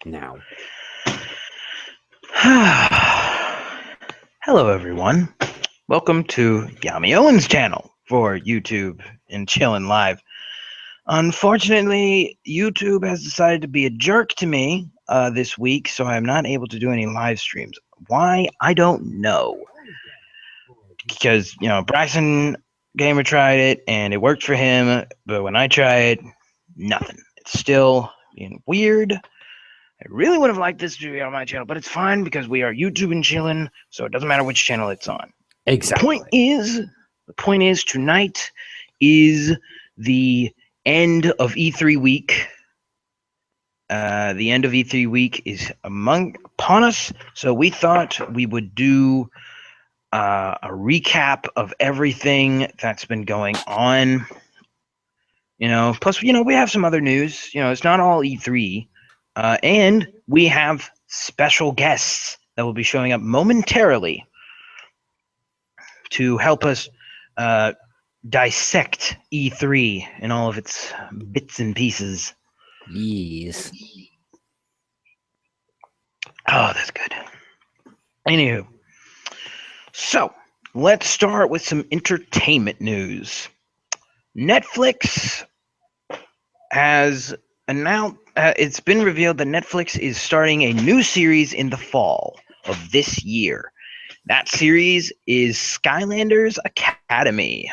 now. Hello, everyone. Welcome to Yami Owen's channel for YouTube and Chillin' Live. Unfortunately, YouTube has decided to be a jerk to me this week, so I'm not able to do any live streams. Why? I don't know. Because, Bryson Gamer tried it and it worked for him, but when I try it, nothing. It's still being weird. I really would have liked this to be on my channel, but it's fine because we are YouTube and chillin', so it doesn't matter which channel it's on. Exactly. The point is tonight is the end of E3 week. The end of E3 week is upon us, so we thought we would do a recap of everything that's been going on. Plus, we have some other news. It's not all E3. And we have special guests that will be showing up momentarily to help us dissect E3 and all of its bits and pieces. Yes. Oh, that's good. Anywho, so let's start with some entertainment news. Netflix has announced, it's been revealed that Netflix is starting a new series in the fall of this year. That series is Skylanders Academy.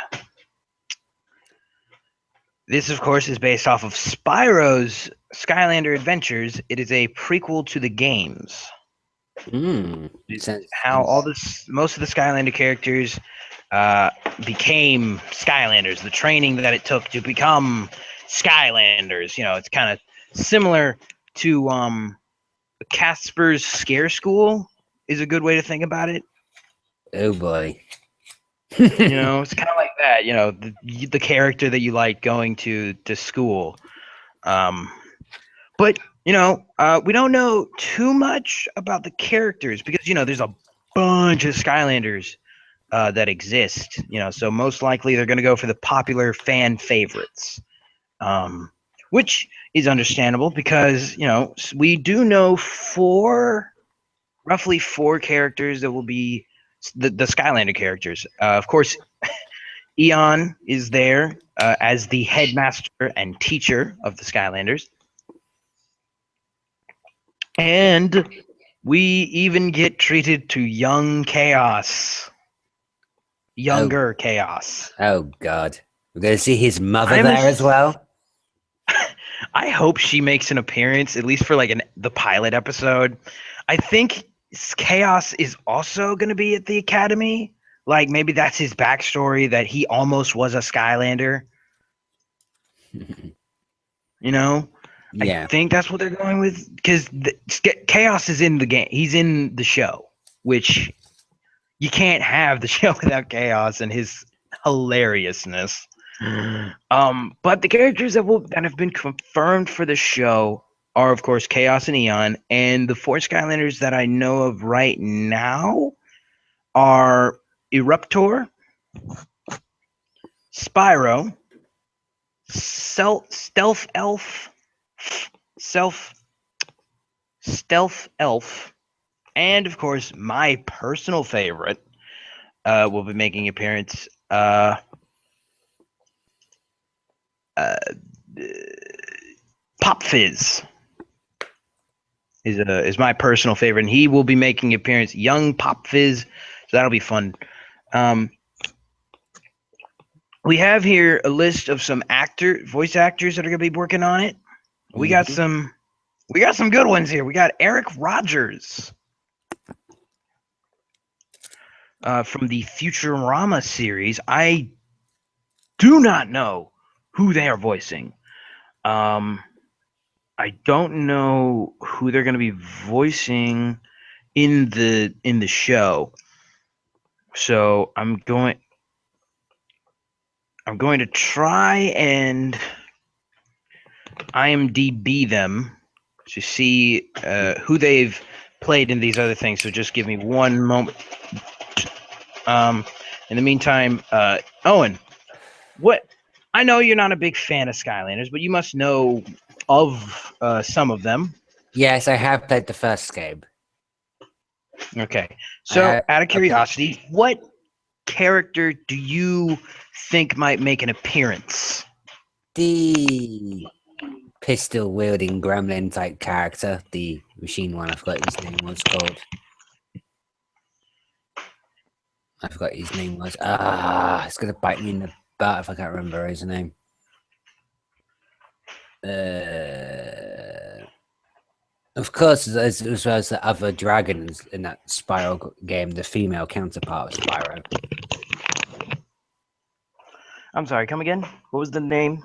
This, of course, is based off of Spyro's Skylander Adventures. It is a prequel to the games. How most of the Skylander characters became Skylanders, the training that it took to become Skylanders. It's kind of similar to Casper's Scare School is a good way to think about it. Oh boy. It's kind of like that. The character that you like going to school. But we don't know too much about the characters because there's a bunch of Skylanders that exist. So most likely they're going to go for the popular fan favorites, which is understandable because we do know roughly four characters that will be the Skylander characters. Of course, Eon is there as the headmaster and teacher of the Skylanders. And we even get treated to young Chaos. Younger Chaos. Oh god. We're going to see his mother there as well? I hope she makes an appearance, at least for the pilot episode. I think Chaos is also going to be at the Academy. Maybe that's his backstory, that he almost was a Skylander. Yeah. I think that's what they're going with, because Chaos is in the game. He's in the show, which you can't have the show without Chaos and his hilariousness. But the characters that have been confirmed for the show are, of course, Chaos and Eon, and the four Skylanders that I know of right now are Eruptor, Spyro, Stealth Elf, and of course my personal favorite will be making appearance. Pop Fizz is my personal favorite, and he will be making appearance. Young Pop Fizz, so that'll be fun. We have here a list of some voice actors that are going to be working on it. We got some good ones here. We got Eric Rogers from the Futurama series. I do not know who they are voicing. I don't know who they're going to be voicing in the show. So I'm going to try and IMDb them to see who they've played in these other things. So just give me one moment. In the meantime, Owen, what? I know you're not a big fan of Skylanders, but you must know of some of them. Yes, I have played the first game. Okay. So, out of Okay. curiosity, what character do you think might make an appearance? The pistol wielding gremlin type character, the machine one, I forgot his name was called. I forgot his name was. It's gonna bite me in the butt if I can't remember his name. Of course, as well as the other dragons in that Spyro game, the female counterpart of Spyro. I'm sorry, come again? What was the name?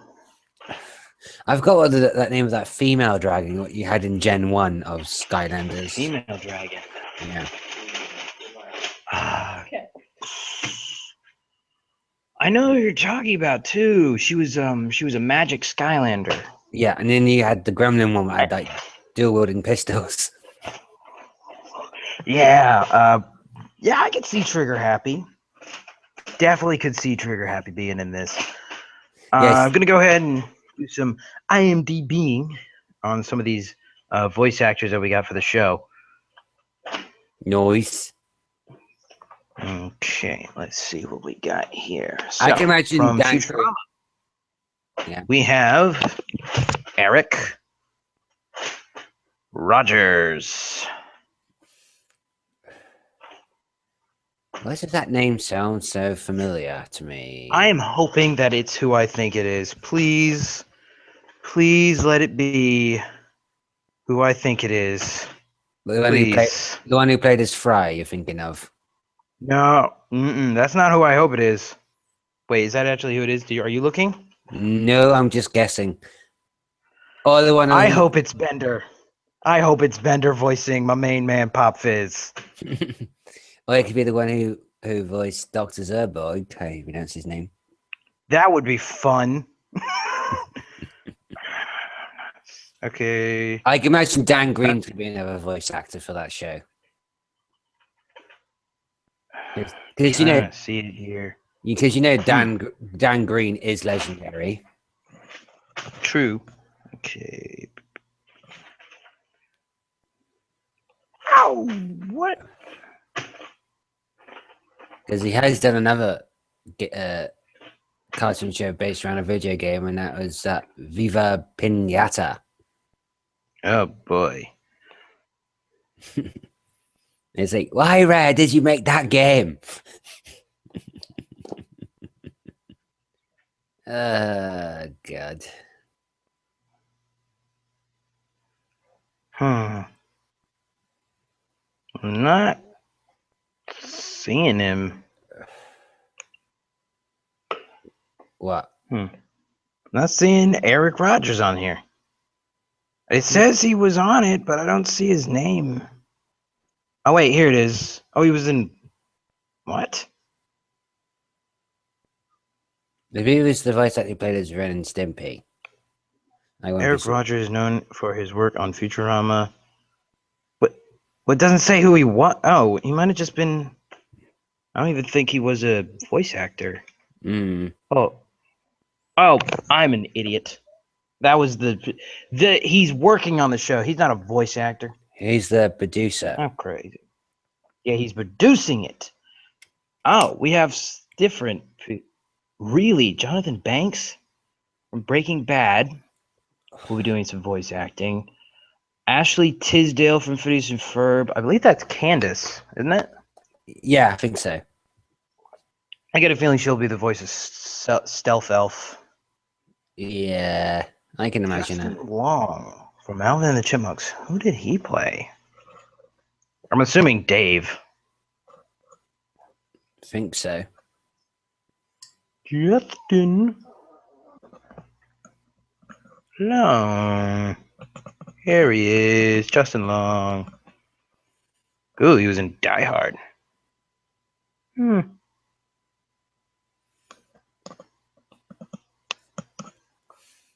I've got what that name of that female dragon what you had in Gen 1 of Skylanders. Female dragon. Yeah. I know who you're talking about too. She was a magic Skylander. Yeah, and then you had the gremlin one that had like dual wielding pistols. Yeah, yeah, I could see Trigger Happy. Definitely could see Trigger Happy being in this. Yes. I'm gonna go ahead and do some IMDbing on some of these voice actors that we got for the show. Noise. Okay, let's see what we got here. So, I can imagine from Dan Futurama, yeah. we have Eric Rogers. Why does that name sound so familiar to me? I am hoping that it's who I think it is. Please, please let it be who I think it is. The Please. one who played as Fry, you're thinking of. No, that's not who I hope it is. Wait, is that actually who it is? Are you looking? No, I'm just guessing. Oh, the one. I hope it's Bender. I hope it's Bender voicing my main man, Pop Fizz. Or it could be the one who voiced Dr. Zerbo. How you pronounce his name? That would be fun. Okay. I can imagine Dan Green to be another voice actor for that show. Because see it here. Because Dan Green is legendary. True. Okay. Ow! What? Because he has done another cartoon show based around a video game, and that was Viva Pinata. Oh boy. It's like, why, Rare, did you make that game? God. I'm not seeing him. What? Not seeing Eric Rogers on here. It says he was on it, but I don't see his name. Oh, wait, here it is. Oh, he was in... What? Maybe it was the voice that he played as Ren and Stimpy. Eric Rogers is known for his work on Futurama. What doesn't say who he was? Oh, he might have just been... I don't even think he was a voice actor. Oh, I'm an idiot. That was the he's working on the show. He's not a voice actor. He's the producer. I'm crazy. Yeah, he's producing it. Oh, we have different. Really, Jonathan Banks from Breaking Bad will be doing some voice acting. Ashley Tisdale from Phineas and Ferb. I believe that's Candace, isn't it? Yeah, I think so. I get a feeling she'll be the voice of Stealth Elf. Yeah, I can imagine Justin that. Long from Alvin and the Chipmunks. Who did he play? I'm assuming Dave. I think so. Justin Long. Here he is, Justin Long. Ooh, he was in Die Hard.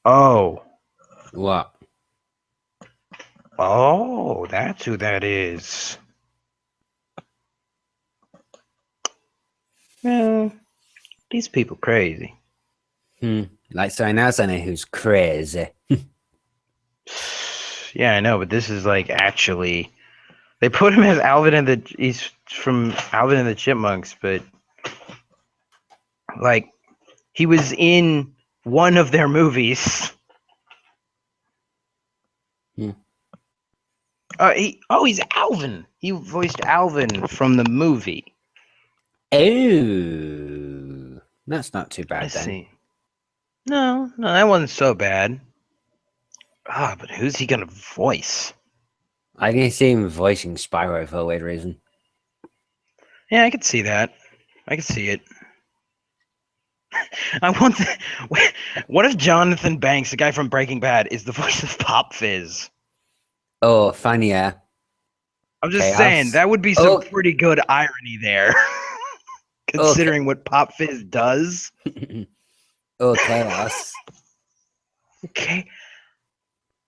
Oh. What? Oh, that's who that is. Yeah, these people crazy. Like so now I know who's crazy. Yeah, I know, but this is like actually they put him as Alvin and he's from Alvin and the Chipmunks, but like he was in one of their movies. Hmm. He's Alvin. He voiced Alvin from the movie. Oh, that's not too bad Let's then. see. No, that wasn't so bad. But who's he gonna voice? I can see him voicing Spyro for a weird reason. Yeah, I could see that. I could see it. I want. What if Jonathan Banks, the guy from Breaking Bad, is the voice of Pop Fizz? Oh, funnier. I'm just saying Chaos. that would be some pretty good irony there, Okay. considering what Pop Fizz does. Oh, chaos. Okay.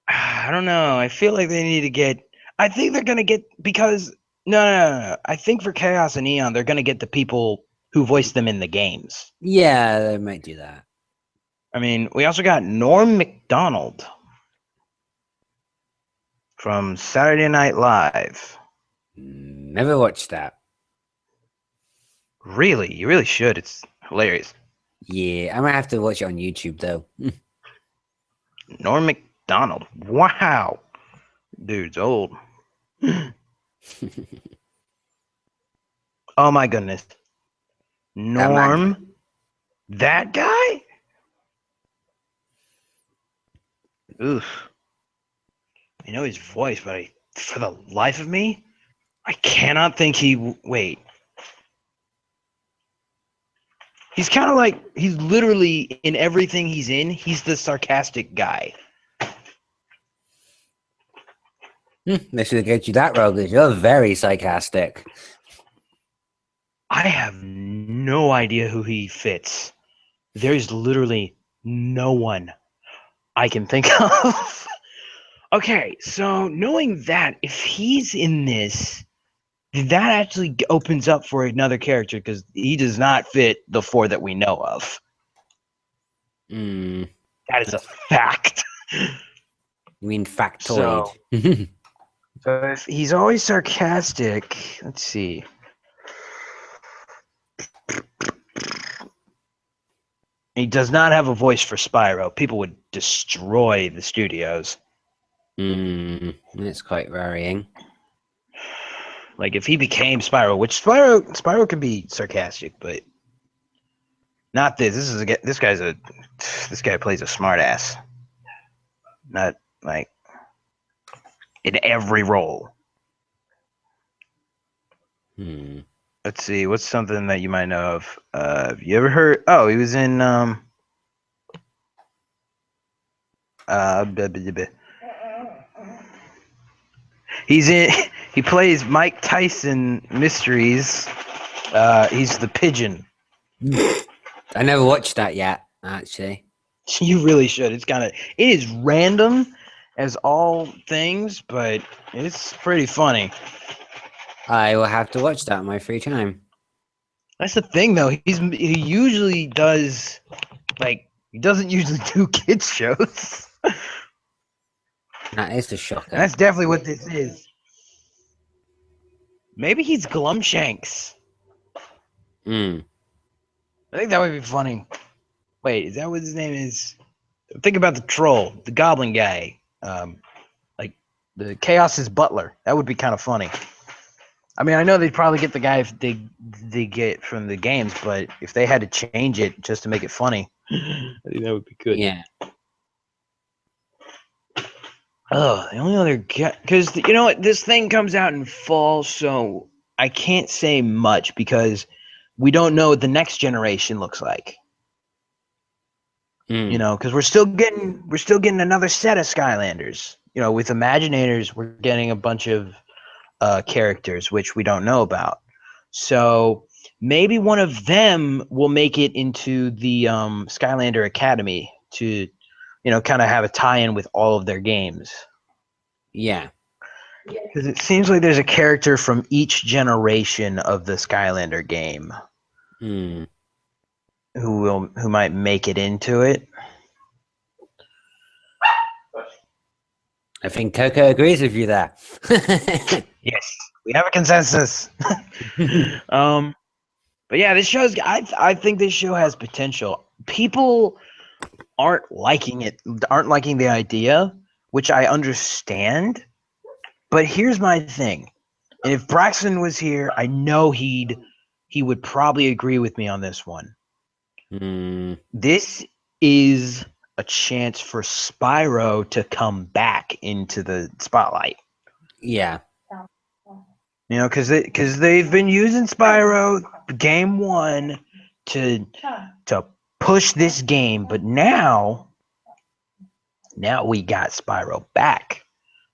I don't know. I feel like they need to get. I think they're gonna get because no. I think for Chaos and Eon, they're gonna get the people who voiced them in the games. Yeah, they might do that. I mean, we also got Norm Macdonald from Saturday Night Live. Never watched that. Really, you really should. It's hilarious. Yeah, I might have to watch it on YouTube though. Norm Macdonald. Wow, dude's old. Oh my goodness, Norm, that guy. Oof. I know his voice, but for the life of me, I cannot think wait. He's kind of like he's literally in everything he's in. He's the sarcastic guy. They should get you that role because you're very sarcastic. I have no idea who he fits. There's literally no one I can think of. Okay, so knowing that, if he's in this, that actually opens up for another character because he does not fit the four that we know of. Mm, That is a fact. you mean factoid? So if he's always sarcastic, let's see. He does not have a voice for Spyro. People would destroy the studios. It's quite varying. Like if he became Spyro, which Spyro can be sarcastic, but not this. This guy plays a smartass. Not like in every role. Let's see. What's something that you might know of? Have you ever heard? Oh, he was in he's in. He plays Mike Tyson Mysteries. He's the pigeon. I never watched that yet, actually. You really should. It is random as all things, but it's pretty funny. I will have to watch that in my free time. That's the thing, though. He usually does he doesn't usually do kids shows. That is a shocker. And that's definitely what this is. Maybe he's Glumshanks. I think that would be funny. Wait, is that what his name is? Think about the troll, the goblin guy. Like the Chaos's butler. That would be kind of funny. I mean, I know they'd probably get the guy they get from the games, but if they had to change it just to make it funny, I think that would be good. Yeah. Oh, the only other guy, because you know what, this thing comes out in fall, so I can't say much because we don't know what the next generation looks like. You know, because we're still getting another set of Skylanders. You know, with Imaginators, we're getting a bunch of characters which we don't know about. So maybe one of them will make it into the Skylander Academy to, you know, kind of have a tie-in with all of their games. Yeah. Because it seems like there's a character from each generation of the Skylander game who might make it into it. I think Coco agrees with you there. Yes, we have a consensus. But yeah, this show's. I think this show has potential. People aren't liking it. Aren't liking the idea, which I understand. But here's my thing. And if Braxton was here, I know he would probably agree with me on this one. This is a chance for Spyro to come back into the spotlight. Yeah. You know, because they've been using Spyro game one to push this game, but now we got Spyro back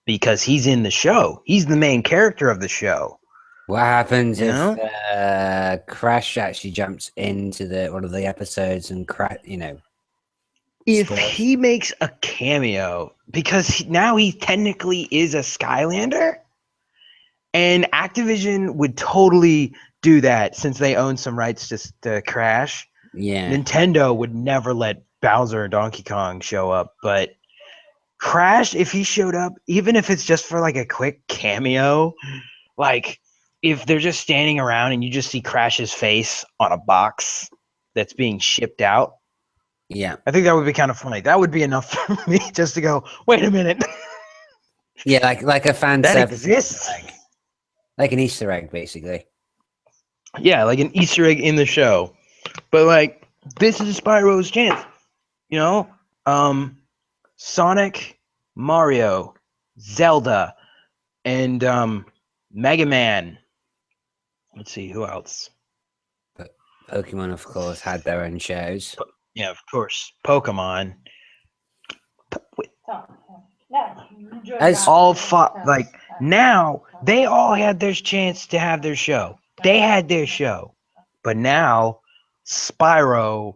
because he's in the show. He's the main character of the show. What happens You if know? Crash actually jumps into one of the episodes and If spoils? he makes a cameo, because now he technically is a Skylander, and Activision would totally do that since they own some rights to Crash. Yeah. Nintendo would never let Bowser or Donkey Kong show up, but Crash, if he showed up, even if it's just for like a quick cameo, like if they're just standing around and you just see Crash's face on a box that's being shipped out, Yeah. I think that would be kind of funny. That would be enough for me just to go, wait a minute. Yeah, like a fan That service exists. like an Easter egg, basically. Yeah, like an Easter egg in the show. But like, this is Spyro's chance. You know? Sonic, Mario, Zelda, and Mega Man. Let's see, who else? Pokemon, of course, had their own shows. Yeah, of course. Pokemon. As All like now they all had their chance to have their show. They had their show. But now Spyro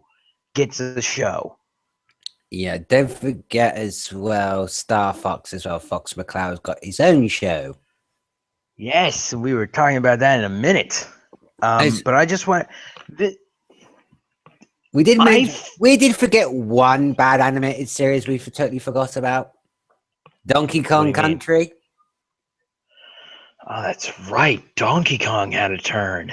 gets a show. Yeah, don't forget as well, Star Fox as well. Fox McCloud's got his own show. Yes, we were talking about that in a minute. But I just want we did forget one bad animated series we totally forgot about. Donkey Kong Country. Oh, that's right. Donkey Kong had a turn.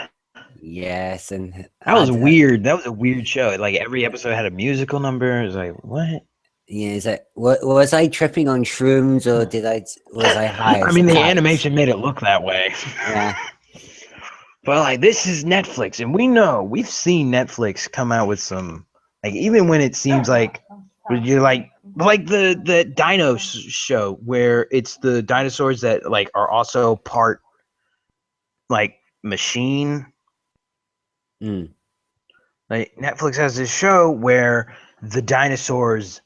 Yes, and that was weird. That was a weird show. Like every episode had a musical number. It was like, what? Yeah, is that was I tripping on shrooms or was I high? I mean, the animation made it look that way. Yeah. But like, this is Netflix, and we've seen Netflix come out with some, like, even when it seems like you're like the Dino show where it's the dinosaurs that like are also part like machine. Like Netflix has this show where the dinosaurs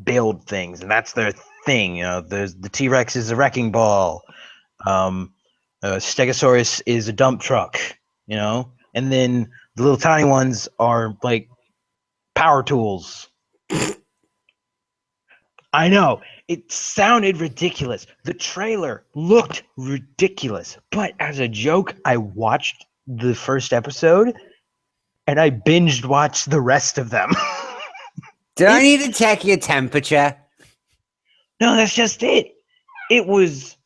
build things, and that's their thing. You know, there's the T-Rex is a wrecking ball. Stegosaurus is a dump truck. You know, and then the little tiny ones are like power tools. I know it sounded ridiculous. The trailer looked ridiculous, but as a joke, I watched the first episode and I binged watched the rest of them. Do I need to check your temperature? No, that's just it. It's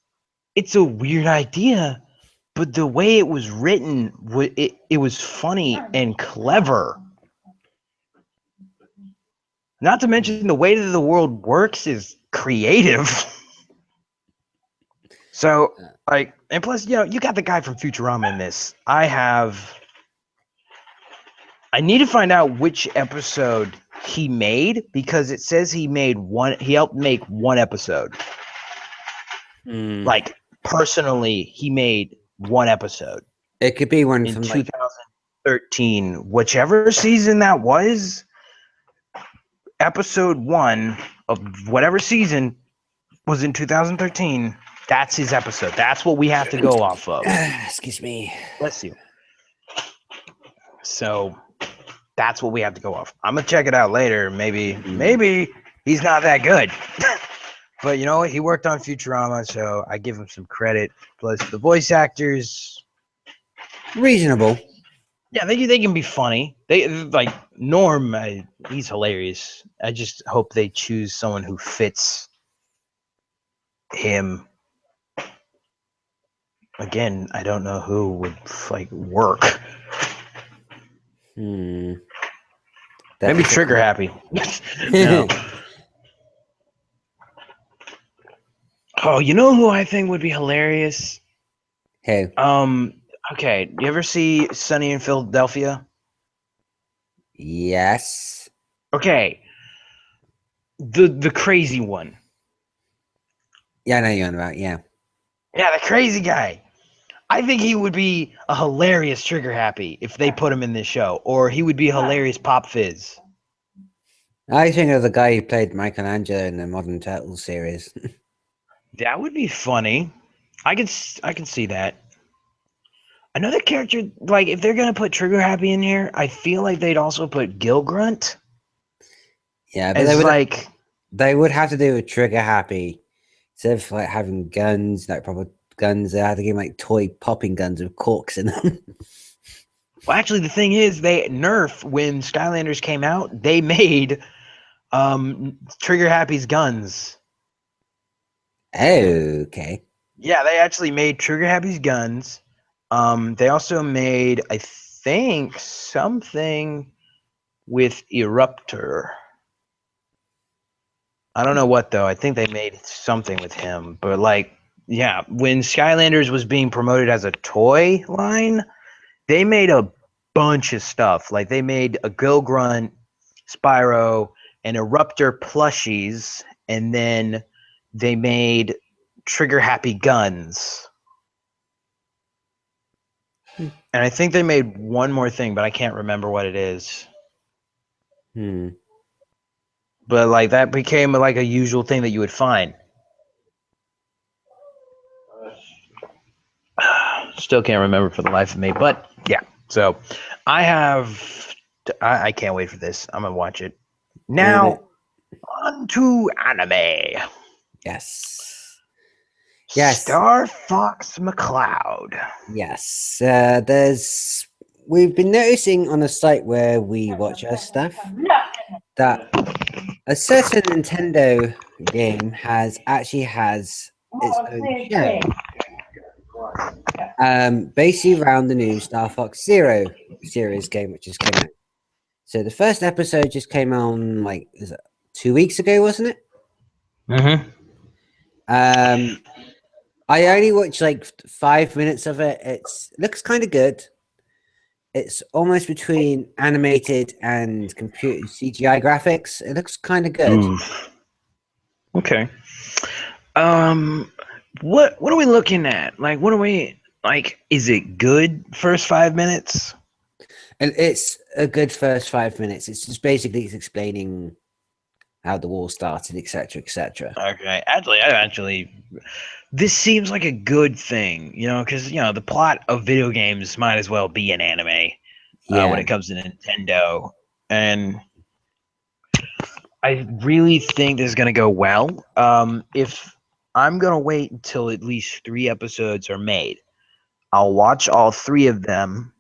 a weird idea, but the way it was written, it was funny and clever. Not to mention the way that the world works is creative. So, like, and plus, you know, you got the guy from Futurama in this. I need to find out which episode he made because it says he helped make one episode. Like, personally, he made one episode. It could be one in from 2013, whichever season that was. Episode 1 of whatever season was in 2013. That's his episode. That's what we have to go off of. Excuse me. Bless you. So that's what we have to go off. I'm gonna check it out later. Maybe he's not that good. But you know what? He worked on Futurama, so I give him some credit. Plus the voice actors, reasonable. Yeah, they can be funny. They like Norm. He's hilarious. I just hope they choose someone who fits him. Again, I don't know who would like work. Maybe Trigger Happy. No. Oh, you know who I think would be hilarious? Who? Okay. You ever see Sunny in Philadelphia? Yes. Okay. The crazy one. Yeah, I know you're on about, yeah. Yeah, the crazy guy. I think he would be a hilarious Trigger Happy if they put him in this show, or he would be a hilarious Pop Fizz. I think of the guy who played Michelangelo in the Modern Turtles series. That would be funny. I can see that. Another character, like if they're gonna put Trigger Happy in here, I feel like they'd also put Gil Grunt. Yeah, but they would have to do a Trigger Happy instead of like having guns, like proper guns. They had to give him like toy popping guns with corks in them. Well, actually, the thing is, they Nerf when Skylanders came out, they made Trigger Happy's guns. Okay. Yeah, they actually made Trigger Happy's guns. They also made, I think, something with Eruptor. I don't know what though. I think they made something with him, but like, yeah, when Skylanders was being promoted as a toy line, they made a bunch of stuff. Like they made a Gil Grunt, Spyro, and Eruptor plushies, and then they made Trigger Happy guns. And I think they made one more thing, but I can't remember what it is. But like that became like a usual thing that you would find. Still can't remember for the life of me, but yeah. So I can't wait for this. I'm gonna watch it. Now on to anime. Yes. Star Fox McCloud. Yes. We've been noticing on a site where we watch our stuff that a certain Nintendo game has its own show. Basically around the new Star Fox Zero series game, which just came out. So the first episode just came on like 2 weeks ago, wasn't it? I only watched like 5 minutes of it. It looks kind of good. It's almost between animated and computer CGI graphics. It looks kind of good. Okay. What are we looking at? Like, what are we like? Is it good first 5 minutes? And it's a good first 5 minutes. It's just basically explaining how the war started, etc., etc. Okay. Actually, this seems like a good thing, because the plot of video games might as well be an anime when it comes to Nintendo, and I really think this is gonna go well. If I'm gonna wait until at least 3 episodes are made, I'll watch all 3 of them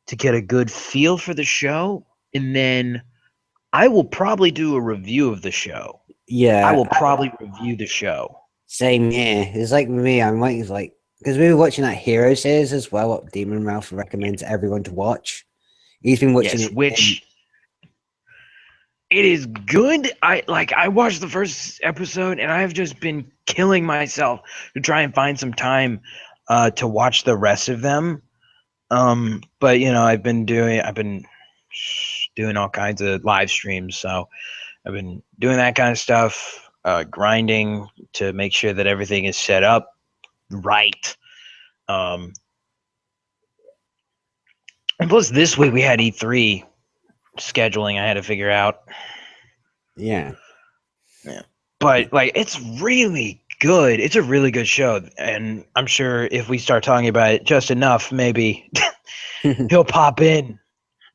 to get a good feel for the show, and then I will probably do a review of the show. Yeah, I will probably review the show. Same here. It's like me. I'm waiting because we were watching that Hero series as well. What Demon Ralph recommends everyone to watch. He's been watching it, which it is good. I watched the first episode, and I have just been killing myself to try and find some time to watch the rest of them. But I've been doing all kinds of live streams, so I've been doing that kind of stuff, grinding to make sure that everything is set up right. And plus, this week we had E3 scheduling I had to figure out. Yeah. But like, it's really good. It's a really good show, and I'm sure if we start talking about it just enough, maybe he'll pop in,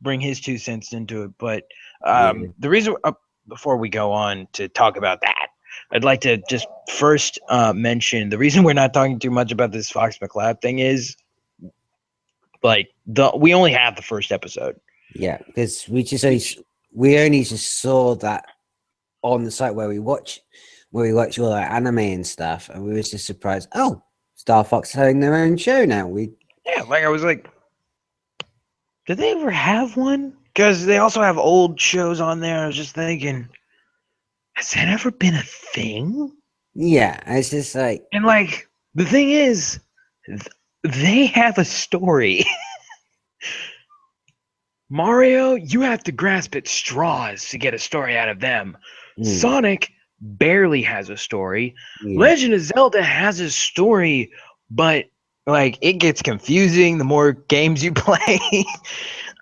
bring his 2 cents into it. But the reason before we go on to talk about that, I'd like to just first mention the reason we're not talking too much about this Fox McCloud thing is like we only have the first episode. Yeah, because we only just saw that on the site where we watch where we watch all our anime and stuff, and we was just surprised. Oh, Star Fox having their own show now. Yeah, like I was like, did they ever have one? Because they also have old shows on there. I was just thinking, has that ever been a thing? Yeah, it's just like, And like the thing is, they have a story. Mario, you have to grasp at straws to get a story out of them. Sonic barely has a story. yeah, Legend of Zelda has a story, but like it gets confusing the more games you play.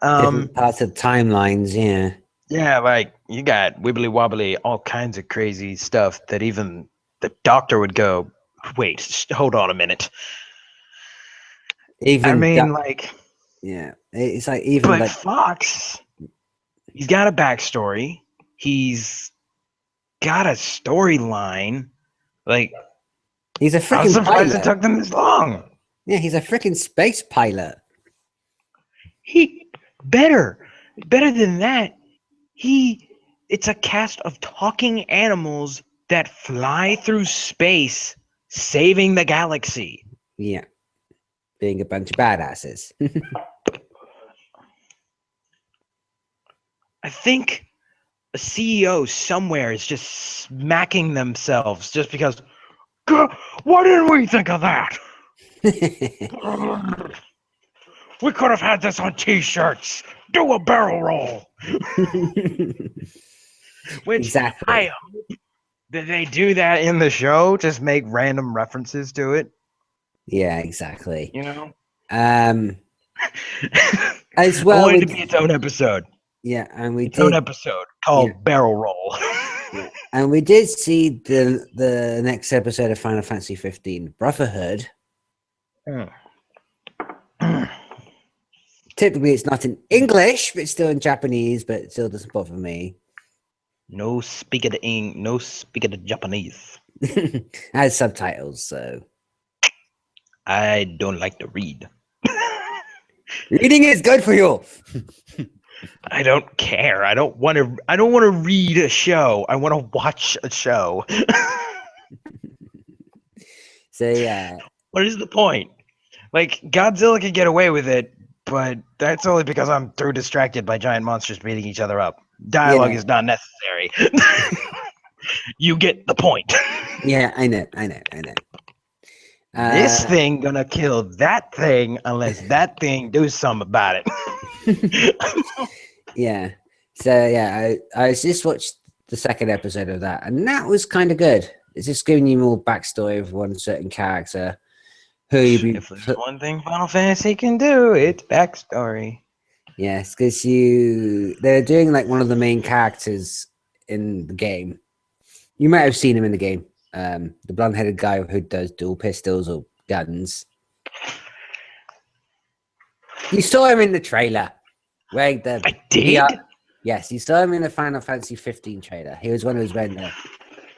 different parts of timelines. Yeah, Yeah, like you got wibbly wobbly, all kinds of crazy stuff that even the doctor would go, wait, hold on a minute. I even mean, like, yeah, it's like even but like Fox, he's got a backstory. He's got a storyline. Like, he's a I was freaking surprised it pilot. took them this long. Yeah, he's a freaking space pilot. He better than that. It's a cast of talking animals that fly through space, saving the galaxy. Yeah, being a bunch of badasses. I think a CEO somewhere is just smacking themselves just because. Why didn't we think of that? We could have had this on T-shirts. Do a barrel roll. Which Exactly. I hope that they do that in the show. Just make random references to it. Yeah, exactly. You know. As I well, want it to be its own episode. Yeah, and we Its own did. episode called Barrel Roll. Yeah, and we did see the next episode of Final Fantasy 15, Brotherhood. Typically, it's not in English, but it's still in Japanese. But it still doesn't bother me. No speak of the Japanese. Has subtitles, so I don't like to read. reading is good for you. I don't care. I don't want to read a show. I want to watch a show. So yeah. What is the point? Like Godzilla could get away with it, but that's only because I'm too distracted by giant monsters beating each other up. Dialogue is not necessary. You get the point. Yeah, I know. This thing gonna kill that thing unless that thing do something about it. Yeah. So yeah, I just watched the second episode of that, and that was kind of good. It's just giving you more backstory of one certain character. If there's one thing Final Fantasy can do, it's backstory. Yes, because they're doing like one of the main characters in the game. You might have seen him in the game. The blonde-headed guy who does dual pistols or guns. You saw him in the trailer. Wearing the I did? Yes, you saw him in the Final Fantasy 15 trailer. He was one who was wearing the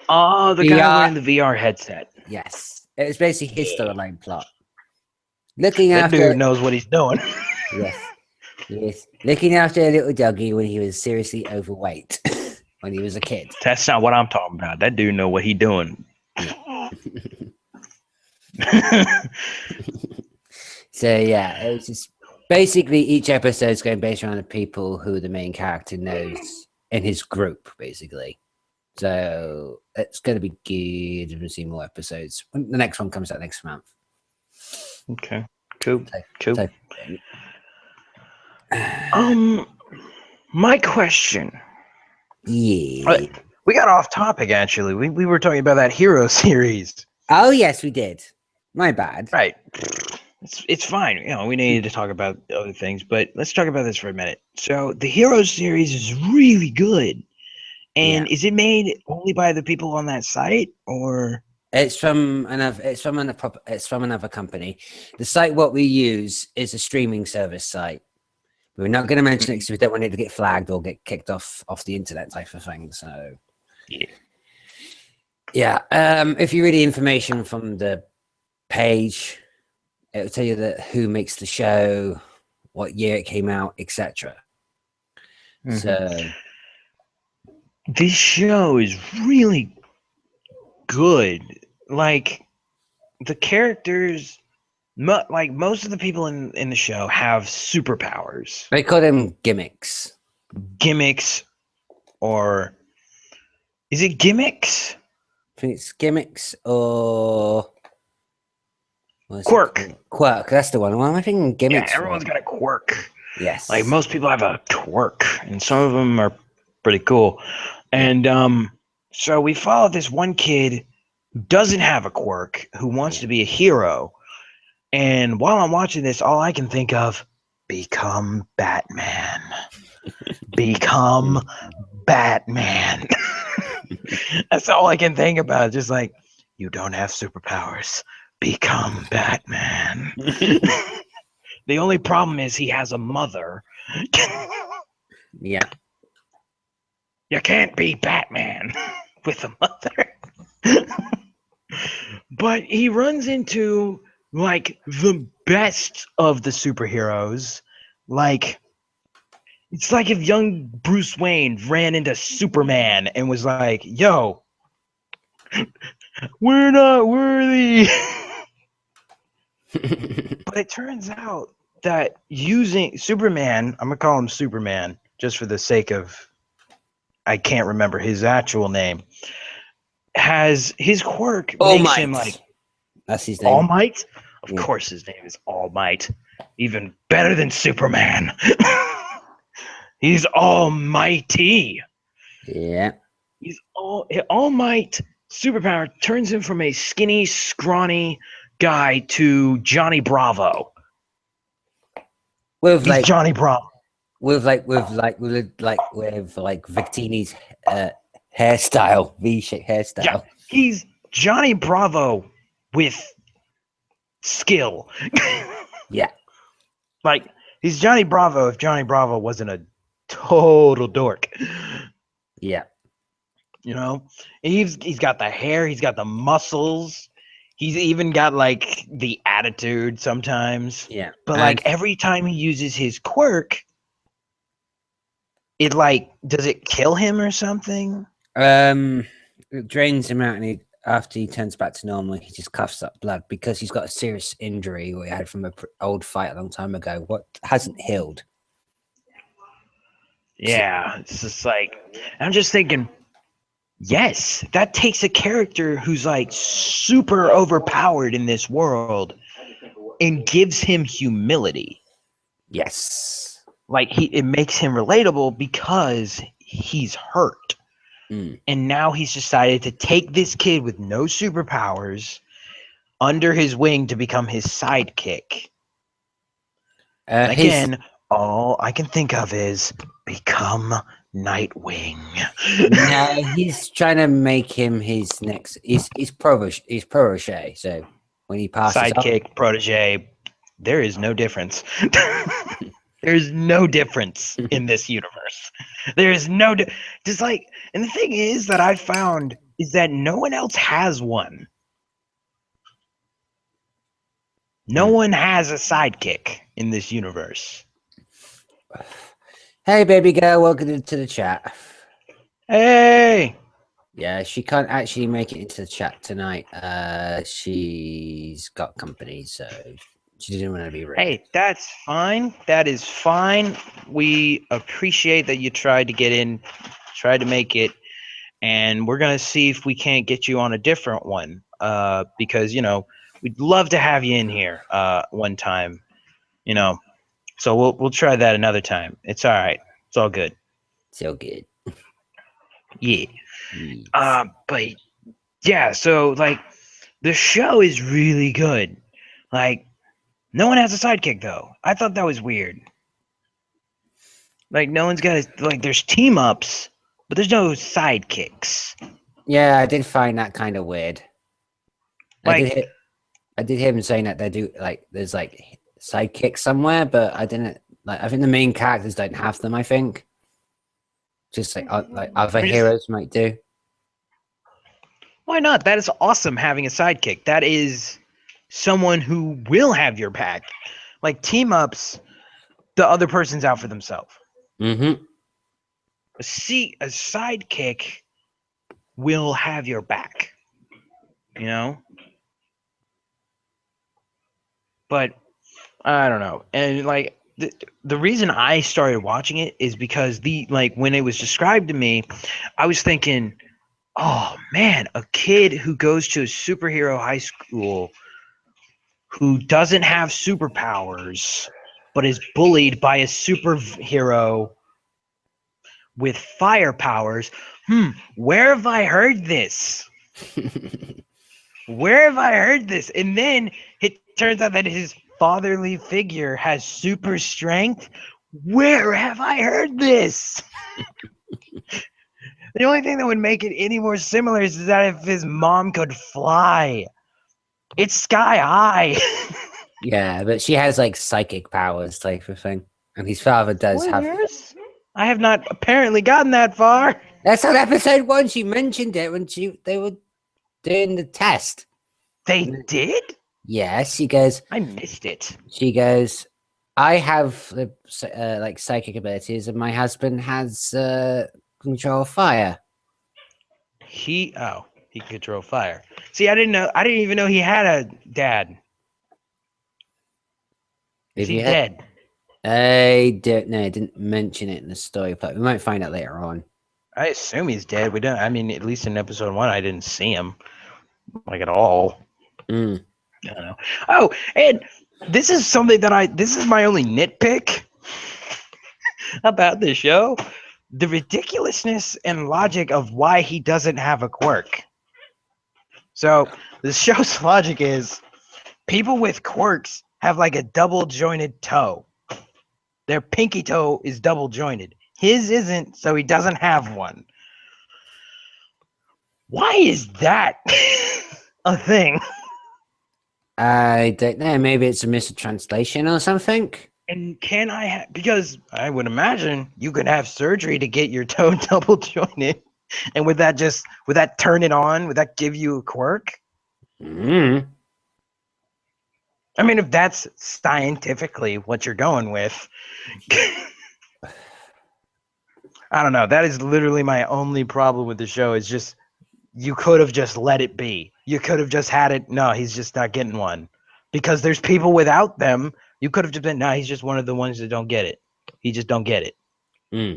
the guy wearing the VR headset. Yes. It was basically his storyline plot. Looking that after dude knows what he's doing. Yes. Looking after a little doggy when he was seriously overweight when he was a kid. That's not what I'm talking about. That dude know what he doing. So yeah, it was just basically each episode is going based around the people who the main character knows in his group, basically. So it's going to be good to see more episodes. The next one comes out next month. Okay, cool. My question. Yeah. We got off topic, actually. We were talking about that Hero series. Oh, yes, we did. My bad. Right. It's fine. You know, we needed to talk about other things, but let's talk about this for a minute. So the Hero series is really good. And is it made only by the people on that site, or it's from another company? The site what we use is a streaming service site. We're not going to mention it because we don't want it to get flagged or get kicked off the internet type of thing. So yeah. If you read the information from the page, it will tell you that who makes the show, what year it came out, etc. So this show is really good. Like the characters, like most of the people in the show have superpowers, They call them gimmicks. gimmicks, or is it gimmicks? I think it's gimmicks or what's it Quirk. called? Quirk. That's the one. Why am I thinking Yeah, gimmicks? everyone's got a quirk. Yes. Like most people have a quirk, and some of them are pretty cool. And so we follow this one kid who doesn't have a quirk, who wants to be a hero. And while I'm watching this, all I can think of, become Batman. Become Batman. That's all I can think about. Just like, you don't have superpowers. Become Batman. The only problem is he has a mother. Yeah. You can't be Batman with a mother. But he runs into like the best of the superheroes. Like it's like if young Bruce Wayne ran into Superman and was like, "Yo, we're not worthy." But it turns out that using Superman, I'm gonna call him Superman just for the sake of I can't remember his actual name, has his quirk All makes Might. him like That's his name. All Might. Of Yeah. course, his name is All Might. Even better than Superman. He's almighty. Yeah. He's All Might. Superpower turns him from a skinny, scrawny guy to Johnny Bravo. With He's like Johnny Bravo. with Victini's hairstyle, V-shaped hairstyle. Yeah, he's Johnny Bravo with skill. Yeah. Like he's Johnny Bravo if Johnny Bravo wasn't a total dork. Yeah. You know, he's got the hair, he's got the muscles, he's even got like the attitude sometimes. Yeah. But like every time he uses his quirk, it like does it kill him or something? It drains him out, and after he turns back to normal, he just coughs up blood because he's got a serious injury he had from an old fight a long time ago. What hasn't healed? Yeah, it's just like I'm just thinking. Yes, that takes a character who's like super overpowered in this world and gives him humility. Yes. Like it makes him relatable because he's hurt. And now he's decided to take this kid with no superpowers under his wing to become his sidekick. And again, all I can think of is become Nightwing. No, he's trying to make him his next. He's protege. So when he passes, sidekick, protege, there is no difference. There's no difference in this universe. There is no just like, and the thing is that I found is that no one else has one. No one has a sidekick in this universe. Hey, baby girl, welcome to the chat. Hey. Yeah, she can't actually make it into the chat tonight. She's got company, so she didn't want to be rude. Hey, that's fine. That is fine. We appreciate that you tried to get in, tried to make it, and we're gonna see if we can't get you on a different one. Because we'd love to have you in here one time. So we'll try that another time. It's all right. It's all good. So good. Yeah. But yeah, so like the show is really good. Like no one has a sidekick though. I thought that was weird. Like no one's got there's team ups, but there's no sidekicks. Yeah, I did find that kind of weird. Like I did hear him saying that they do there's sidekicks somewhere, but I didn't I think the main characters don't have them, I think. Just like other heroes might do. Why not? That is awesome having a sidekick. That is someone who will have your back. Like team ups, the other person's out for themselves. Mm-hmm. A sidekick will have your back. you know. But I don't know. And like the reason I started watching it is because when it was described to me, I was thinking, oh man, a kid who goes to a superhero high school who doesn't have superpowers but is bullied by a superhero with fire powers. Where have I heard this? Where have I heard this? And then it turns out that his fatherly figure has super strength. Where have I heard this? The only thing that would make it any more similar is that if his mom could fly. It's sky high. Yeah, but she has like psychic powers type of thing. And his father does have. I have not apparently gotten that far. That's on episode 1. She mentioned it when they were doing the test. They did? Yes, she goes. I missed it. She goes, I have like psychic abilities, and my husband has control of fire. He can control fire. See, I didn't even know he had a dad. Is he dead? I don't know. I didn't mention it in the story, but we might find out later on. I assume he's dead. We don't. I mean, at least in episode 1, I didn't see him like at all. I don't know. Oh, and this is something that this is my only nitpick about this show: the ridiculousness and logic of why he doesn't have a quirk. So the show's logic is people with quirks have like a double jointed toe. Their pinky toe is double jointed. His isn't, so he doesn't have one. Why is that a thing? I don't know. Maybe it's a mistranslation or something. And can I because I would imagine you could have surgery to get your toe double jointed. And would that turn it on? Would that give you a quirk? I mean, if that's scientifically what you're going with, I don't know. That is literally my only problem with the show. Is just you could have just let it be. You could have just had it. No, he's just not getting one because there's people without them. You could have just been. No, he's just one of the ones that don't get it. He just don't get it.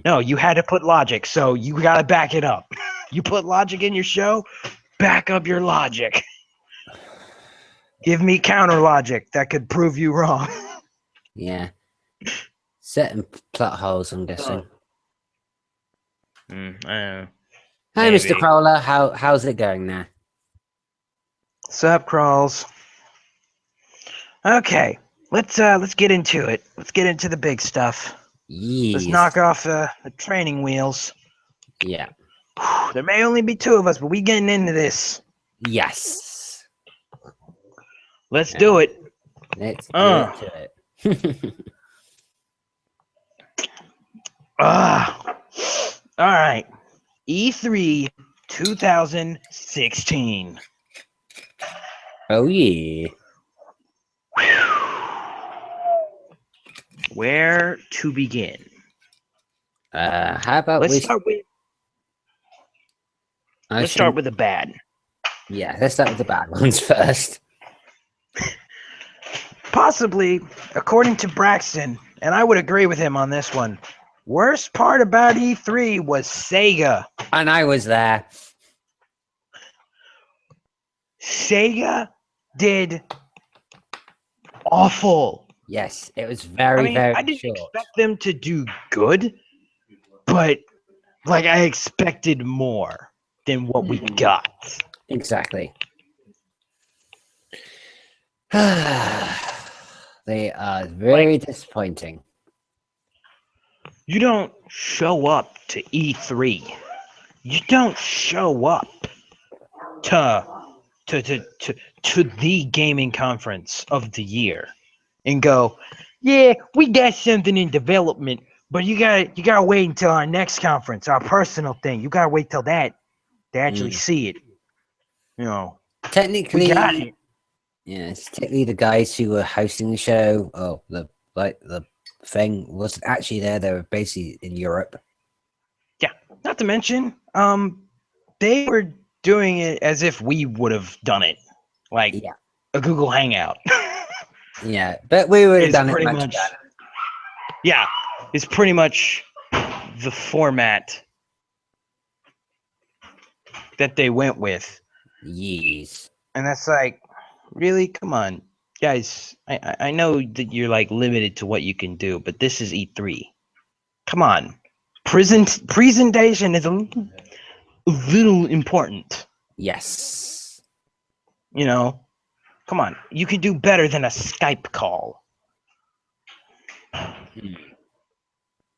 No, you had to put logic, so you got to back it up. You put logic in your show, back up your logic. Give me counter logic that could prove you wrong. Yeah. Certain plot holes, I'm guessing. Hi, Mr. Crawler. How's it going now? Sup, Crawls? Okay, let's get into it. Let's get into the big stuff. Yes. Let's knock off the training wheels. Yeah. There may only be 2 of us, but we getting into this. Yes. Let's do it. Let's get to it. All right. E3 2016. Oh, yeah. Where to begin? How about let's start with the bad. Yeah, let's start with the bad ones first. Possibly, according to Braxton, and I would agree with him on this one, worst part about E3 was Sega. And I was there. Sega did awful. Yes, it was very I didn't expect them to do good, but like I expected more than what we got. Exactly. They are very disappointing. You don't show up to E3. You don't show up to the gaming conference of the year and go, yeah, we got something in development, but you gotta wait until our next conference, our personal thing. You gotta wait till that to actually see it. You know, technically, we got it. Yes, technically the guys who were hosting the show, the thing wasn't actually there. They were basically in Europe. Yeah, not to mention, they were doing it as if we would have done it, like Yeah, a Google Hangout. yeah, but we would have Is done it pretty much much, better. yeah, it's pretty much the format that they went with. Yes. And that's like, really? Come on, guys. I know that you're like limited to what you can do, but this is E3. Come on. Presentation is a little important. Yes. You know, come on. You can do better than a Skype call.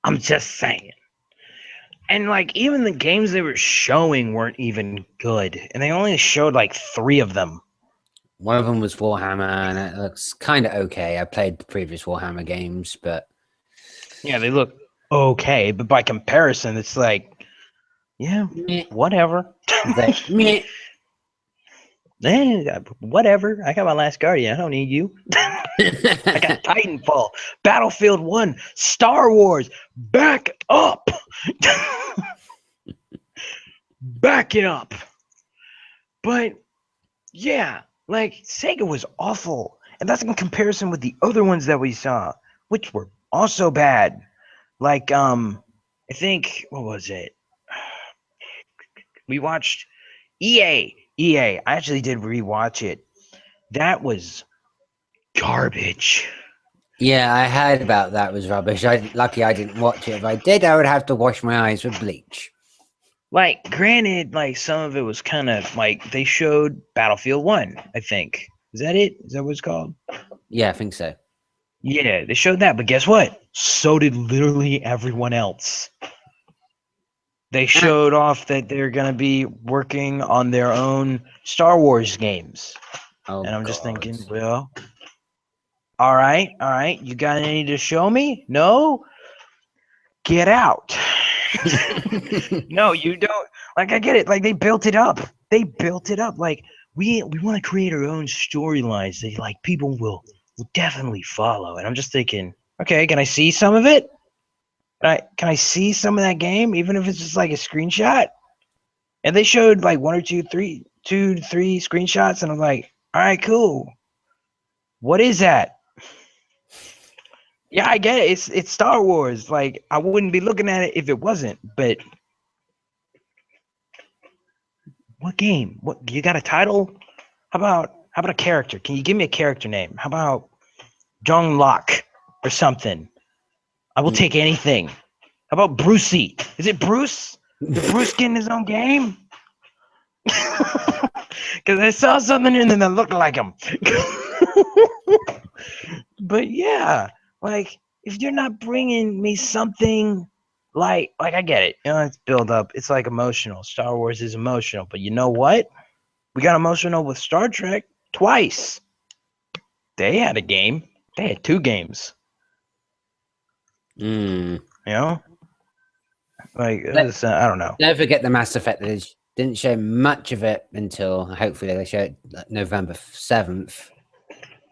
I'm just saying. And like, even the games they were showing weren't even good, and they only showed like 3 of them. One of them was Warhammer, and it looks kind of okay. I played the previous Warhammer games, but Yeah, they look okay, but by comparison, it's like, yeah, meh. whatever. It's like, meh. Whatever. I got my Last Guardian. I don't need you. I got Titanfall, Battlefield 1, Star Wars. Back up. Back it up. But yeah, like Sega was awful. And that's in comparison with the other ones that we saw, which were also bad. Like I think, what was it? We watched EA. EA. I actually did rewatch it. That was garbage. Yeah, I heard about that was rubbish. Lucky I didn't watch it. If I did, I would have to wash my eyes with bleach. Like, granted, like some of it was kind of like they showed Battlefield 1, I think. Is that it? Is that what it's called? Yeah, I think so. Yeah, they showed that, but guess what? So did literally everyone else. They showed off that they're going to be working on their own Star Wars games. Oh, And I'm just God. thinking, well, all right. You got any to show me? No? Get out. No, you don't. Like, I get it. Like, they built it up. They built it up. Like, we want to create our own storylines that, like, people will definitely follow. And I'm just thinking, okay, can I see some of it? Can I see some of that game, even if it's just like a screenshot? And they showed like 2 to 3 screenshots, and I'm like, all right, cool. What is that? Yeah, I get it. It's Star Wars. Like, I wouldn't be looking at it if it wasn't. But what game? What, you got a title? How about a character? Can you give me a character name? How about John Locke or something? I will take anything. How about Brucey? Is it Bruce? Did Bruce get in his own game? Because I saw something in there that looked like him. But yeah, like, if you're not bringing me something like I get it, it's build up. It's like emotional. Star Wars is emotional, but you know what? We got emotional with Star Trek twice. They had a game. They had 2 games. Mm. You know, like it was, I don't know. Don't forget the Mass Effect. They didn't show much of it until hopefully they show it November 7th.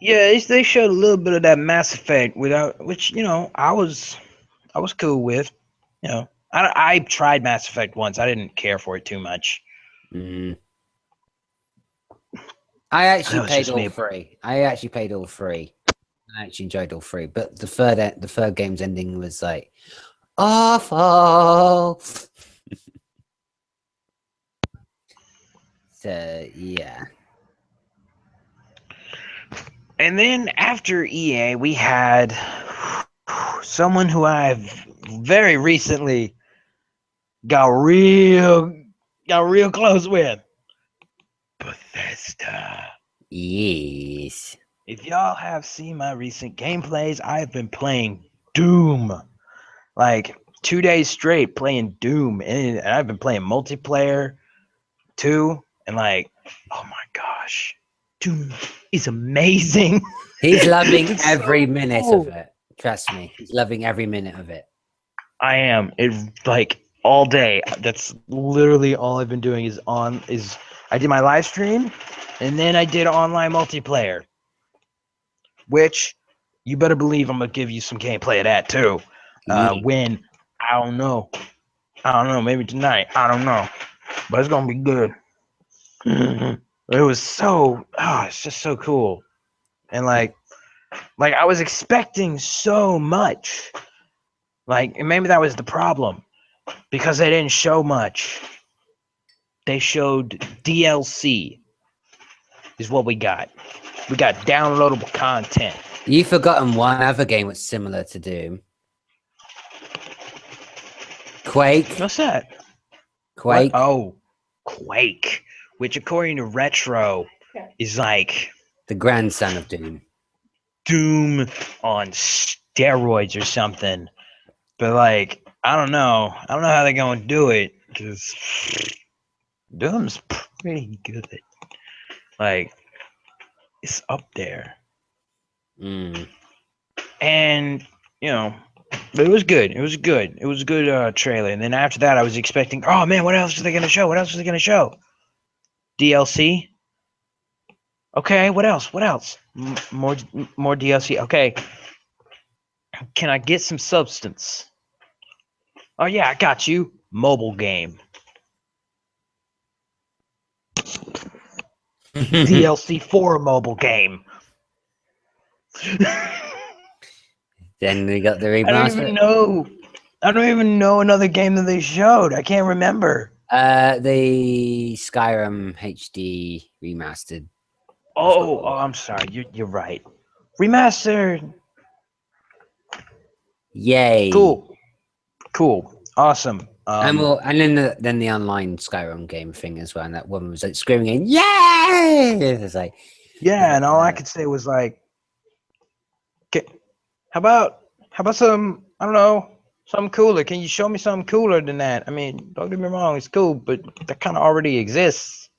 Yeah, they showed a little bit of that Mass Effect without, which I was cool with. I tried Mass Effect once. I didn't care for it too much. Mm. I actually was paid just all me. 3. I actually paid all 3. I actually enjoyed all 3, but the third game's ending was like awful. So yeah. And then after EA, we had someone who I've very recently got real close with. Bethesda. Yes. If y'all have seen my recent gameplays, I've been playing Doom. Like 2 days straight playing Doom. And I've been playing multiplayer too. And like, oh my gosh. Doom is amazing. He's loving It's every so minute cool. of it. Trust me. He's loving every minute of it. I am. It like all day. That's literally all I've been doing is I did my live stream and then I did online multiplayer. Which you better believe I'm gonna give you some gameplay of that too. Yeah. When I don't know. Maybe tonight. I don't know. But it's gonna be good. It was so, it's just so cool. And like I was expecting so much. Like, and maybe that was the problem because they didn't show much. They showed DLC is what we got. We got downloadable content. You've forgotten one other game that's similar to Doom. Quake. What's that? Quake. What? Oh, Quake, which according to Retro is like The grandson of Doom. Doom on steroids or something. But like, I don't know. I don't know how they're going to do it because Doom's pretty good. Like, it's up there. And, you know, it was good. It was good. It was a good trailer. And then after that, I was expecting, oh man, what else are they going to show? What else are they going to show? DLC? Okay, what else? What else? More DLC. Okay. Can I get some substance? Oh yeah, I got you. Mobile game. DLC for a mobile game. Then we got the remaster. I don't even know another game that they showed. I can't remember. The Skyrim HD remastered. Oh, I'm sorry. You're right. Remastered. Yay! Cool, awesome. And then the online Skyrim game thing as well. And that woman was like screaming, "Yay!" It was like, yeah, and all I could say was like, how about some, I don't know, something cooler? Can you show me something cooler than that? I mean, don't get me wrong, it's cool, but that kind of already exists.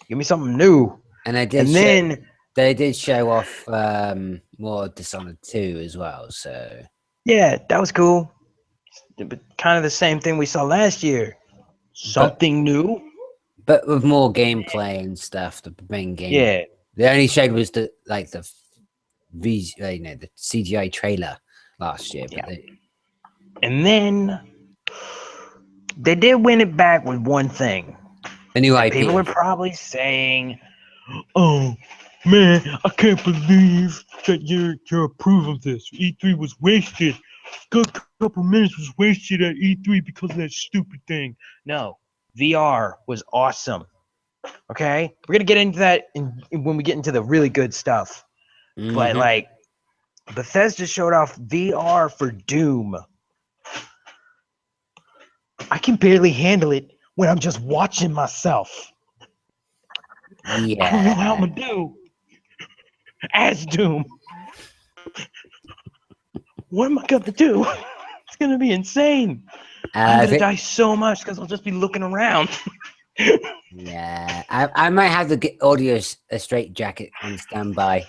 Give me something new. And they did show off more Dishonored 2 as well. So yeah, that was cool. But kind of the same thing we saw last year. Something new, but with more gameplay and stuff. The main game. Yeah. The only showed was the CGI trailer last year. But and then they did win it back with one thing. A new IP. People were probably saying, "Oh man, I can't believe that you approve of this. E3 was wasted. Good couple minutes was wasted at E3 because of that stupid thing." No, VR was awesome. Okay, we're gonna get into that when we get into the really good stuff. But like, Bethesda showed off VR for Doom. I can barely handle it when I'm just watching myself. Yeah. I don't know how I'm gonna do as Doom. What am I gonna do? It's gonna be insane. I'm gonna die so much because I'll just be looking around. Yeah, I might have to get audio a straight jacket on standby.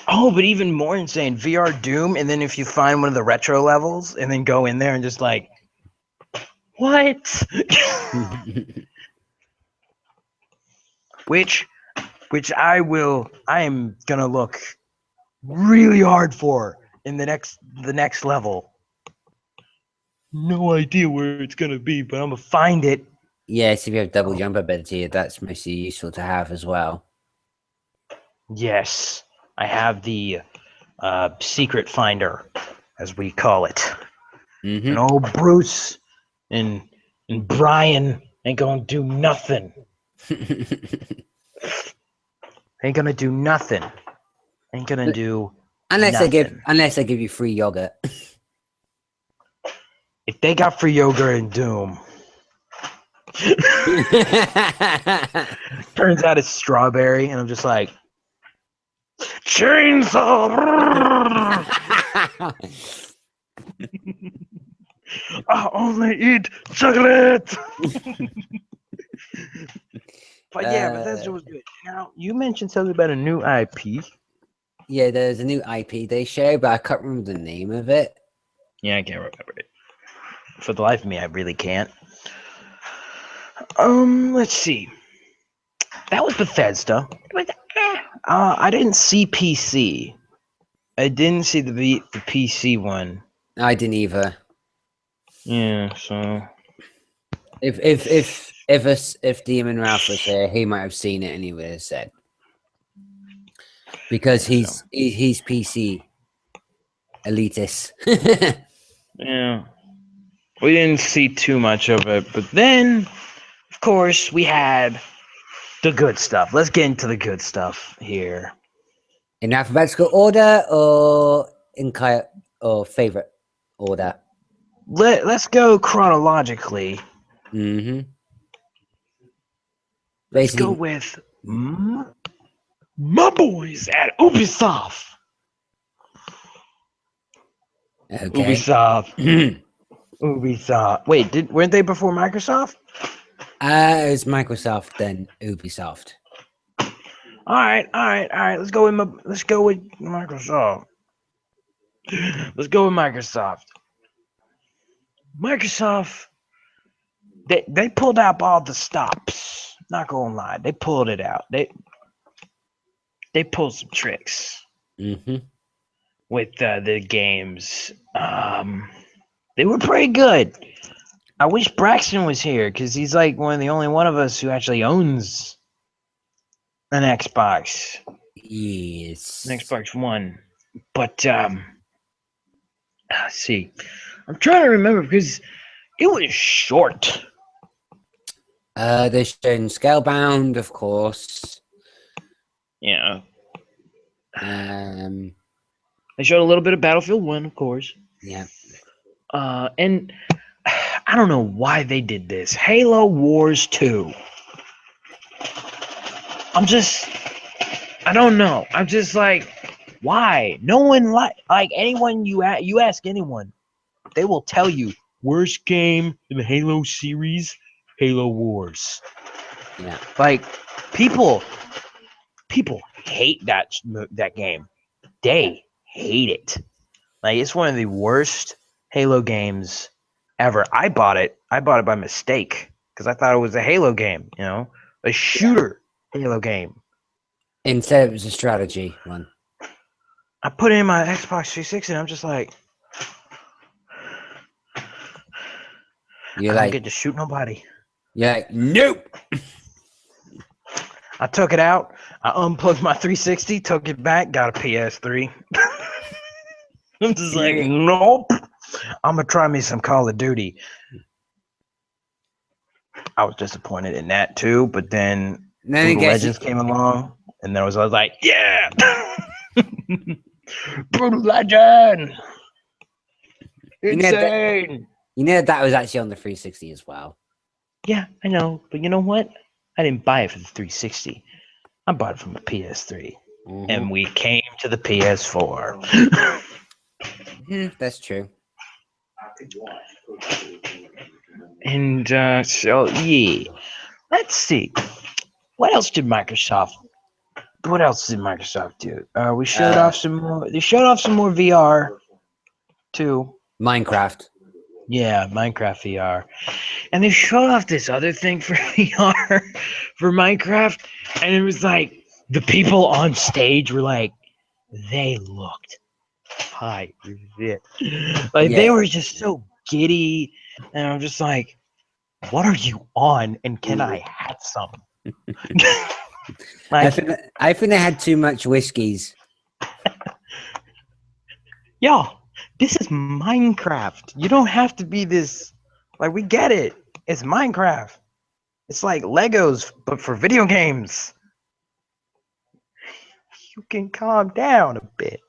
Oh, but even more insane, VR Doom, and then if you find one of the retro levels and then go in there and just like, what? which I am gonna look really hard for in the next level. No idea where it's gonna be, but I'm gonna find it. Yes, if you have double jump ability, that's mostly useful to have as well. Yes, I have the secret finder, as we call it. And old Bruce and Brian ain't gonna do nothing. Ain't gonna do nothing. Ain't gonna do unless nothing. they give you free yogurt. If they got free yogurt in Doom, turns out it's strawberry, and I'm just like, chainsaw. I only eat chocolate. But yeah, Bethesda was good. Now, you mentioned something about a new IP. Yeah, there's a new IP they showed, but I can't remember the name of it. Yeah, I can't remember it. For the life of me, I really can't. Let's see. That was Bethesda. I didn't see PC. I didn't see the PC one. I didn't either. Yeah, so If Demon Ralph was here, he might have seen it and he would have said, because he's PC elitist. Yeah. We didn't see too much of it, but then, of course, we had the good stuff. Let's get into the good stuff here. In alphabetical order or or favorite order? Let's go chronologically. Mm-hmm. Let's go Basically, with my boys at Ubisoft. okay. Ubisoft. Wait, weren't they before Microsoft? It's Microsoft, then Ubisoft. All right. Let's go with Microsoft. Let's go with Microsoft. Microsoft. They pulled out all the stops. Not gonna lie, they pulled it out. They pulled some tricks Mm-hmm. with the games. They were pretty good. I wish Braxton was here because he's like one of the only one of us who actually owns an Xbox, Yes. an Xbox One. But let's see, I'm trying to remember because it was short. They're showing Scalebound, of course. Yeah, Um, they showed a little bit of Battlefield 1, of course. yeah. And I don't know why they did this. Halo Wars 2. I don't know. I'm just like, why? No one like anyone you ask anyone, they will tell you worst game in the Halo series, Halo Wars. Yeah. Like people hate that game. They hate it. Like it's one of the worst Halo games ever. I bought it by mistake because I thought it was a Halo game, a shooter Halo game. Instead, it was a strategy one. I put it in my Xbox 360 and I'm just like, You're I don't like, get to shoot nobody. you're like, nope. I took it out. I unplugged my 360, took it back, got a PS3. I'm just like, nope. I'm gonna try me some Call of Duty. I was disappointed in that too, but then Brutal Legends came along, and then I was like, yeah, Brutal Legend, insane. That was actually on the 360 as well. Yeah, I know, but you know what? I didn't buy it for the 360. I bought it from the PS3, and we came to the PS4. That's true. And so yeah, let's see. What else did Microsoft do? We showed off some more. They showed off some more VR too. Minecraft. Yeah, Minecraft VR. And they showed off this other thing for VR for Minecraft, and it was like the people on stage were like, they looked high as shit. Like they were just so giddy, and I'm just like, what are you on? And can I have some? I think they had too much whiskeys. Yo, this is Minecraft. You don't have to be this. Like, we get it. It's Minecraft. It's like Legos, but for video games. You can calm down a bit.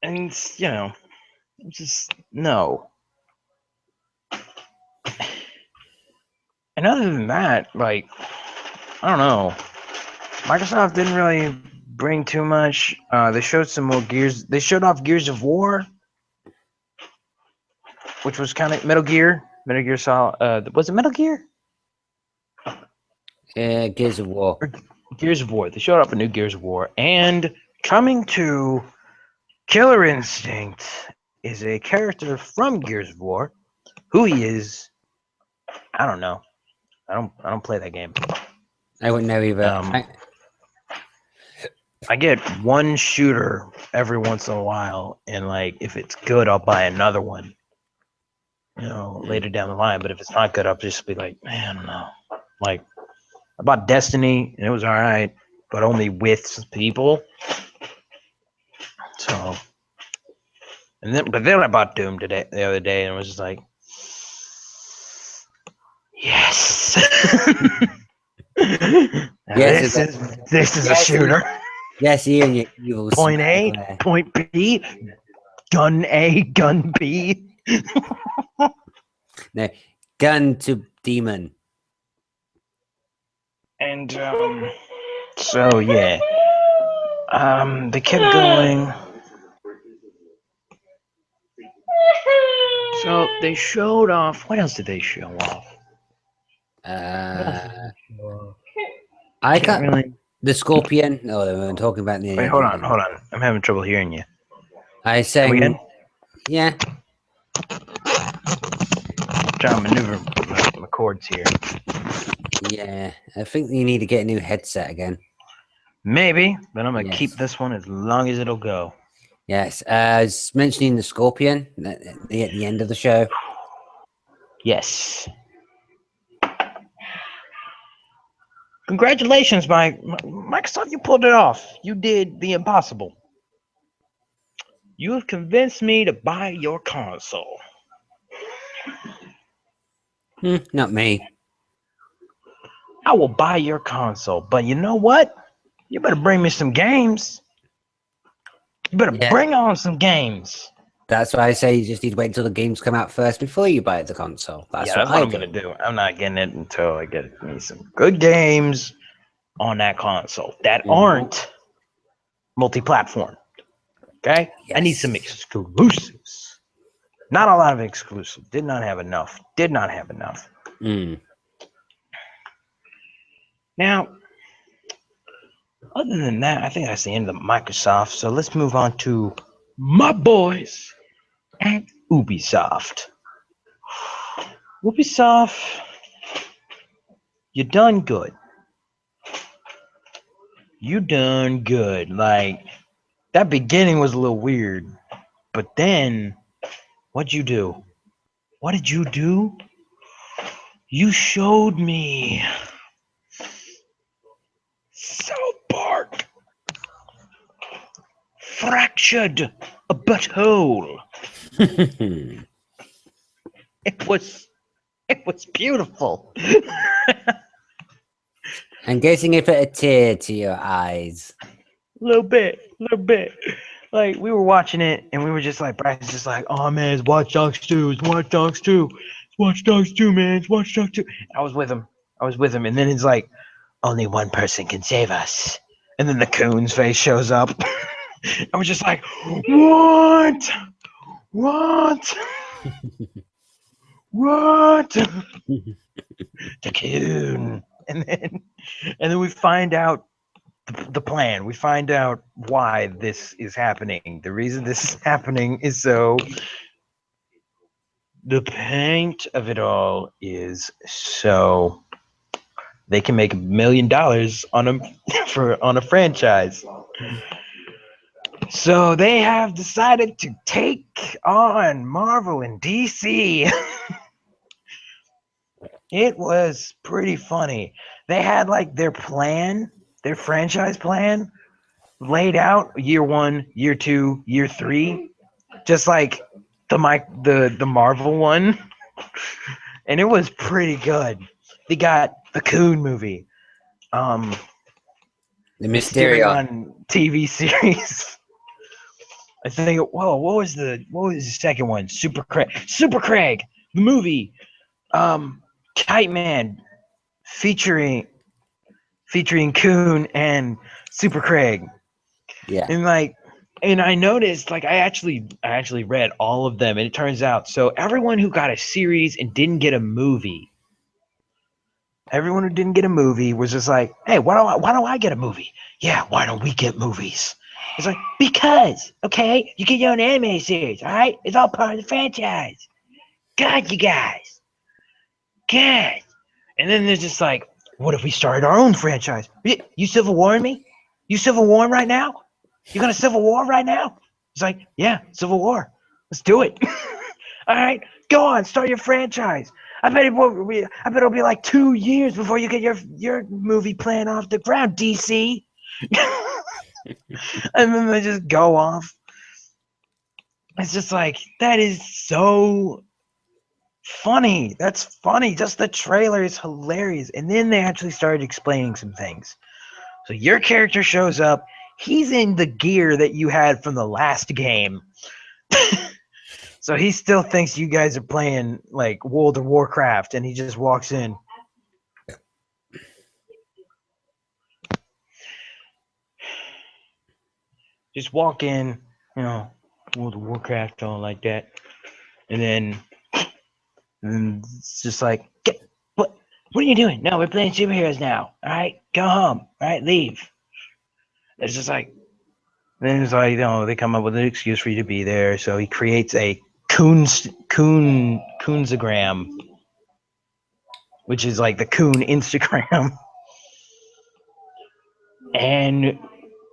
And, just no. And other than that, like, I don't know. Microsoft didn't really bring too much. They showed some more Gears. They showed off Gears of War, which was kind of Metal Gear Solid. Was it Metal Gear? Gears of War. Gears of War. They showed off a new Gears of War, and coming to Killer Instinct is a character from Gears of War. Who he is, I don't know. I don't play that game. I wouldn't know either. I get one shooter every once in a while, and like if it's good, I'll buy another one. later down the line. But if it's not good, I'll just be like, man, I don't know. Like, I bought Destiny, and it was all right, but only with people. So, but then I bought Doom the other day, and I was just like, yes. Yes, this is a shooter. Yes, you and your evil Point A, there. point B, gun A, gun B. No, gun to demon. And so yeah, they kept going. So they showed off. What else did they show off? I Can't got really. the scorpion. No, we were talking about the. Wait, hold on. I'm having trouble hearing you. I Come sang. again? Yeah. Trying to maneuver my chords here. Yeah, I think you need to get a new headset again. Maybe, but I'm gonna Yes. keep this one as long as it'll go. Yes, as mentioning the scorpion at the end of the show. Yes. Congratulations, Microsoft. You pulled it off. You did the impossible. You have convinced me to buy your console. Not me. I will buy your console, but you know what? You better bring me some games. You better bring on some games. That's why I say you just need to wait until the games come out first before you buy the console. That's what I'm gonna do. I'm not getting it until I get me some good games on that console that aren't multi-platform. Okay? Yes. I need some exclusives. Not a lot of exclusives. Did not have enough. Now, other than that, I think that's the end of the Microsoft. So let's move on to my boys at Ubisoft. Ubisoft, you done good. You done good. Like, that beginning was a little weird. But then, what'd you do? What did you do? You showed me South Park fractured a butthole. It was beautiful. I'm guessing it put a tear to your eyes. A little bit. Like, we were watching it, and we were just like, Bryce's just like, oh man, it's Watch Dogs 2, it's Watch Dogs 2, it's Watch Dogs 2, man, it's Watch Dogs 2. I was with him, and then it's like, only one person can save us. And then the coon's face shows up. I was just like, what? The coon. And then we find out the plan. We find out why this is happening. The reason this is happening is so the point of it all is so they can make $1 million on a franchise. So they have decided to take on Marvel and DC. It was pretty funny. They had like their franchise plan laid out, year 1, year 2, year 3, just like the Marvel one. And it was pretty good. They got the Coon movie. The Mysterion TV series. I think. Whoa, what was the second one? Super Craig, the movie. Kite Man, featuring Coon and Super Craig. Yeah. And I noticed, like, I actually read all of them, and it turns out, so everyone who got a series and didn't get a movie, was just like, hey, why don't I get a movie? Yeah, why don't we get movies? It's like, because, okay, you get your own anime series, all right? It's all part of the franchise. God, you guys. God. And then there's just like, what if we started our own franchise? You Civil War me? You Civil War right now? You got a Civil War right now? It's like, yeah, Civil War. Let's do it. All right, Go on, start your franchise. I bet it'll be like 2 years before you get your movie plan off the ground, DC. And then they just go off. It's just like, that is so funny. That's funny. Just the trailer is hilarious. And then they actually started explaining some things. So your character shows up. He's in the gear that you had from the last game. So he still thinks you guys are playing like World of Warcraft, and he just walks in. Just walk in, World of Warcraft, all like that. And then it's just like, what are you doing? No, we're playing superheroes now. All right, go home. All right, leave. It's just like, then it's like, they come up with an excuse for you to be there. So he creates a Coonzagram, which is like the Coon Instagram. And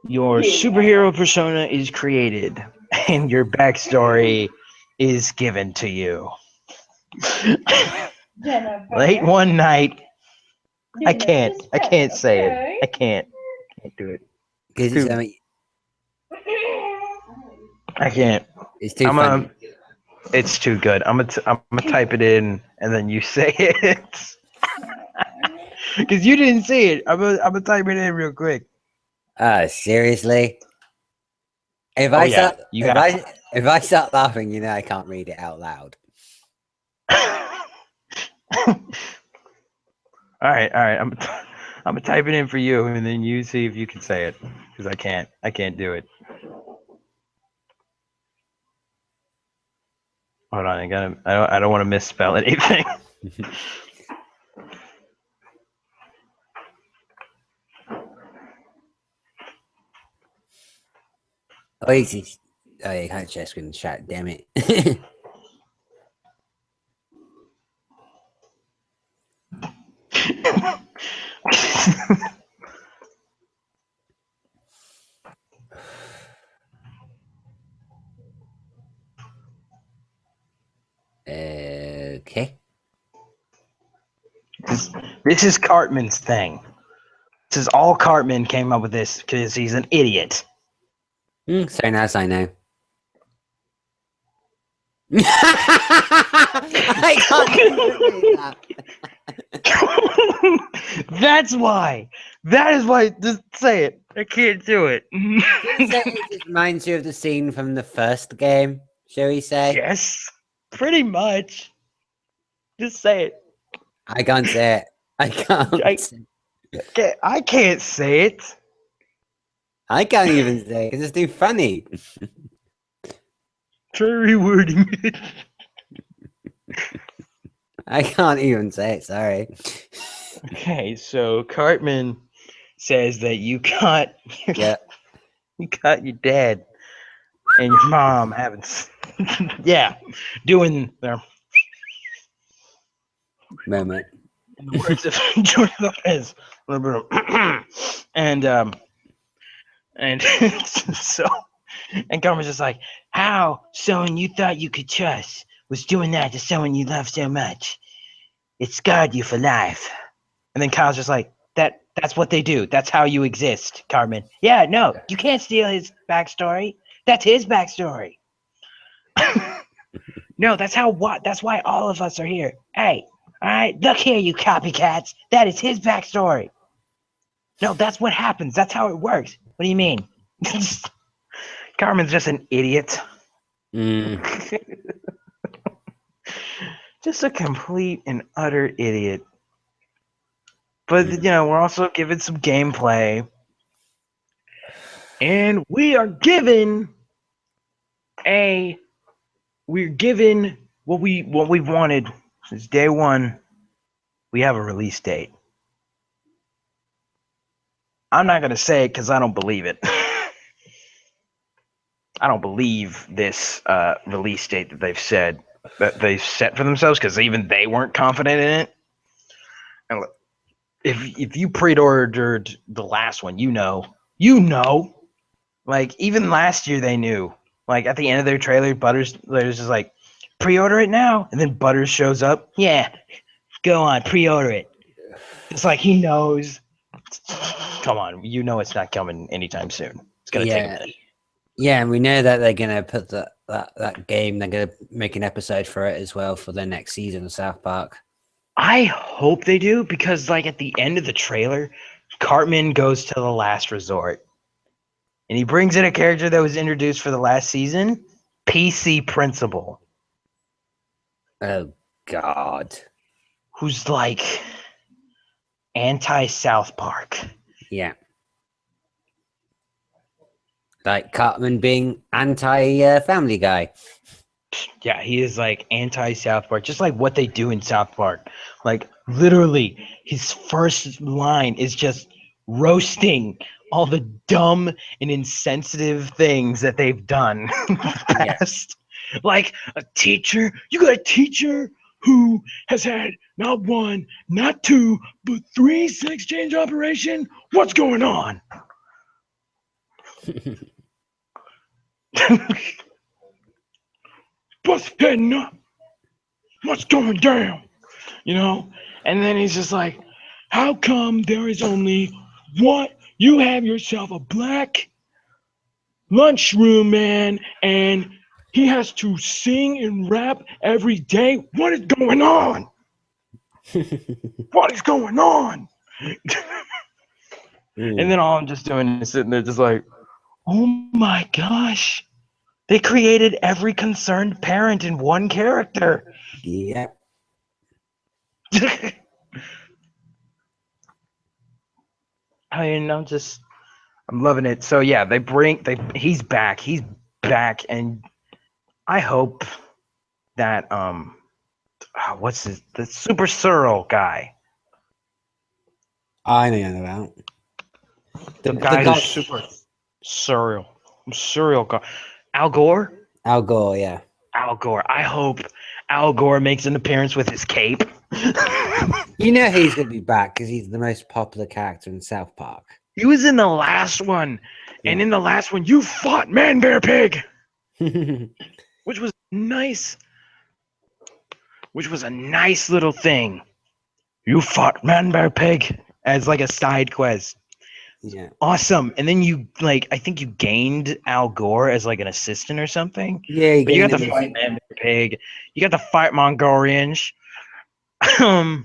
your superhero persona is created, and your backstory is given to you. Late one night, I can't say it. I can't do it. I can't. It's too funny. It's too good. I'm gonna type it in, and then you say it. Because you didn't see it. I'm gonna type it in real quick. Seriously? If I start laughing, I can't read it out loud. All right. I'm gonna type it in for you, and then you see if you can say it, because I can't do it. Hold on, I don't want to misspell anything. Oh, you can't share screen chat, damn it. Okay. This is Cartman's thing. This is all Cartman came up with this because he's an idiot. So nice, I know. I can't believe that. That's why. That is why. Just say it. I can't do it. It reminds you of the scene from the first game, shall we say? Yes, pretty much. Just say it. I can't say it. I can't. I can't say it. I can't even say it because it's too funny. Try rewording it. I can't even say it, sorry. Okay, so Cartman says that you got your dad and your mom having doing their moment. In the words of George Lopez. And so, and Cartman's just like, how someone you thought you could trust was doing that to someone you love so much. It scarred you for life. And then Kyle's just like, that's what they do. That's how you exist, Cartman. Yeah, no, you can't steal his backstory. That's his backstory. No, that's why all of us are here. Hey, all right, look here, you copycats. That is his backstory. No, that's what happens. That's how it works. What do you mean? Cartman's just an idiot. Just a complete and utter idiot. But, we're also given some gameplay. And we're given what we wanted since day one. We have a release date. I'm not going to say it because I don't believe it. I don't believe this release date that they've set for themselves, because even they weren't confident in it. And look, if you pre-ordered the last one, you know. Like, even last year they knew. Like, at the end of their trailer, Butters was just like, pre-order it now. And then Butters shows up. Yeah, go on, pre-order it. It's like he knows. Come on, you know it's not coming anytime soon. It's gonna take a minute. Yeah, and we know that they're gonna put that game. They're gonna make an episode for it as well for the next season of South Park. I hope they do, because like at the end of the trailer, Cartman goes to the last resort. And he brings in a character that was introduced for the last season, PC Principal, Oh God. who's like anti-South Park. Yeah. Like Cartman being anti-Family Guy. Yeah, he is like anti-South Park, just like what they do in South Park. Like literally, his first line is just roasting all the dumb and insensitive things that they've done in the past. Like a teacher, you got a teacher who has had not one, not two, but 3 sex change operation. What's going on? What's heading up? What's going down? You know? And then he's just like, how come there is only one? You have yourself a black lunchroom man, and he has to sing and rap every day. What is going on? What is going on? And then all I'm just doing is sitting there just like, oh my gosh. They created every concerned parent in one character. Yeah. I mean, I'm loving it. So yeah, he's back. He's back, and I hope that what's the Super Searle guy? I know about. The guy who's super Surreal guy. Al Gore? Al Gore, yeah. Al Gore. I hope Al Gore makes an appearance with his cape. You know he's going to be back because he's the most popular character in South Park. He was in the last one. Yeah. And in the last one, you fought Man Bear Pig. Which was nice. Which was a nice little thing. You fought Man Bear Pig as like a side quest. Yeah. Awesome. And then you I think you gained Al Gore as like an assistant or something. Yeah, you got to fight Man Bear Pig. You got to fight Mongolians. Could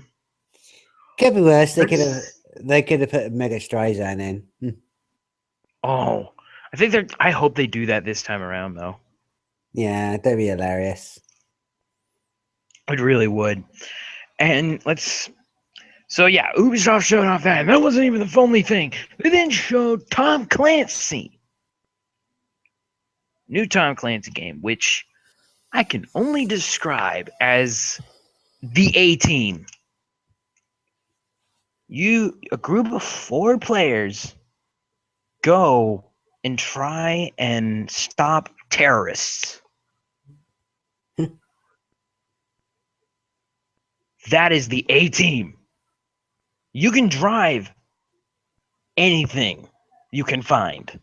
be worse. They could have put Mega Streisand in. Oh, I hope they do that this time around though. Yeah, that'd be hilarious. It really would. And so yeah, Ubisoft showed off that, and that wasn't even the only thing. They then showed Tom Clancy. New Tom Clancy game, which I can only describe as the A-Team. A group of 4 players go and try and stop terrorists. That is the A-Team. You can drive anything you can find.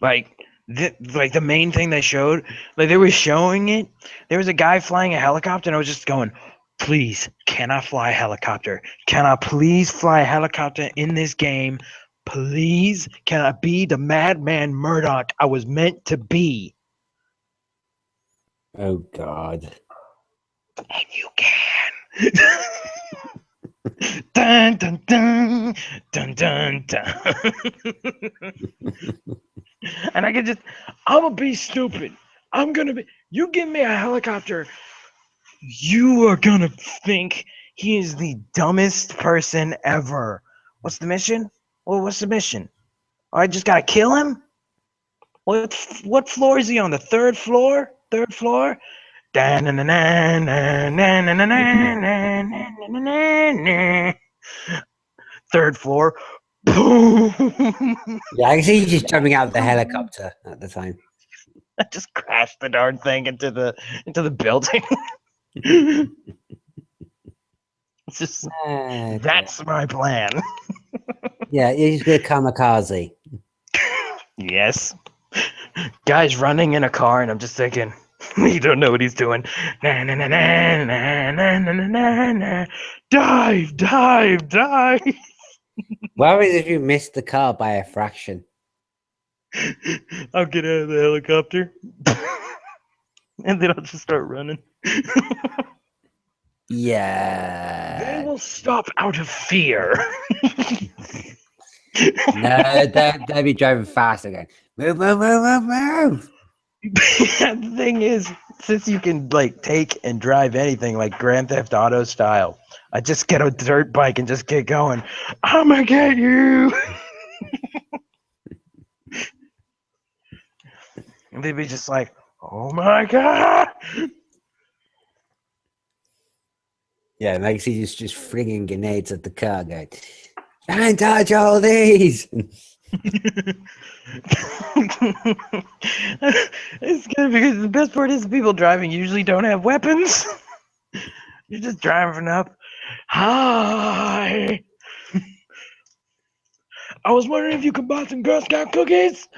Like the main thing they showed, like they were showing it. There was a guy flying a helicopter, and I was just going, please, can I fly a helicopter? Can I please fly a helicopter in this game? Please, can I be the Madman Murdoch I was meant to be? Oh, God. And you can. Dun, dun, dun, dun, dun, dun. And I'm gonna be stupid. You give me a helicopter, you are gonna think he is the dumbest person ever. What's the mission? Well, what's the mission? I just gotta kill him? What floor is he on? The third floor? Third floor? Third floor. Boom. Yeah, I can see you just jumping out of the helicopter at the time. I just crashed the darn thing into the building. It's just that's my plan. Yeah, you just go kamikaze. Yes. Guys running in a car, and I'm just thinking, You don't know what he's doing. Na, na, na, na, na, na, na, na, na. Dive, dive, dive. What happens if you miss the car by a fraction? I'll get out of the helicopter. And then I'll just start running. Yeah. They will stop out of fear. No, they'll be driving fast again. Move, move, move, move, move. The thing is, since you can like take and drive anything like Grand Theft Auto style, I just get a dirt bike and just get going. I'm gonna get you. And they'd be just like, oh my god. Yeah, like he's just flinging grenades at the car, going, "Can't touch all these." It's good because the best part is people driving usually don't have weapons. You're just driving up. Hi. I was wondering if you could buy some Girl Scout cookies.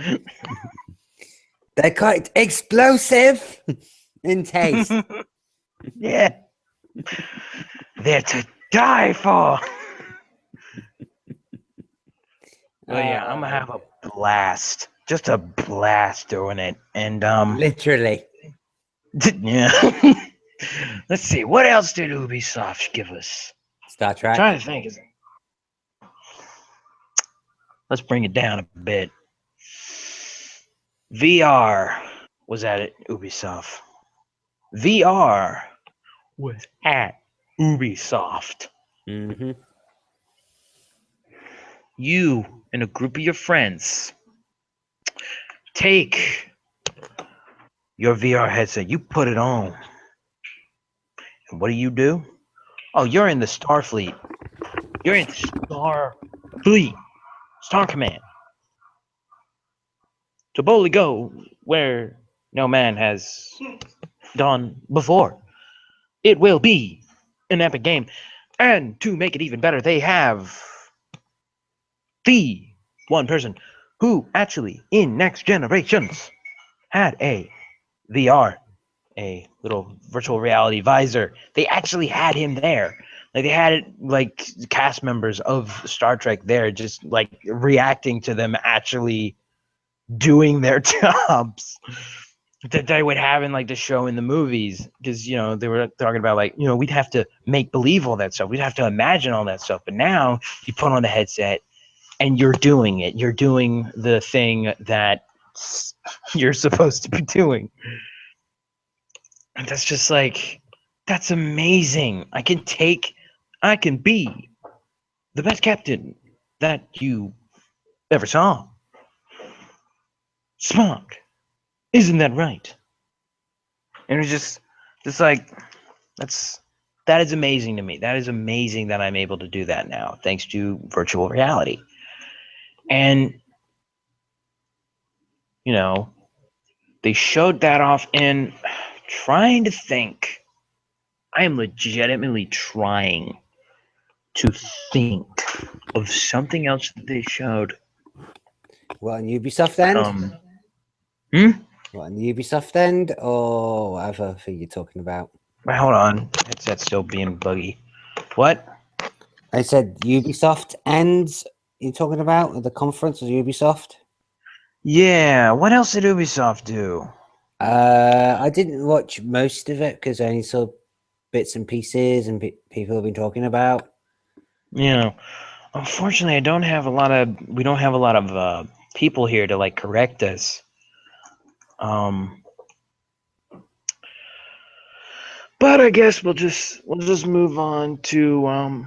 They're quite explosive in taste. Yeah. They're to die for. Well, yeah, I'm gonna have a blast. Just a blast doing it. And Literally. yeah. Let's see, what else did Ubisoft give us? Star I'm Trek. trying to think. Let's bring it down a bit. VR was at Ubisoft. VR was at Ubisoft. Mm-hmm. You and a group of your friends take your VR headset, you put it on. And what do? Oh, you're in the Starfleet. You're in Starfleet. Star Command. To boldly go where no man has gone before. It will be an epic game. And to make it even better, they have the one person who actually, in Next Generations, had a VR, a little virtual reality visor. They actually had him there. Like they had like cast members of Star Trek there, just like reacting to them actually doing their jobs that they would have in like the show in the movies, because you know they were talking about like, you know, we'd have to make believe all that stuff, we'd have to imagine all that stuff, but now you put on the headset and you're doing it, you're doing the thing that you're supposed to be doing. And that's just like, that's amazing. I can be the best captain that you ever saw. Spock, isn't that right? And it's just like, that is amazing to me. That is amazing that I'm able to do that now, thanks to virtual reality. And you know, they showed that off, and trying to think. I am legitimately trying to think of something else that they showed. What, on Ubisoft end? What, on the Ubisoft end, or whatever thing you're talking about? Wait, hold on. Headset's still being buggy. What? I said Ubisoft ends. You're talking about the conference of Ubisoft? Yeah. What else did Ubisoft do? I didn't watch most of it because I only saw bits and pieces and people have been talking about. You know, unfortunately, we don't have a lot of people here to like correct us. But I guess we'll just move on to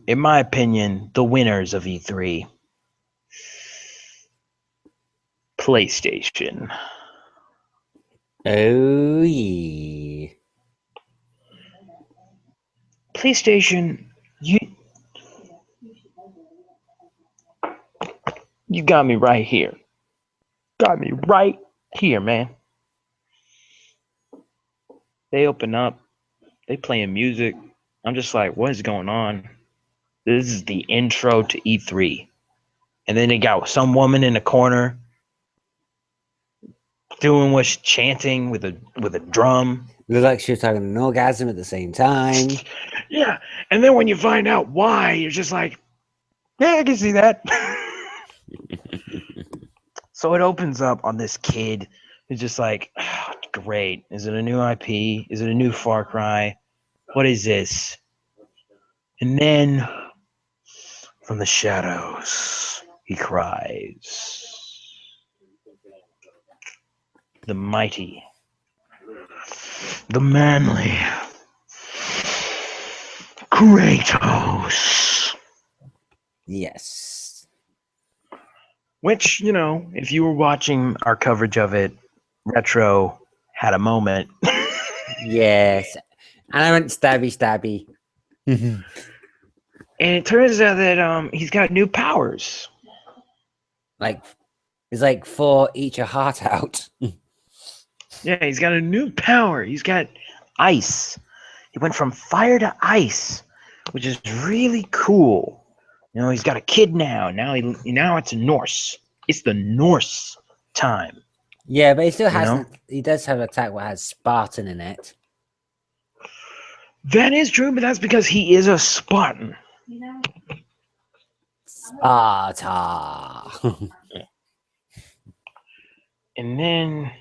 in my opinion, the winners of E3. PlayStation. Oh yeah. PlayStation, you got me right here. Got me right here, man. They open up, they playing music. I'm just like, what is going on? This is the intro to E3. And then they got some woman in the corner was chanting with a drum. It looked like she was having an orgasm at the same time. Yeah, and then when you find out why, you're just like, yeah, I can see that. So it opens up on this kid who's just like, oh, great. Is it a new IP? Is it a new Far Cry? What is this? And then from the shadows, he cries. The mighty, the manly Kratos. Yes. Which, if you were watching our coverage of it, Retro had a moment. Yes. And I went stabby. And it turns out that he's got new powers. Like, it's like for each a heart out. Yeah, he's got a new power. He's got ice. He went from fire to ice, which is really cool. He's got a kid now. Now it's a Norse. It's the Norse time. Yeah, but he still has. He does have an attack that has Spartan in it. That is true, but that's because he is a Spartan. Sparta. And then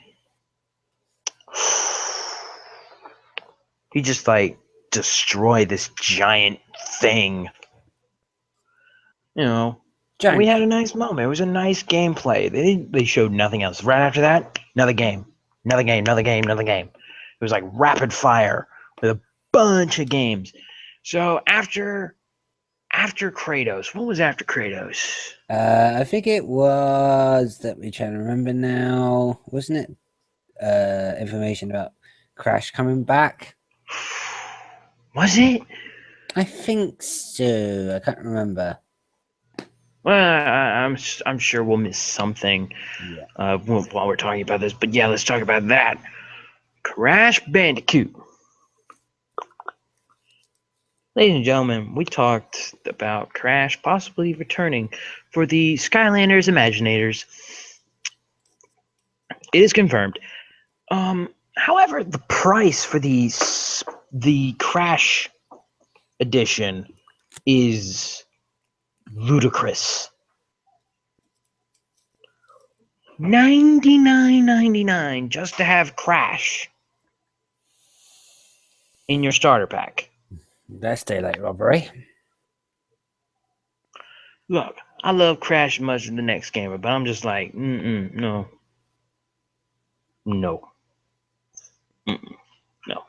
he just like destroyed this giant thing. Giant. We had a nice moment. It was a nice gameplay. They showed nothing else. Right after that, another game. It was like rapid fire with a bunch of games. So after Kratos, what was after Kratos? I think it was. Let me try to remember now. Wasn't it? Information about Crash coming back. Was it? I think so. I can't remember. Well, I'm sure we'll miss something while we're talking about this. But yeah, let's talk about that. Crash Bandicoot. Ladies and gentlemen, we talked about Crash possibly returning for the Skylanders Imaginators. It is confirmed. However, the price for the Crash edition is ludicrous. $99.99 just to have Crash in your starter pack. That's daylight robbery. Look, I love Crash much in the next gamer, but I'm just like, no. No. No.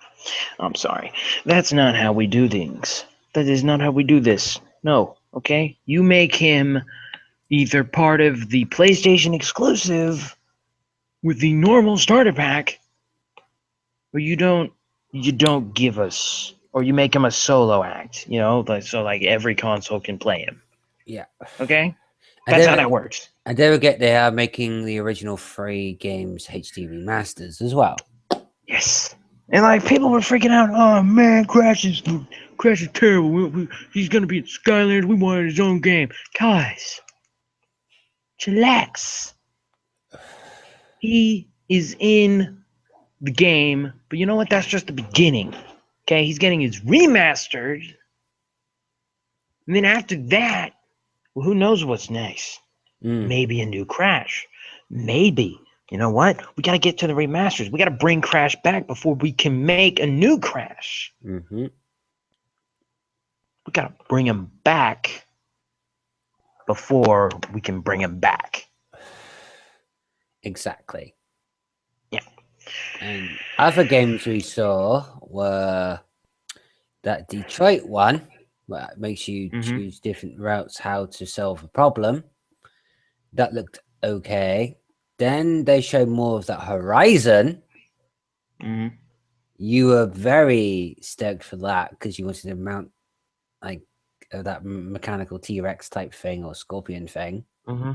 I'm sorry. That's not how we do things. That is not how we do this. No, okay? You make him either part of the PlayStation exclusive with the normal starter pack, or you don't give us, or you make him a solo act, like every console can play him. Yeah. Okay? That's how that works. And don't forget they are making the original 3 games HD remasters as well. Yes. And like people were freaking out, oh man, Crash is terrible. He's gonna be at Skylanders. We wanted his own game. Guys, chillax. He is in the game, but you know what? That's just the beginning. Okay, he's getting his remastered. And then after that, well, who knows what's next? Maybe a new Crash. Maybe. You know what? We got to get to the remasters. We got to bring Crash back before we can make a new Crash. Mm-hmm. We got to bring him back before we can bring him back. Exactly. Yeah. And other games we saw were that Detroit one, that makes you choose different routes how to solve a problem. That looked okay. Then they showed more of that Horizon. Mm-hmm. You were very stoked for that because you wanted to mount like that mechanical T-Rex type thing or scorpion thing. Mm-hmm.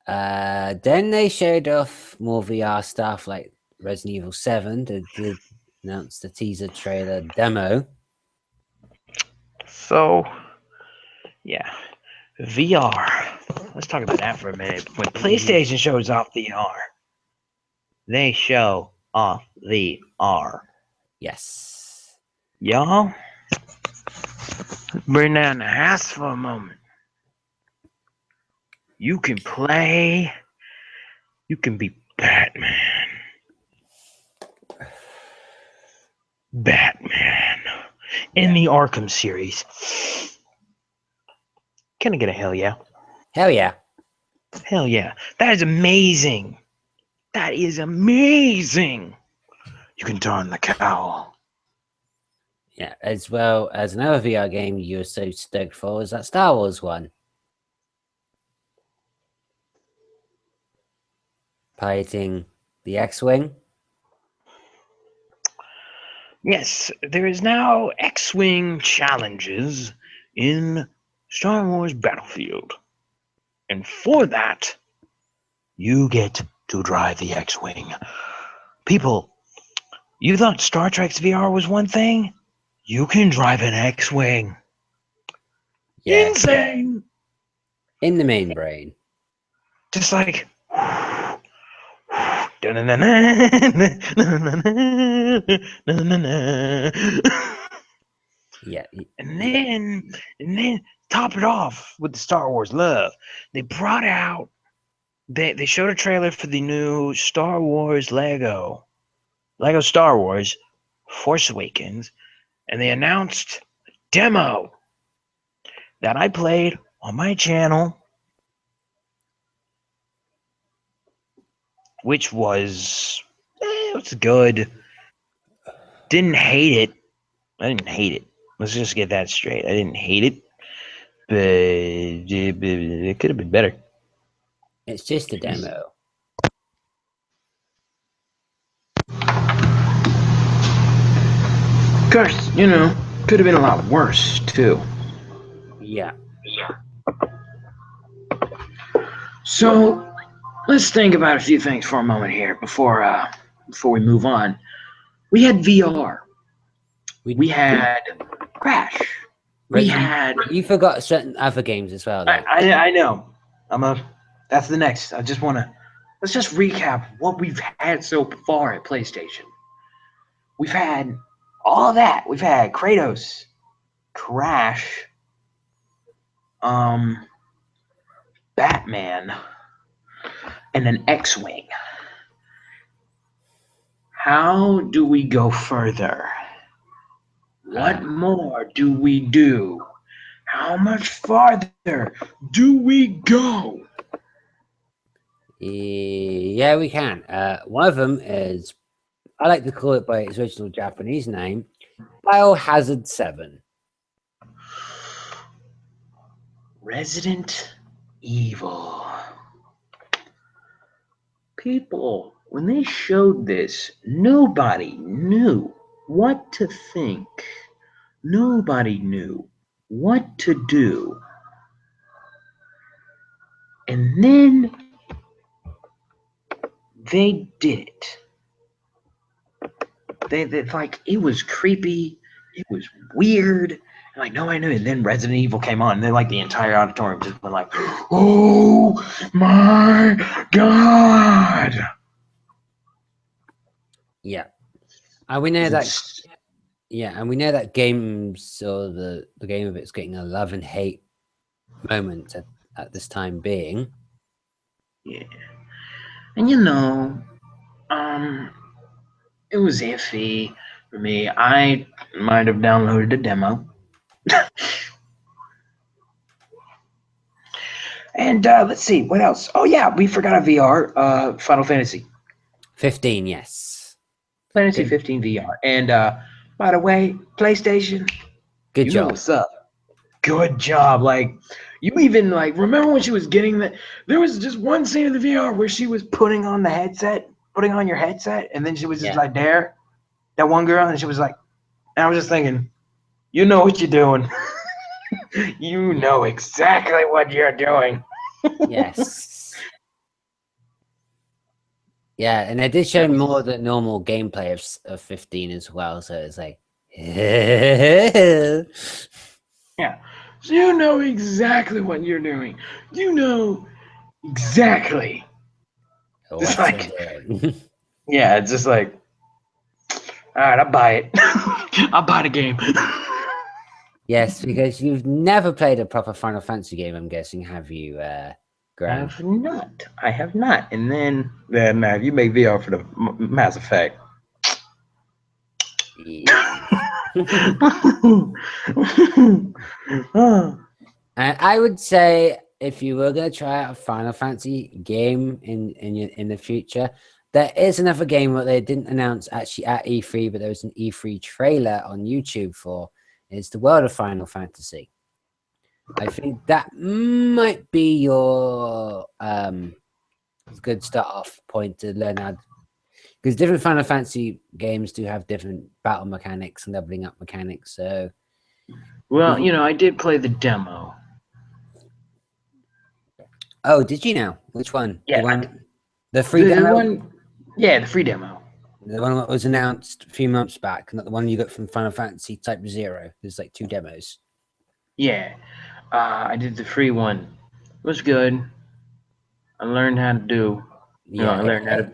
Then they showed off more VR stuff like Resident Evil 7. They did announce the teaser trailer demo. So, yeah, VR. Let's talk about that for a minute. When PlayStation shows off VR, they show off VR. Yes. Y'all, bring down the house for a moment. You can play. You can be Batman. Batman. In the Arkham series. Can I get a hell yeah? Hell yeah. Hell yeah. That is amazing. That is amazing. You can don the cowl. Yeah, as well as another VR game you were so stoked for was that Star Wars one. Piloting the X-Wing. Yes, there is now X-Wing challenges in Star Wars Battlefield. And for that, you get to drive the X-Wing. People, you thought Star Trek's VR was one thing? You can drive an X-Wing. Yeah. Insane! In the main brain. Just like... Yeah. And then top it off with the Star Wars love. They brought out they showed a trailer for the new Star Wars Lego Star Wars Force Awakens, and they announced a demo that I played on my channel, which was it was good. Didn't hate it. I didn't hate it. Let's just get that straight. I didn't hate it, but it could have been better. It's just a demo. Of course, could have been a lot worse too. Yeah. So let's think about a few things for a moment here before we move on. We had VR. We had Crash. You forgot certain other games as well. I know. That's the next. Let's just recap what we've had so far at PlayStation. We've had all of that. We've had Kratos, Crash, Batman, and an X-Wing. How do we go further? What more do we do? How much farther do we go? Yeah, we can. One of them is, I like to call it by its original Japanese name, Biohazard 7. Resident Evil. People, when they showed this, nobody knew what to think. Nobody knew what to do. And then they did it. They like, it was creepy. It was weird. Like, no, I knew. And then Resident Evil came on, and then like the entire auditorium just went like, "Oh my god!" Yeah, and we know that. Yeah, and we know that games or the game of it's getting a love and hate moment at this time being. Yeah, and it was iffy for me. I might have downloaded a demo. And let's see, what else? Oh yeah, we forgot a VR, Final Fantasy 15, yes. Fantasy 15 VR. And by the way, PlayStation, good you job. know what's up. Good job. Like, you even like remember when she was getting that, there was just one scene in the VR where she was putting on your headset, and then she was just like there, that one girl, and she was like, and I was just thinking, you know what you're doing. You know exactly what you're doing. Yes. Yeah, and they did show more than normal gameplay of 15 as well, so it's like yeah. So you know exactly what you're doing. You know exactly. What like Yeah, it's just like, all right, I'll buy it. I'll buy the game. Yes, because you've never played a proper Final Fantasy game, I'm guessing, have you, I Graham? have not. I have not. And then, nah, if you make VR for the Mass Effect. Yeah. Oh, And I would say if you were going to try out a Final Fantasy game in the future, there is another game that they didn't announce actually at E3, but there was an E3 trailer on YouTube for. It's the World of Final Fantasy. I think that might be your good start off point to learn how, because different Final Fantasy games do have different battle mechanics and leveling up mechanics. So, well, I did play the demo. oh, did you now? Which one? Yeah, The free the demo? one. Yeah, the free demo. The one that was announced a few months back, not the one you got from Final Fantasy Type Zero. There's like 2 demos. Yeah, I did the free one. It was good. I learned how to do. Yeah, I learned how to.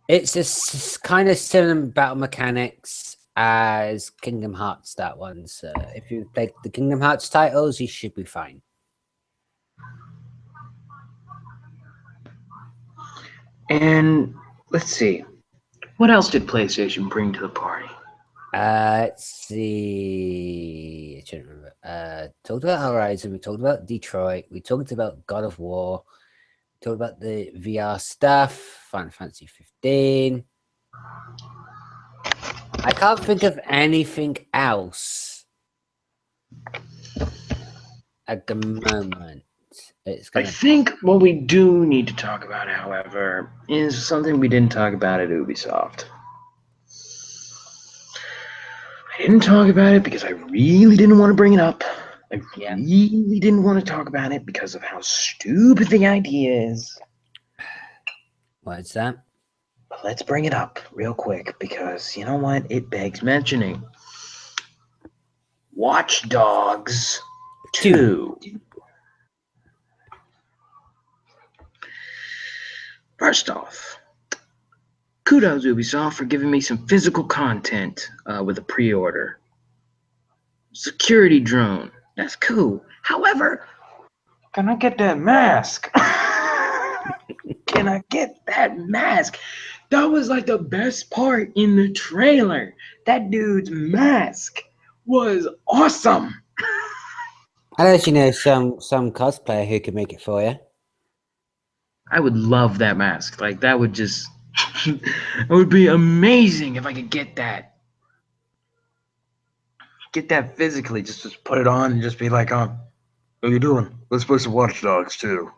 it's just kind of similar battle mechanics as Kingdom Hearts. That one. So if you played the Kingdom Hearts titles, you should be fine. And let's see, what else did PlayStation bring to the party? Let's see. I can't remember. Talked about Horizon. We talked about Detroit. We talked about God of War. We talked about the VR stuff. Final Fantasy 15. I can't think of anything else at the moment. I think what we do need to talk about, however, is something we didn't talk about at Ubisoft. I didn't talk about it because I really didn't want to bring it up. I really didn't want to talk about it because of how stupid the idea is. What's that? But let's bring it up real quick because you know what? It begs mentioning. Watch Dogs 2. First off, kudos Ubisoft for giving me some physical content with a pre-order. Security drone, that's cool. However, can I get that mask? Can I get that mask? That was like the best part in the trailer. That dude's mask was awesome. I'll let you know some cosplayer who can make it for you. I would love that mask. Like that would just it would be amazing if I could get that. Get that physically, just put it on and just be like, what are you doing? Let's play some Watch Dogs too.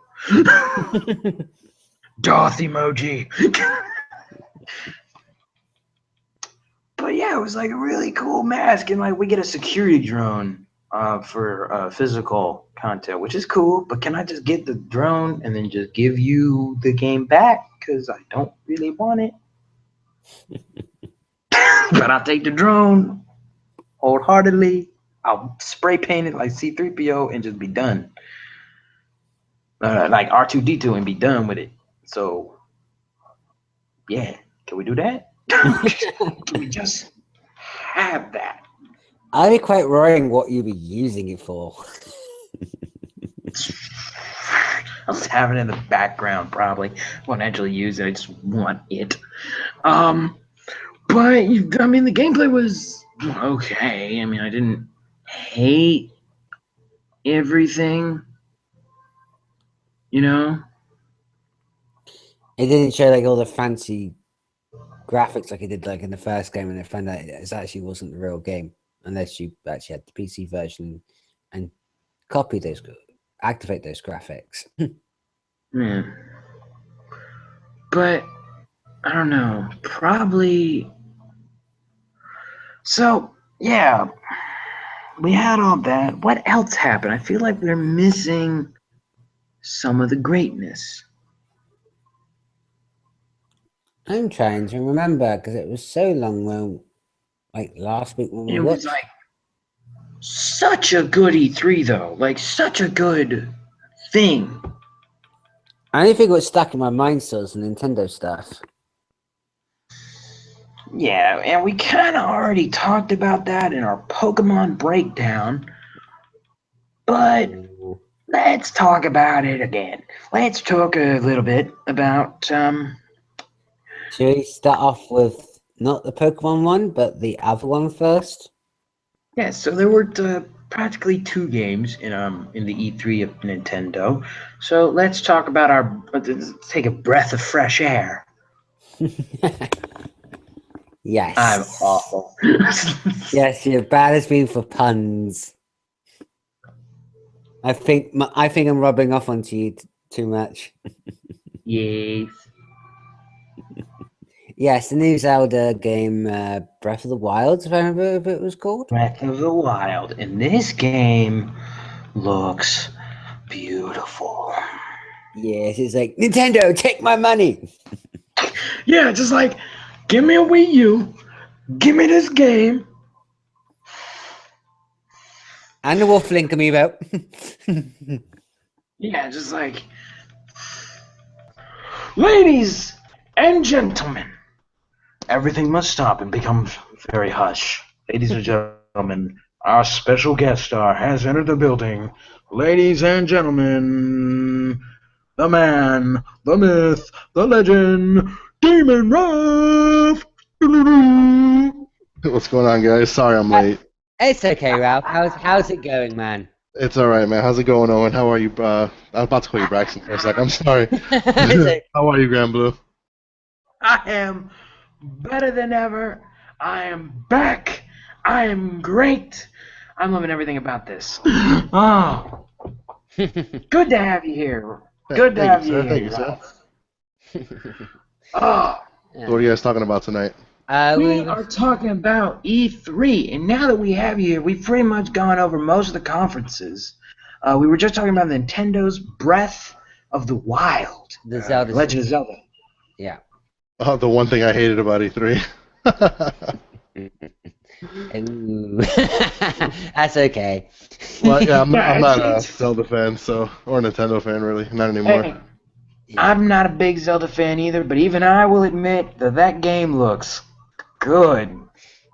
Doth emoji. But yeah, it was like a really cool mask, and like we get a security drone for physical content, which is cool. But can I just get the drone and then just give you the game back? Because I don't really want it. But I'll take the drone wholeheartedly. I'll spray paint it like C-3PO and just be done. Like R2-D2 and be done with it. So, yeah, can we do that? Can we just have that? I'd be quite worrying what you'd be using it for. I'll just have it in the background, probably. Won't actually use it. I just want it. But I mean, the gameplay was okay. I mean, I didn't hate everything. You know. It didn't show like all the fancy graphics like it did like in the first game, and I found out it actually wasn't the real game unless you actually had the PC version and activate those graphics. Yeah. But I don't know. Probably. So yeah, we had all that. What else happened? I feel like we're missing some of the greatness. I'm trying to remember because it was so long when, like last week when we It was like such a good E3 though, like such a good thing. I only think what's stuck in my mind still is the Nintendo stuff. Yeah, and we kind of already talked about that in our Pokemon breakdown, but Ooh. let's talk about it again. Let's talk a little bit about Should we start off with not the Pokemon one, but the other one first? yeah. So there were practically two games in the E3 of Nintendo. So let's talk about our let's take a breath of fresh air. I'm Yes. awful. Yes, you're bad as me for puns. I think I'm rubbing off onto you too much. Yes. Yes, the new Zelda game, Breath of the Wild, if I remember what it was called. Breath of the Wild. And this game looks beautiful. Yes, it's like Nintendo, take my money. Yeah, just like, give me a Wii U, give me this game. And the Wolflink amiibo. Yeah, just like, ladies and gentlemen, everything must stop and become very hush. Ladies and gentlemen, our special guest star has entered the building. Ladies and gentlemen, the man, the myth, the legend, Demon Ruff. What's going on, guys? Sorry I'm late. It's okay, Ralph. How's it going, man? It's all right, man. How's it going, Owen? How are you? I was about to call you Braxton for a sec. I'm sorry. It's How are you, Grand Blue? I am better than ever. I am back. I am great. I'm loving everything about this. Oh, okay. good to have you here. Good to have you here. Thank you, sir. Oh, So what are you guys talking about tonight? we are talking about E3, and now that we have you here, we've pretty much gone over most of the conferences. We were just talking about Nintendo's Breath of the Wild, The Zelda. Legend of Zelda. Yeah. Oh, the one thing I hated about E3. Ooh. That's okay. Well, yeah, I'm not a it's- Zelda fan, or a Nintendo fan, really. Not anymore. Hey, I'm not a big Zelda fan either, but even I will admit that that game looks good.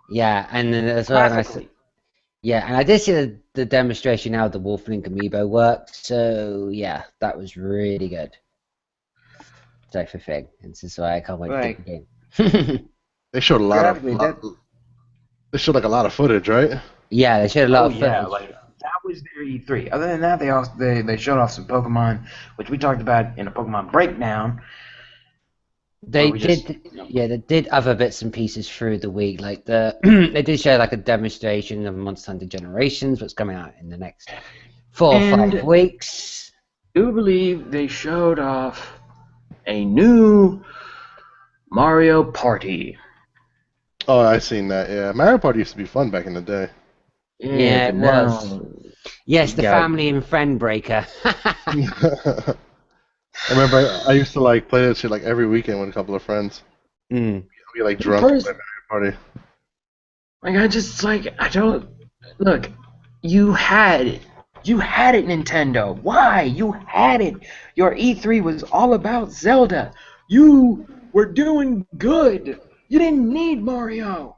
Yeah, and then as well, Graphically. and I did see the demonstration how the Wolflink amiibo worked. So yeah, that was really good. Type of thing, and this is why I can't wait to get the game. They showed Graphically, they showed like a lot of footage, right? Yeah, they showed a lot of yeah, footage. like that was their E3. Other than that, they showed off some Pokemon, which we talked about in a Pokemon breakdown. They we did, just, yeah, they did other bits and pieces through the week. Like they did show like a demonstration of Monster Hunter Generations, what's coming out in the next 4 or 5 weeks. I do believe they showed off a new Mario Party. Oh, I seen that. Yeah, Mario Party used to be fun back in the day. Yeah, it was. now- Yes, the Yeah. family and friend breaker. I remember I used to like play that shit like every weekend with a couple of friends. Mm. We like drunk and play Mario Party. Like I don't look. You had it, Nintendo. Why? You had it. Your E3 was all about Zelda. You were doing good. You didn't need Mario.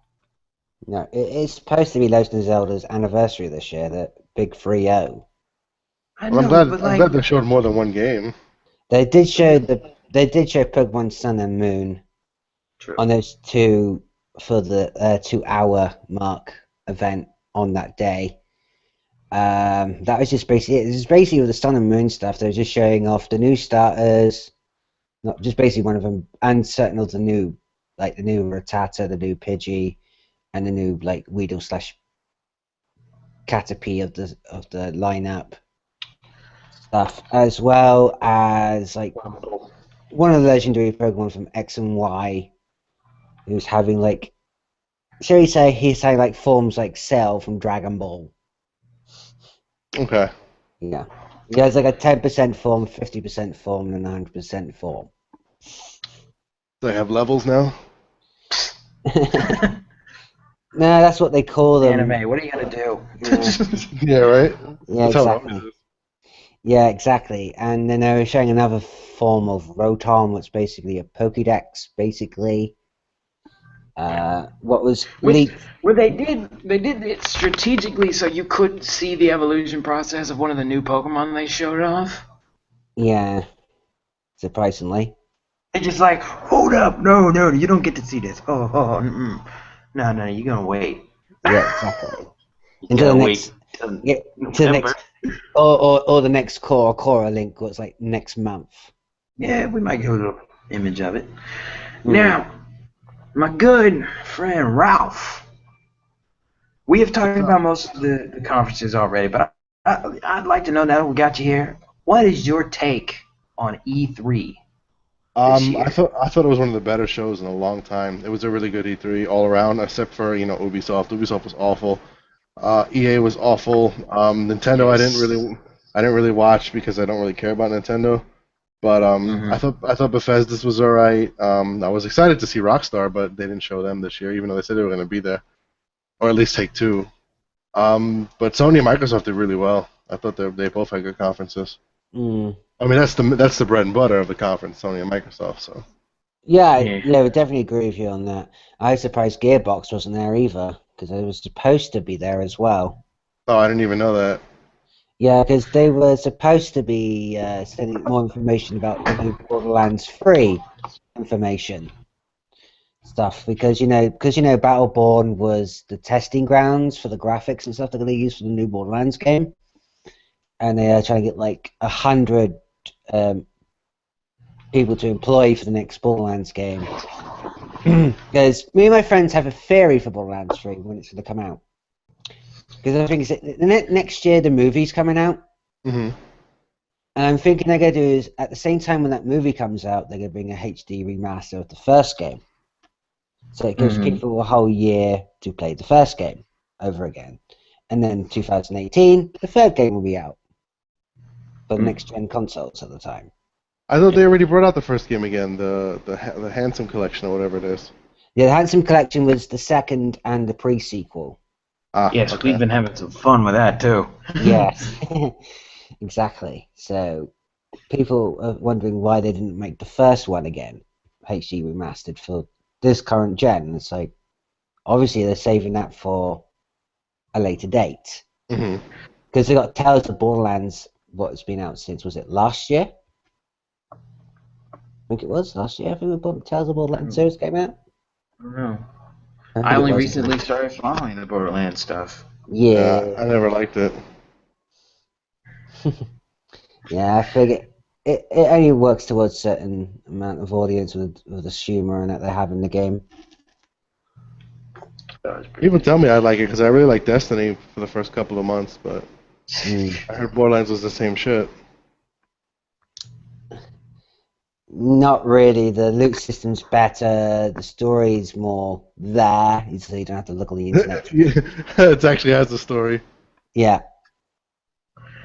No, it's supposed to be Legend of Zelda's anniversary this year, the big 3-0. I Well, know, but I'm like glad they showed more than one game. They did show Pokemon Sun and Moon True. on those two for the 2-hour mark event on that day. That was just basically it. It was basically with the Sun and Moon stuff. They were just showing off the new starters, not just basically one of them, and certain of the new, like the new Rattata, the new Pidgey, and the new like Weedle slash Caterpie of the lineup stuff, as well as like one of the legendary Pokemon from X and Y, who's having like, shall we say, he's saying like forms like Cell from Dragon Ball. Okay. Yeah, he has like a 10% form, 50% form, and 100% form. They have levels now. No, that's what they call them. anime. What are you gonna do? Yeah, right. Yeah, That's how it exactly. always is. Yeah, exactly. And then they were showing another form of Rotom, which basically a Pokédex, basically. what was Which, leaked. where they did it strategically so you couldn't see the evolution process of one of the new Pokemon they showed off. Yeah, surprisingly. They're just like, hold up, no, you don't get to see this. No, you're gonna wait. Yeah, exactly. You Until gotta the wait next, till yeah, to the November. next, or the next Cora link, what's like next month. Yeah, we might get a little image of it. Mm. Now, my good friend Ralph, we have talked about most of the conferences already, but I'd like to know now that we got you here, what is your take on E3 this year? I thought it was one of the better shows in a long time. It was a really good E3 all around, except for Ubisoft. Ubisoft was awful. EA was awful. Nintendo Yes. I didn't really watch because I don't really care about Nintendo. But Mm-hmm. I thought Bethesda's was alright. I was excited to see Rockstar, but they didn't show them this year, even though they said they were going to be there, or at least Take Two. But Sony and Microsoft did really well. I thought they both had good conferences. Mm. I mean, that's the bread and butter of the conference, Sony and Microsoft. So. Yeah, Yeah. I would definitely agree with you on that. I was surprised Gearbox wasn't there either, because they were supposed to be there as well. Oh, I didn't even know that. Yeah, because they were supposed to be sending more information about the new Borderlands 3 information stuff, because Battleborn was the testing grounds for the graphics and stuff they're going to use for the new Borderlands game, and they are trying to get like 100 people to employ for the next Borderlands game. Because me and my friends have a theory for Borderlands 3 when it's going to come out. Because I think next year the movie's coming out. Mm-hmm. And I'm thinking they're going to do is, at the same time when that movie comes out, they're going to bring a HD remaster of the first game. So it gives people a whole year to play the first game over again. And then 2018, the third game will be out for next-gen consoles at the time. I thought they already brought out the first game again, the Handsome Collection or whatever it is. Yeah, the Handsome Collection was the second and the pre-sequel. Yes, okay. we've been having some fun with that too. Yes, exactly. So people are wondering why they didn't make the first one again, HD remastered for this current gen. It's like, obviously they're saving that for a later date. Mm-hmm. Because they got Tales of Borderlands, what's been out since, was it last year? I think it was last year. I think the Tales of Borderlands series came out. I don't know. I I only recently started following the Borderlands stuff. Yeah. I never liked it. Yeah, I figure it only works towards a certain amount of audience with the humor and that they have in the game. People tell me I like it because I really like Destiny for the first couple of months, but I heard Borderlands was the same shit. Not really. The loot system's better. The story's more there, so you don't have to look on the internet. It actually has a story. Yeah.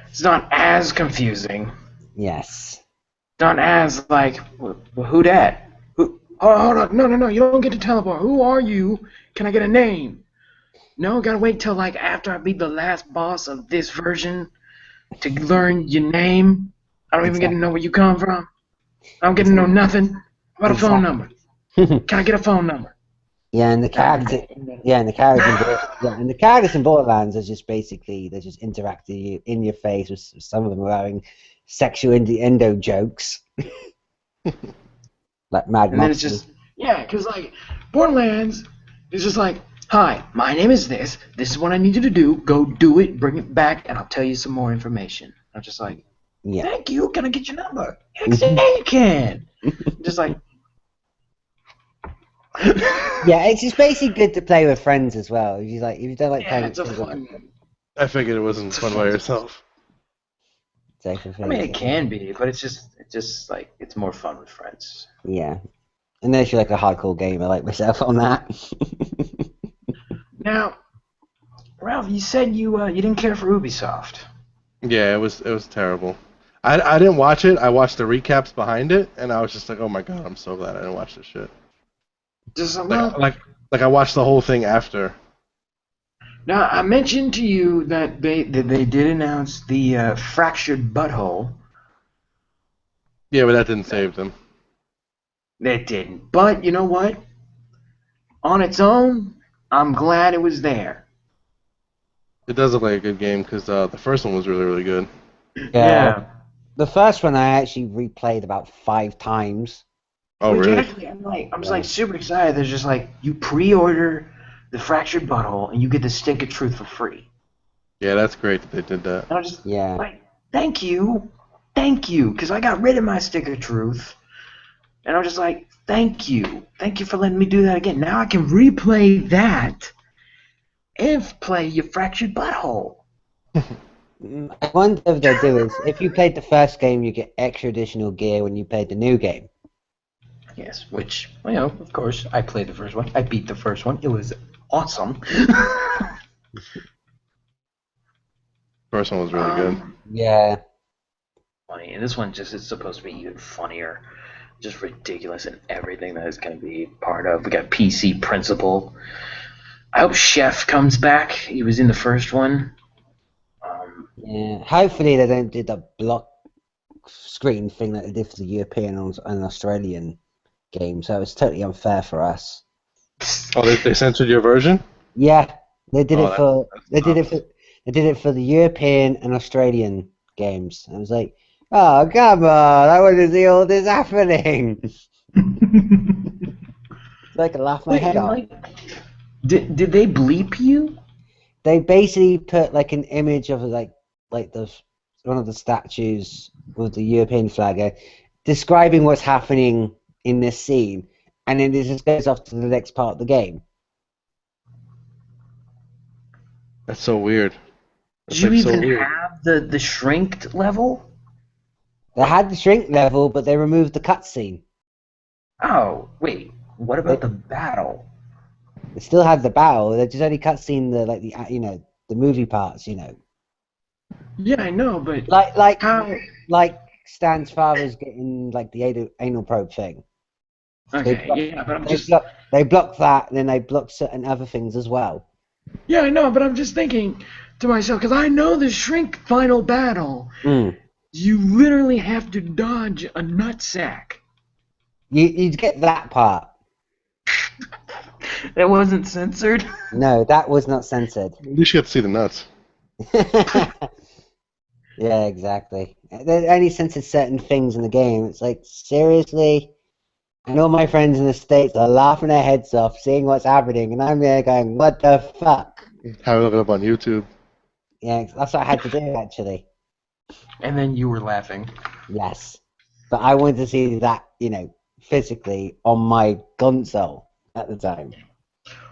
It's not as confusing. Yes. Not as like, who dat? Who? Oh, hold on, no, you don't get to teleport. Who are you? Can I get a name? No, gotta wait till like after I beat the last boss of this version to learn your name. I don't even get to know where you come from. I don't get to know nothing. How about a phone number? Can I get a phone number? Yeah, and the character, and the characters in Borderlands are just basically they're just interacting in your face with some of them are having sexual innuendo jokes, like Mad And then it's just because like Borderlands is just like, hi, my name is this. This is what I need you to do. Go do it. Bring it back, and I'll tell you some more information. I'm just like, thank you. Can I get your number? Yeah, you can. Just like. Yeah, it's just basically good to play with friends as well. If you don't like playing, it's a fun. I figured it wasn't fun by yourself. I mean, it can be, but it's just like it's more fun with friends. Yeah, unless you're like a hardcore gamer like myself on that. Now, Ralph, you said you didn't care for Ubisoft. Yeah, it was terrible. I didn't watch it. I watched the recaps behind it, and I was just like, oh my god, I'm so glad I didn't watch this shit. Like I watched the whole thing after. Now, I mentioned to you that they did announce the fractured butthole. Yeah, but that didn't save them. It didn't. But you know what? on its own, I'm glad it was there. It does look like a good game because the first one was really, really good. Yeah. The first one I actually replayed about 5 times. Oh, Which really? actually, I'm just like super excited. There's just like you pre-order the Fractured Butthole and you get the Stick of Truth for free. Yeah, that's great that they did that. And I'm just Yeah. like, thank you, because I got rid of my Stick of Truth, and I'm just like, thank you for letting me do that again. Now I can replay that and play your Fractured Butthole. I wonder if they'll do is if you played the first game, you get extra additional gear when you played the new game. Yes, which, of course, I played the first one. I beat the first one. It was awesome. First one was really good. Yeah. Funny, and this one just is supposed to be even funnier. Just ridiculous in everything that it's going to be part of. We got PC Principal. I hope Chef comes back. He was in the first one. Yeah. Hopefully they don't do the block screen thing that they did for the European and Australian games. So it's totally unfair for us. Oh, they censored your version? Yeah, they did Oh, it for that's they did it for the European and Australian games. I was like, oh come on, I want to see all this happening. So I could laugh my head off. Did they bleep you? They basically put like an image of like the one of the statues with the European flag, describing what's happening in this scene, and then it just goes off to the next part of the game. That's so weird. Did you even have the shrinked level? They had the shrink level, but they removed the cutscene. Oh, wait. What about the battle? They still had the battle. They just only cutscene the movie parts. Yeah, I know, but like Stan's father's getting like the anal probe thing. Okay, They block that, and then they block certain other things as well. Yeah, I know, but I'm just thinking to myself, because I know the shrink final battle. You literally have to dodge a nutsack. You get that part. That wasn't censored? No, that was not censored. At least you get to see the nuts. Yeah, exactly. They only censored certain things in the game. It's like, seriously? And all my friends in the States are laughing their heads off, seeing what's happening, and I'm there going, what the fuck? Have a look it up on YouTube. Yeah, that's what I had to do, actually. And then you were laughing. Yes. But I wanted to see that, physically on my console at the time.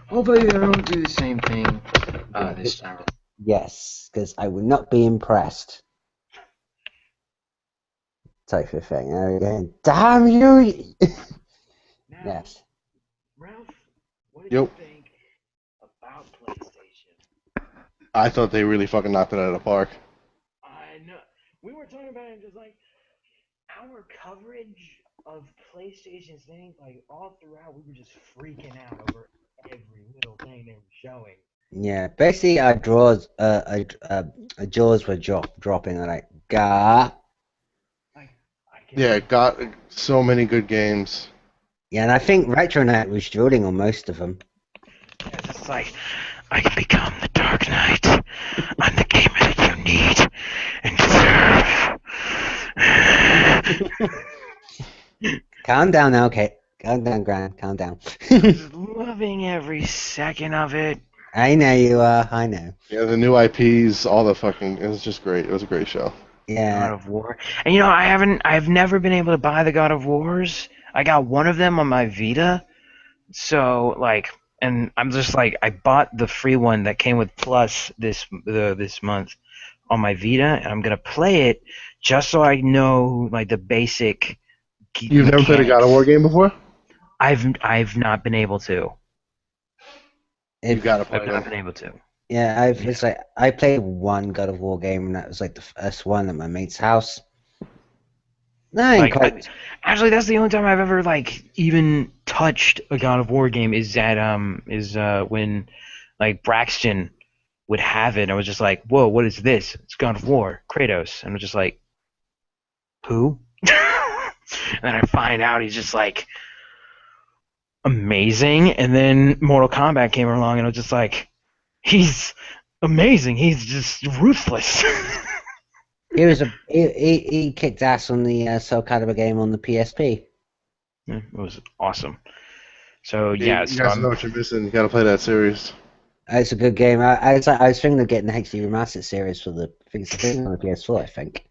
Hopefully they don't do the same thing this time. Yes, because I would not be impressed. Type of thing. There we go. Damn you! Yes. Ralph, what did you think about PlayStation? I thought they really fucking knocked it out of the park. I know. We were talking about it just like our coverage of PlayStation's thing, like all throughout, we were just freaking out over every little thing they were showing. Yeah, basically our jaws were dropping like gah. Yeah, it got so many good games. Yeah, and I think Retronet was drooling on most of them. Yeah, it's like, I can become the Dark Knight. I'm the gamer that you need and deserve. Calm down now, Kate. Calm down, Grant. Calm down. I'm just loving every second of it. I know you are. I know. Yeah, the new IPs, all the fucking. It was just great. It was a great show. Yeah. God of War. And I've never been able to buy the God of Wars. I got one of them on my Vita. So, and I'm just like, I bought the free one that came with Plus this month on my Vita, and I'm gonna play it just so I know the basic. You've never played a God of War game before? I've not been able to. You've got to play I've not been able to. Yeah, I played one God of War game, and that was like the first one at my mate's house. Actually, that's the only time I've ever even touched a God of War game is when Braxton would have it. And I was just like, whoa, what is this? It's God of War, Kratos, and I was just like, who? And then I find out he's just like, amazing, and then Mortal Kombat came along, and I was just like, he's amazing. He's just ruthless. He kicked ass on the Soul Calibur game on the PSP. It was awesome. So You guys know what you're missing. You gotta play that series. It's a good game. I was thinking of getting the HD Remastered series for the things on the PS4. I think.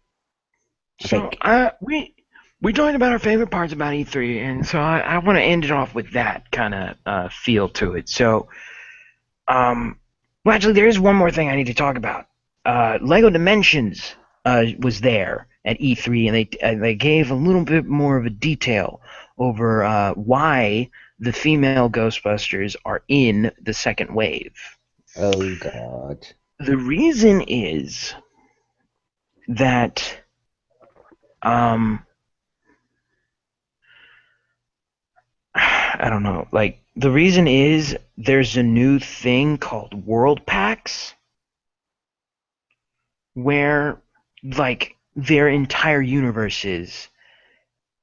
We talked about our favorite parts about E3, and so I want to end it off with that kind of feel to it. So, well, actually, there is one more thing I need to talk about. Lego Dimensions was there at E3, and they gave a little bit more of a detail over why the female Ghostbusters are in the second wave. Oh God. The reason is that I don't know. Like, the reason is there's a new thing called World Packs where, like, their entire universe is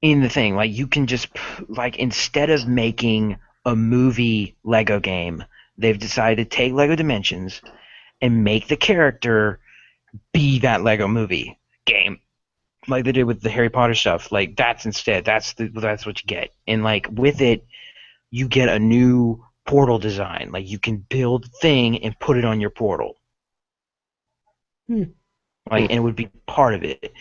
in the thing. Like, you can just, like, instead of making a movie Lego game, they've decided to take Lego Dimensions and make the character be that Lego movie game. Like they did with the Harry Potter stuff. Like, that's instead. That's what you get. And, like, with it, you get a new portal design. Like, you can build thing and put it on your portal. Like, and it would be part of it.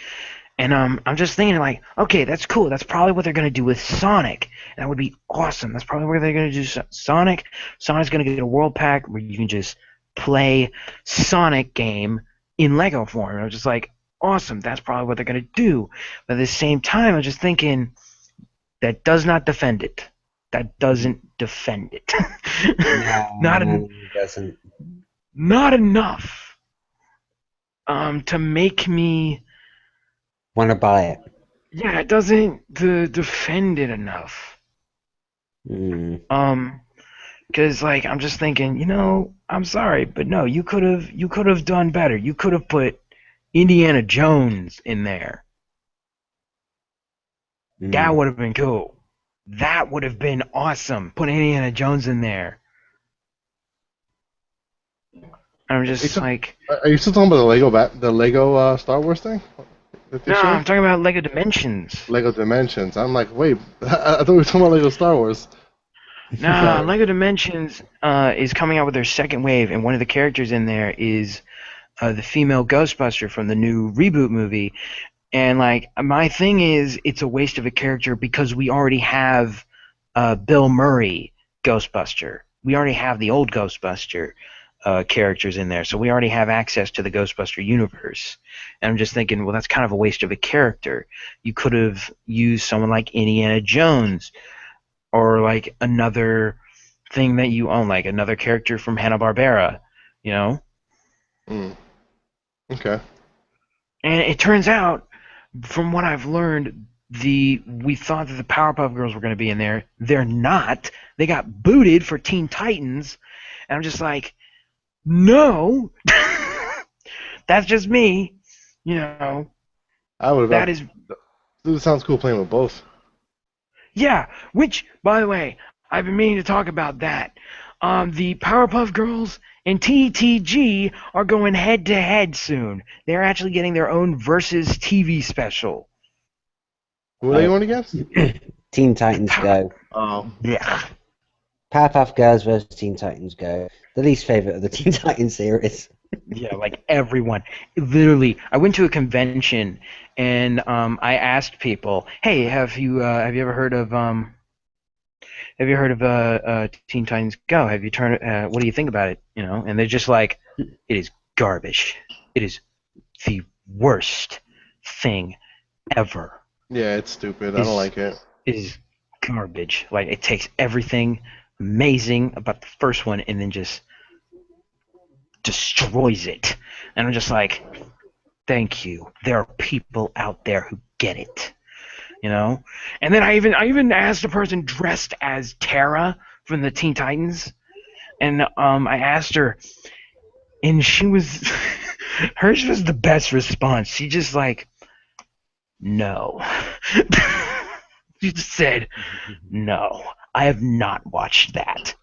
And I'm just thinking, like, okay, that's cool. That's probably what they're gonna do with Sonic. That would be awesome. That's probably what they're gonna do. Sonic. Sonic's gonna get a world pack where you can just play Sonic game in Lego form. And I was just like, awesome. That's probably what they're gonna do. But at the same time, I'm just thinking that does not defend it. That doesn't defend it. No, it doesn't. Not enough to make me Want to buy it? Yeah, it doesn't defend it enough. Because, like, I'm just thinking, I'm sorry, but no, you could have done better. You could have put Indiana Jones in there. That would have been cool. That would have been awesome. Put Indiana Jones in there. I'm just like. Are you still talking about the Lego Star Wars thing? No, I'm talking about Lego Dimensions. Lego Dimensions. I'm like, wait, I thought we were talking about Lego Star Wars. No, Lego Dimensions is coming out with their second wave, and one of the characters in there is the female Ghostbuster from the new reboot movie. And, like, my thing is, it's a waste of a character because we already have Bill Murray Ghostbuster. We already have the old Ghostbuster characters in there, so we already have access to the Ghostbuster universe. And I'm just thinking, well, that's kind of a waste of a character. You could have used someone like Indiana Jones, or like another thing that you own, like another character from Hanna-Barbera, Okay. And it turns out, from what I've learned, we thought that the Powerpuff Girls were going to be in there. They're not. They got booted for Teen Titans, and I'm just like, no, that's just me, I would have. That is. It sounds cool playing with both. Yeah, which, by the way, I've been meaning to talk about that. The Powerpuff Girls and TTG are going head-to-head soon. They're actually getting their own Versus TV special. Who are they going against? Teen Titans Go. Oh. Yeah. Powerpuff Girls versus Teen Titans Go. The least favorite of the Teen Titans series. Yeah, like everyone. Literally, I went to a convention and I asked people, "Hey, have you ever heard of Teen Titans Go? Have you what do you think about it?" And they're just like, "It is garbage. It is the worst thing ever." Yeah, it's stupid. I don't like it. It is garbage. Like, it takes everything amazing about the first one and then just destroys it. And I'm just like, thank you. There are people out there who get it. And then I even asked a person dressed as Tara from the Teen Titans, and I asked her, and she was hers was the best response. She just like, no. She just said, no, I have not watched that.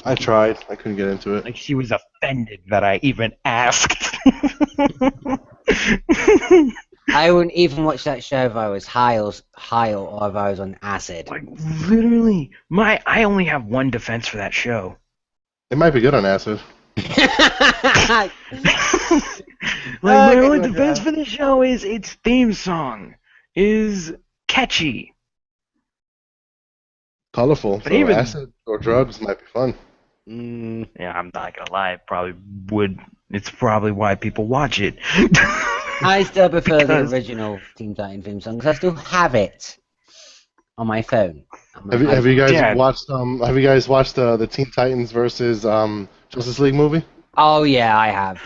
I tried. I couldn't get into it. Like, she was offended that I even asked. I wouldn't even watch that show if I was high or if I was on acid. Like, literally, I only have one defense for that show. It might be good on acid. My only defense for the show is its theme song is catchy. Colorful. But So even- acid or drugs might be fun. Yeah, I'm not gonna lie. It probably would. It's probably why people watch it. I still prefer Because- the original Teen Titan theme song because I still have it on my phone. Have you guys Yeah. watched the Teen Titans versus Justice League movie? Oh yeah, I have.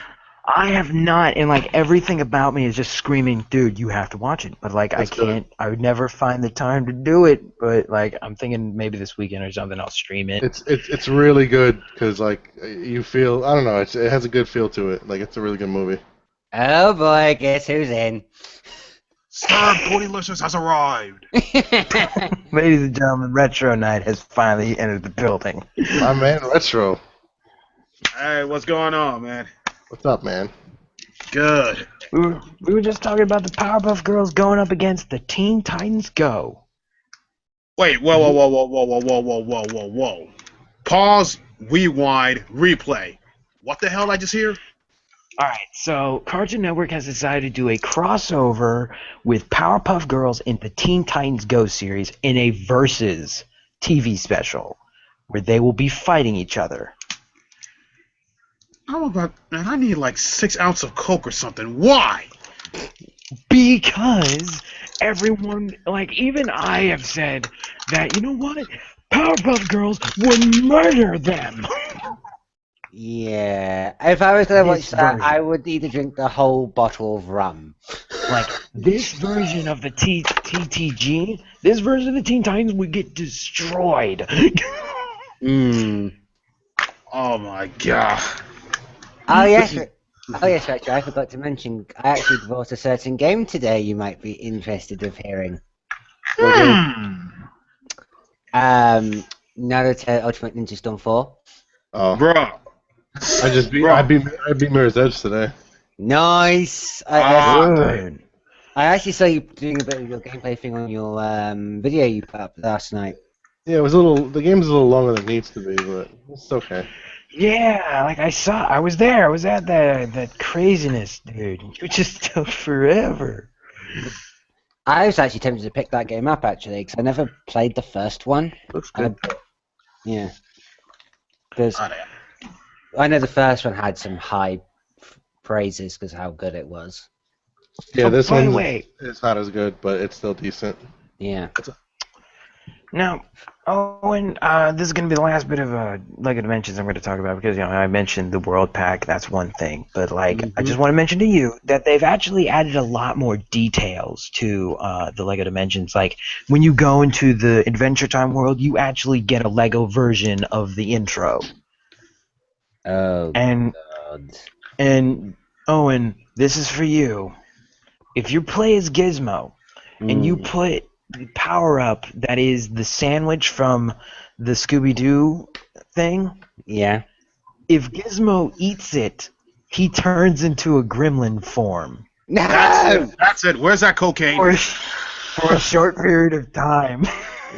I have not, and like everything about me is just screaming, dude, you have to watch it. But like, That's I can't. I would never find the time to do it. But like, I'm thinking maybe this weekend or something, I'll stream it. It's really good because like you feel, I don't know, it has a good feel to it. Like it's a really good movie. Oh boy, guess who's in? Sir Bodylicious has arrived. Ladies and gentlemen, Retro Night has finally entered the building. My man, Retro. Hey, what's going on, man? What's up, man? Good. We were just talking about the Powerpuff Girls going up against the Teen Titans Go. Wait, whoa. Pause, rewind, replay. What the hell did I just hear? Alright, so Cartoon Network has decided to do a crossover with Powerpuff Girls in the Teen Titans Go series in a Versus TV special where they will be fighting each other. Man, I need like 6 ounces of Coke or something. Why? Because everyone, like even I have said that, you know what? Powerpuff Girls would murder them. Yeah, if I was gonna watch This that, version. I would need to drink the whole bottle of rum. Like, this version of the TTG, this version of the Teen Titans would get destroyed. Mm. Oh my god. Oh yes, Retro. I forgot to mention. I actually bought a certain game today. You might be interested of hearing. Naruto Ultimate Ninja Storm 4. Oh, Bruh. I beat Mirror's Edge today. Nice. Good. I actually saw you doing a bit of your gameplay thing on your video you put up last night. Yeah, the game's a little longer than it needs to be, but it's okay. Yeah, like I was there. I was at that craziness, dude. You just took forever. I was actually tempted to pick that game up actually because I never played the first one. Looks good. Yeah. Because Oh, yeah. I know the first one had some high praises because how good it was. Yeah, Oh, this by the one way, it's not as good, but it's still decent. Yeah. now, and this is going to be the last bit of Lego Dimensions I'm going to talk about because, you know, I mentioned the World Pack, that's one thing. But, like, I just want to mention to you that they've actually added a lot more details to the Lego Dimensions. Like, when you go into the Adventure Time world, you actually get a Lego version of the intro. Oh, And, God. and Owen, this is for you. If you play as Gizmo, and you put the power-up that is the sandwich from the Scooby-Doo thing, Yeah. if Gizmo eats it, he turns into a gremlin form No! That's it. Where's that cocaine? for a short period of time.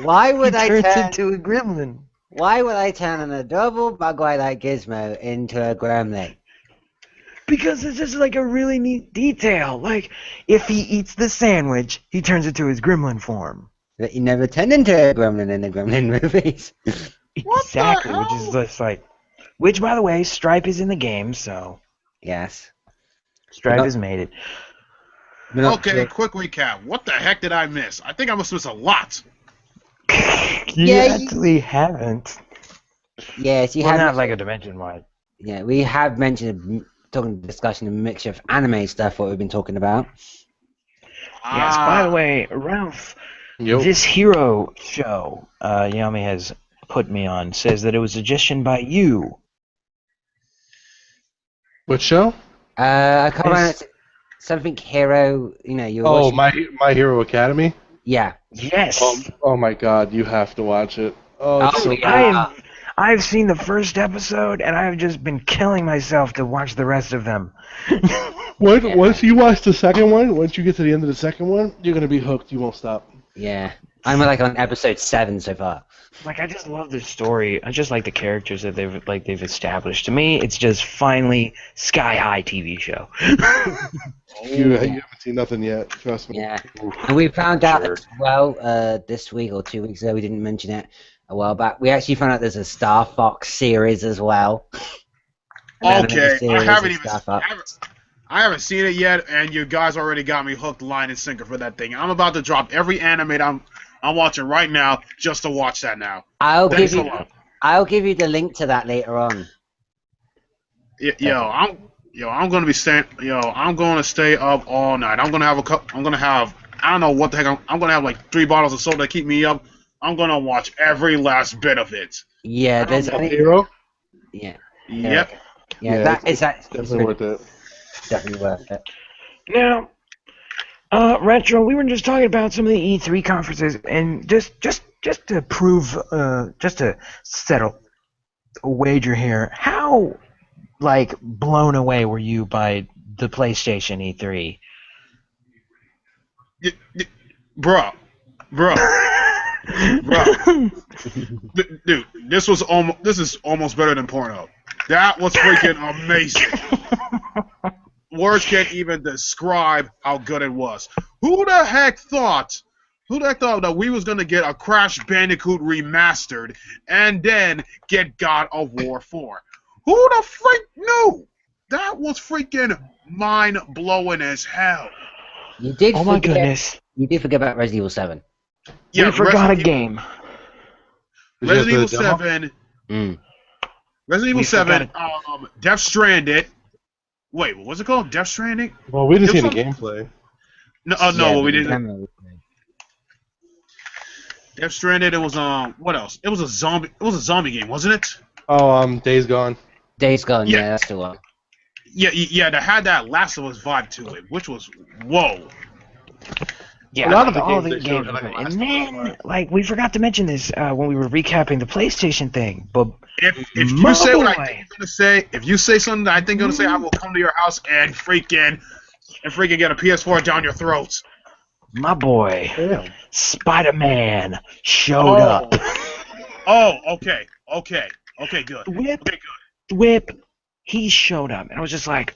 Why He would I turns turn? into a gremlin. Why would I turn an adorable Mogwai like Gizmo into a gremlin? Because it's just like a really neat detail. Like, if he eats the sandwich, he turns into his gremlin form. That you never turned into a gremlin in the Gremlin movies. Exactly, which is just like... Which, by the way, Stripe is in the game, so... Yes. Stripe No. has made it. We're not Okay, sure- quick recap. What the heck did I miss? I think I must miss a lot. You Yeah, actually haven't. Yes, you Well, have. not like a dimension-wide. Yeah, we have mentioned discussing a mixture of anime stuff. What we've been talking about. Yes, by the way, Ralph, Yep. this hero show Yami has put me on says that it was suggestion by you. What show? I can't remember. Yes. Something hero. You know, you. Oh, My Hero Academy. Yeah. Yes. Oh my God, you have to watch it. Oh, it's so yeah. good. I've seen the first episode, and I've just been killing myself to watch the rest of them. Once you watch the second one, once you get to the end of the second one, you're gonna be hooked. You won't stop. Yeah. I'm like on episode 7 so far. Like, I just love the story. I just like the characters that they've established. To me, it's just finally sky high TV show. You haven't seen nothing yet. Trust me. Yeah. And we found out Sure. as well this week or 2 weeks ago, we didn't mention it a while back. We actually found out there's a Star Fox series as well. Okay, I haven't even. Star Fox. I haven't seen it yet, and you guys already got me hooked, line and sinker for that thing. I'm about to drop every anime I'm watching right now just to watch that now. I'll Thanks give a you. lot. I'll give you the link to that later on. I'm gonna be staying. I'm gonna stay up all night. I'm gonna have I don't know what the heck. I'm gonna have like 3 bottles of soda to keep me up. I'm gonna watch every last bit of it. Yeah, there's Hero? Yeah. Yep. Yeah, that is definitely worth it. definitely worth it. Now, Retro, we were just talking about some of the E3 conferences, and just to prove, just to settle a wager here, how, like, blown away were you by the PlayStation E3? Bro. Dude, this is almost better than porno. That was freaking amazing. Words can't even describe how good it was. Who the heck thought that we was gonna get a Crash Bandicoot remastered and then get God of War 4? Who the freak knew? That was freaking mind blowing as hell. You did. Oh my goodness! You did forget about Resident Evil 7. Yeah, We forgot a game. Resident Evil 7. Resident Evil We 7. Death Stranded. Wait, what was it called? Death Stranding? Well, we didn't see any There's gameplay. No, we didn't. Death Stranded. It was what else? It was a zombie game, wasn't it? Oh, Days Gone. Days Gone. Yeah. Yeah, that's the one. Yeah. That had that Last of Us vibe to it, which was whoa. Yeah, A lot of the all games the they showed games. are like And Last of Us then, vibe. like, we forgot to mention this when we were recapping the PlayStation thing, but If you My say what I boy. think you're gonna say, if you say something that I think you're gonna say, I will come to your house and freaking get a PS4 down your throats. my boy, Damn. Spider-Man showed up. Oh, okay, good. Whip, Okay, good. Whip, he showed up, and I was just like,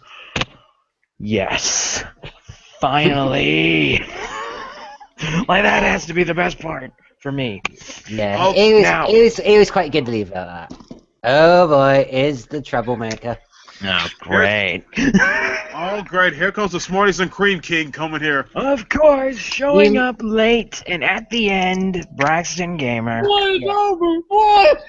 yes, finally. Like, that has to be the best part for me. Yeah, Oh, it was quite good to leave it at that. Oh boy, is the troublemaker. Oh, great. Oh, great. Here comes the Smarties and Cream King coming here. Of course, showing up late, and at the end, Braxton Gamer. Yeah. over? What?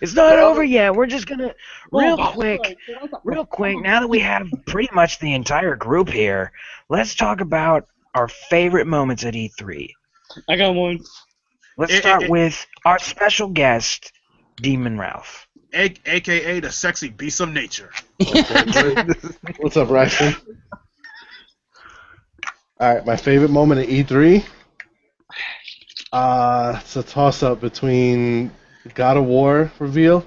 It's not over yet. We're just gonna real quick. Now that we have pretty much the entire group here, let's talk about our favorite moments at E3. I got one. Let's start with our special guest, Demon Ralph. AKA the sexy beast of nature. What's up, Ryson? Alright, my favorite moment at E3? It's a toss-up between God of War reveal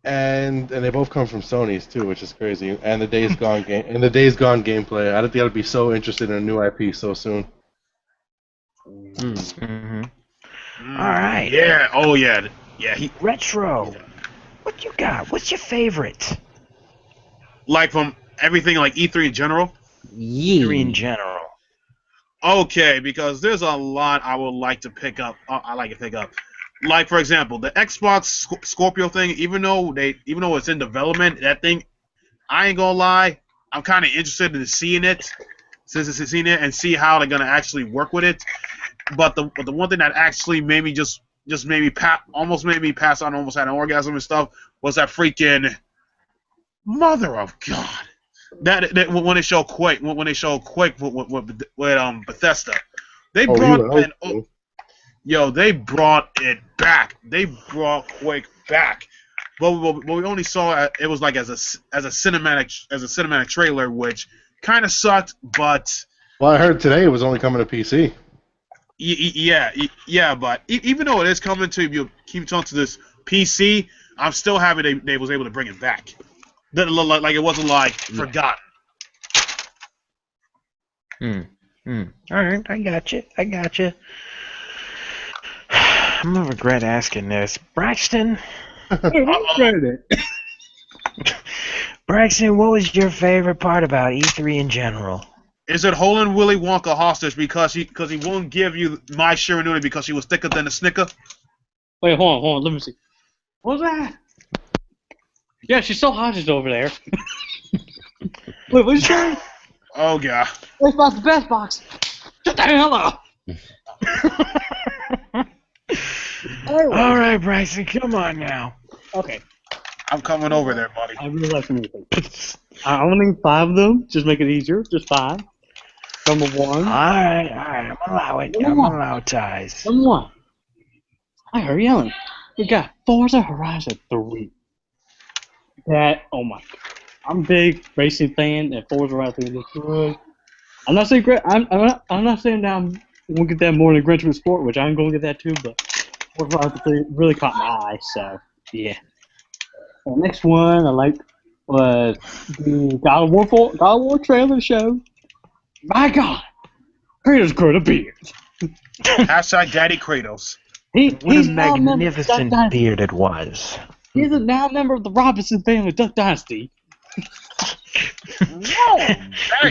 and they both come from Sony's too, which is crazy. And the Days Gone game and the Days Gone gameplay. I don't think I'd be so interested in a new IP so soon. Mm-hmm. All right. Yeah. Oh yeah. Yeah. Retro. What you got? What's your favorite? Like from everything, like E3 in general. E3 in Yee. general. Okay, because there's a lot I would like to pick up. Like for example, the Xbox Scorpio thing. Even though it's in development, that thing, I ain't gonna lie, I'm kind of interested in seeing it, and see how they're gonna actually work with it. But the one thing that actually made me almost made me pass out, almost had an orgasm and stuff, was that freaking mother of God. That when they show Quake, with Bethesda, they they brought it back. They brought Quake back. But we only saw it was like as a cinematic trailer, which kind of sucked. But Well, I heard today it was only coming to PC. Yeah, but even though it is coming to you, keep on to this PC, I'm still happy they was able to bring it back. Didn't look like it wasn't like forgotten. All right, I got you. I'm gonna regret asking this, Braxton. Braxton, what was your favorite part about E3 in general? Is it holding Willy Wonka hostage because he won't give you my Shiranui because she was thicker than a Snicker? Wait, hold on, let me see. What was that? Yeah, she's still hostage over there. Wait, what'd you say? Oh god. Xbox the best box. Shut the hell up. All right, Braxton, come on now. Okay. I'm coming over there, buddy. I really like some of these. I only need 5 of them. Just make it easier. Just 5. Number 1. All right, I'm allow it. I'm allow ties. Number 1. I heard yelling. We got Forza Horizon 3. That, oh my god. I'm a big racing fan, and Forza Horizon 3 looks good. I'm not saying I'm not saying that I'm gonna get that more than Gran Turismo Sport, which I'm gonna get that too, but Forza Horizon 3 really caught my eye, so yeah. The next one I liked was the God of War trailer show. My God, Kratos grew a beard. Hashtag Daddy Kratos. What a magnificent beard it was. He's a now member of the Robinson family, Duck Dynasty.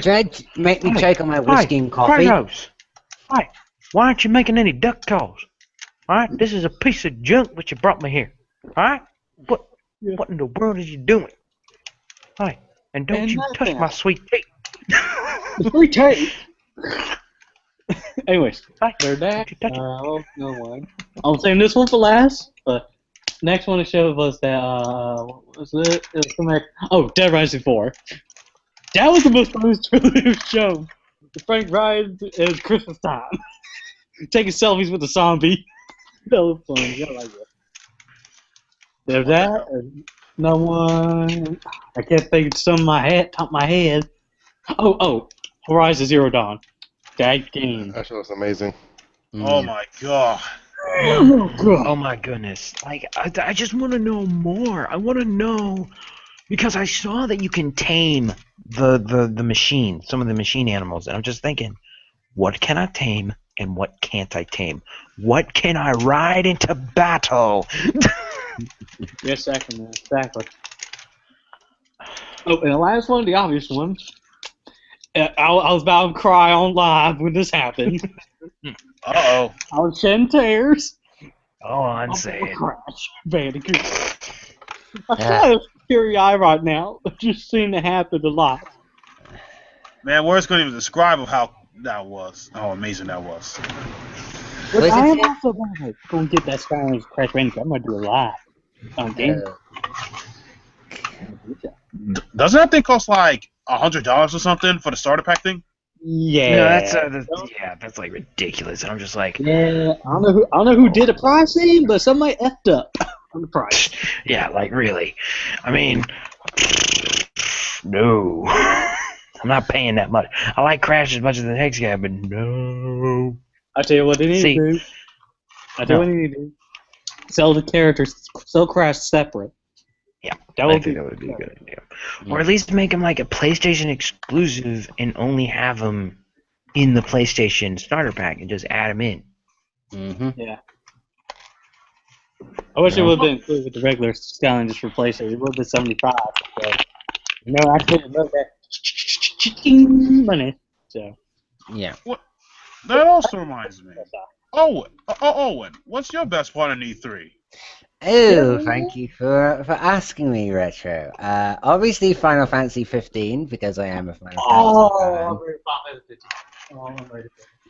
Did make me choke on my whiskey and coffee? Kratos. Hey, why aren't you making any duck calls? Alright, this is a piece of junk which you brought me here. Alright? What in the world are you doing? Hey, and don't you touch my sweet teeth. Sweet teeth? Anyways, they're that. Don't No one. I'm saying this one for last, but next one to show was that, what was it? It was something like, Dead Rising 4. That was the most fun trailer show. Frank Ryan, it was Christmas time. Taking selfies with the zombie. That was fun. I like it. There's that. No one. I can't think of some of my head, top of my head. Horizon Zero Dawn. That game. That show was amazing. Oh my god. Oh my goodness. Like, I just want to know more. I want to know, because I saw that you can tame the machine, some of the machine animals, and I'm just thinking, what can I tame and what can't I tame? What can I ride into battle? Yes, exactly. Oh, and the last one, the obvious one. I was about to cry on live when this happened. Uh-oh. I was shedding tears. Oh, I'm saying. Crash Bandicoot. I have teary eye right now. Just seeing it happen a lot. Man, words couldn't even describe how that was. How amazing that was. But I am also going to get that Spanish Crash Bandicoot. I'm going to do it live on game. Doesn't that thing cost like $100 or something for the starter pack thing? Yeah. That's like ridiculous. And I'm just like, yeah, I don't know who did the pricing, but somebody effed up on the price. Yeah, like really. I mean, no. I'm not paying that much. I like Crash as much as the next guy, but no. I'll tell you what they need to do. Sell the characters, sell Crash separate. Yeah, that would be a good idea. Or at least make them like a PlayStation exclusive and only have them in the PlayStation starter pack and just add them in. Mm-hmm. Yeah. I wish it would have been included with the regular selling just for PlayStation. It would have been $75. So, I couldn't love that money. So. Yeah. What? That also reminds me. Owen, what's your best part in E3? Oh, thank you for asking me, Retro. Obviously Final Fantasy 15, because I am a Final Fantasy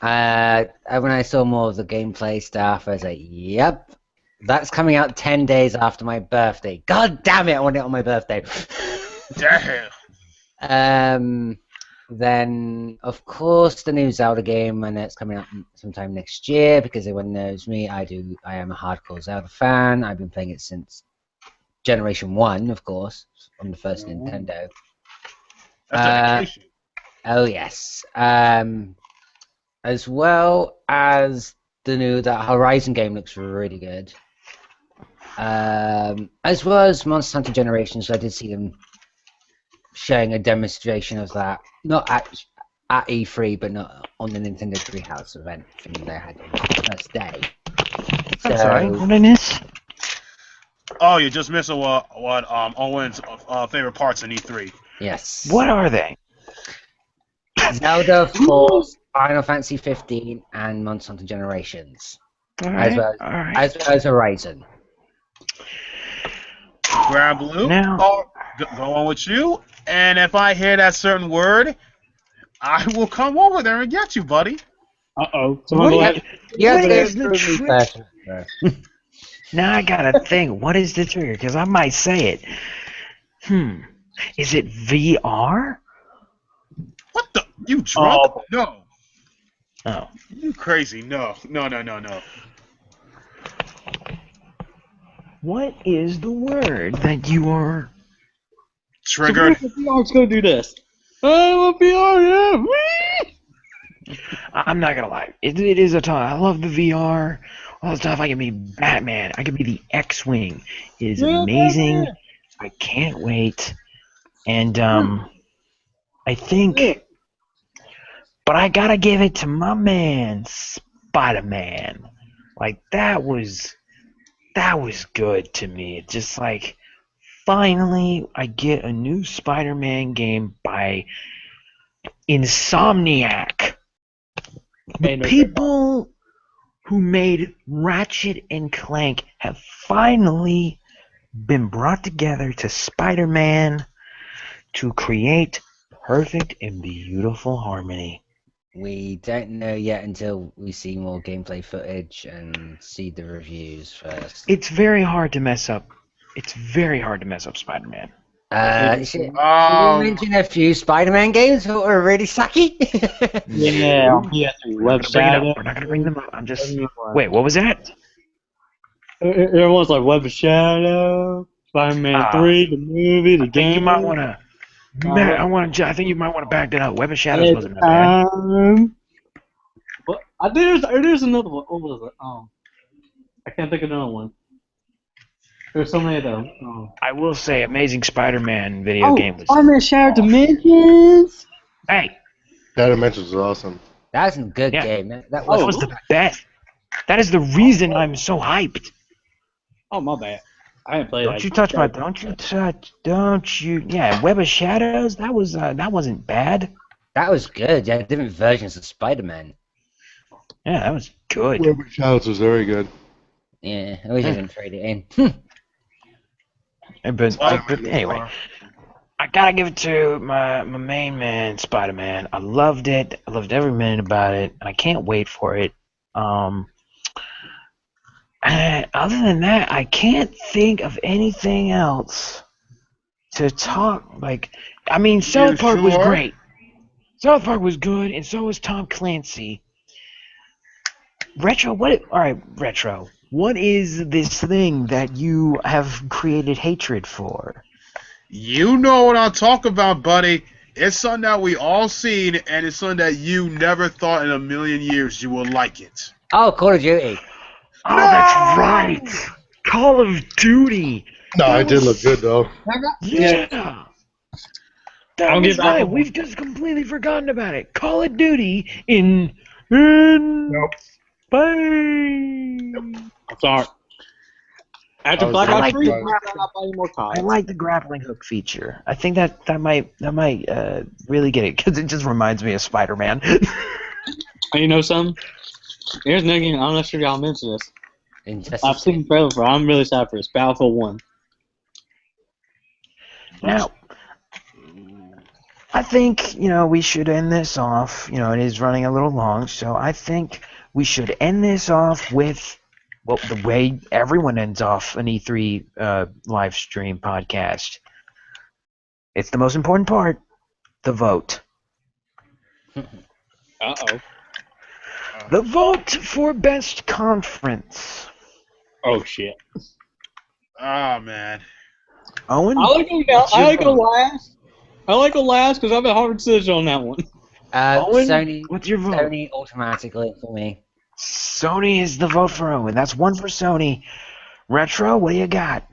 fan. When I saw more of the gameplay stuff, I was like, yep, that's coming out 10 days after my birthday. God damn it, I want it on my birthday. Damn. Then, of course, the new Zelda game, and it's coming out sometime next year, because everyone knows me. I am a hardcore Zelda fan. I've been playing it since Generation 1, of course, on the first Nintendo. That's dedication. Oh, yes. as well as that Horizon game looks really good. As well as Monster Hunter Generations, I did see them showing a demonstration of that, not at E3, but not on the Nintendo Treehouse event thing they had on the first day. I'm sorry, what did I miss? Oh, you just missed what Owen's favorite parts in E3. Yes. What are they? Zelda, Force, Final Fantasy 15, and Monster Hunter Generations. All right, As well as Horizon. Grab Blue. Now- Go on with you. And if I hear that certain word, I will come over there and get you, buddy. Uh-oh. What is the trick? trick? Now I gotta think. What is the trigger? Because I might say it. Is it VR? What the? You drunk? Oh. No. Oh. You crazy? No. What is the word that you are? Triggered. So VR's gonna do this. I want VR, yeah. I'm not gonna lie. It is a ton. I love the VR. All the stuff. I can be Batman. I can be the X-Wing. It is amazing. I can't wait. And I think, but I gotta give it to my man, Spider-Man. Like that was good to me. It's just like, finally, I get a new Spider-Man game by Insomniac. The people who made Ratchet and Clank have finally been brought together to Spider-Man to create perfect and beautiful harmony. We don't know yet until we see more gameplay footage and see the reviews first. It's very hard to mess up. It's very hard to mess up Spider-Man. Should we mention a few Spider-Man games that were really sucky? Yeah, Web Shadow. We're not gonna bring them up. I'm just. Wait, what was that? Everyone's like Web of Shadow, Spider-Man 3, the movie, the I game. think you might want to. I think you might want to back that up. Web of Shadows wasn't that bad. But I think there's another one. What was it? I can't think of another one. There's so many of them. I will say, Amazing Spider-Man video game was. Spider-Man Shattered Dimensions. Hey, That Dimensions was awesome. That's a good Yeah. game. That that was the best. That is the reason I'm so hyped. Oh, my bad. I didn't play that. Don't you? Yeah, Web of Shadows. That wasn't bad. That was good. Yeah, different versions of Spider-Man. Yeah, that was good. Web of Shadows was very good. Yeah, I wish I didn't trade it in. But anyway, I gotta give it to my main man, Spider-Man. I loved it. I loved every minute about it, and I can't wait for it. And other than that, I can't think of anything else to talk. I mean, South Park was great. South Park was good, and so was Tom Clancy. Retro, Retro. What is this thing that you have created hatred for? You know what I'm talking about, buddy. It's something that we all seen, and it's something that you never thought in a million years you would like it. Oh, Call of Duty. Oh, that's right. Call of Duty. No, it did look good though. Yeah. That was right. We've just completely forgotten about it. Call of Duty in Spain. I'm sorry. After Black Ops 3, I'm not buying more cards. I like the grappling hook feature. I think that might really get it, because it just reminds me of Spider-Man. And you know something? Here's another game. I'm not sure y'all mentioned this. I've seen the trailer for it. I'm really sad for this. Battlefield 1. Now, I think, we should end this off. It is running a little long, so I think we should end this off with, well, the way everyone ends off an E3 live stream podcast. It's the most important part, the vote. Uh-oh. The vote for best conference. Oh, shit. Oh, man. Owen? I like go last. I like go last because I have a hard decision on that one. Owen, Sony. what's your vote? Sony automatically for me. Sony is the vote for Owen. That's one for Sony. Retro, what do you got?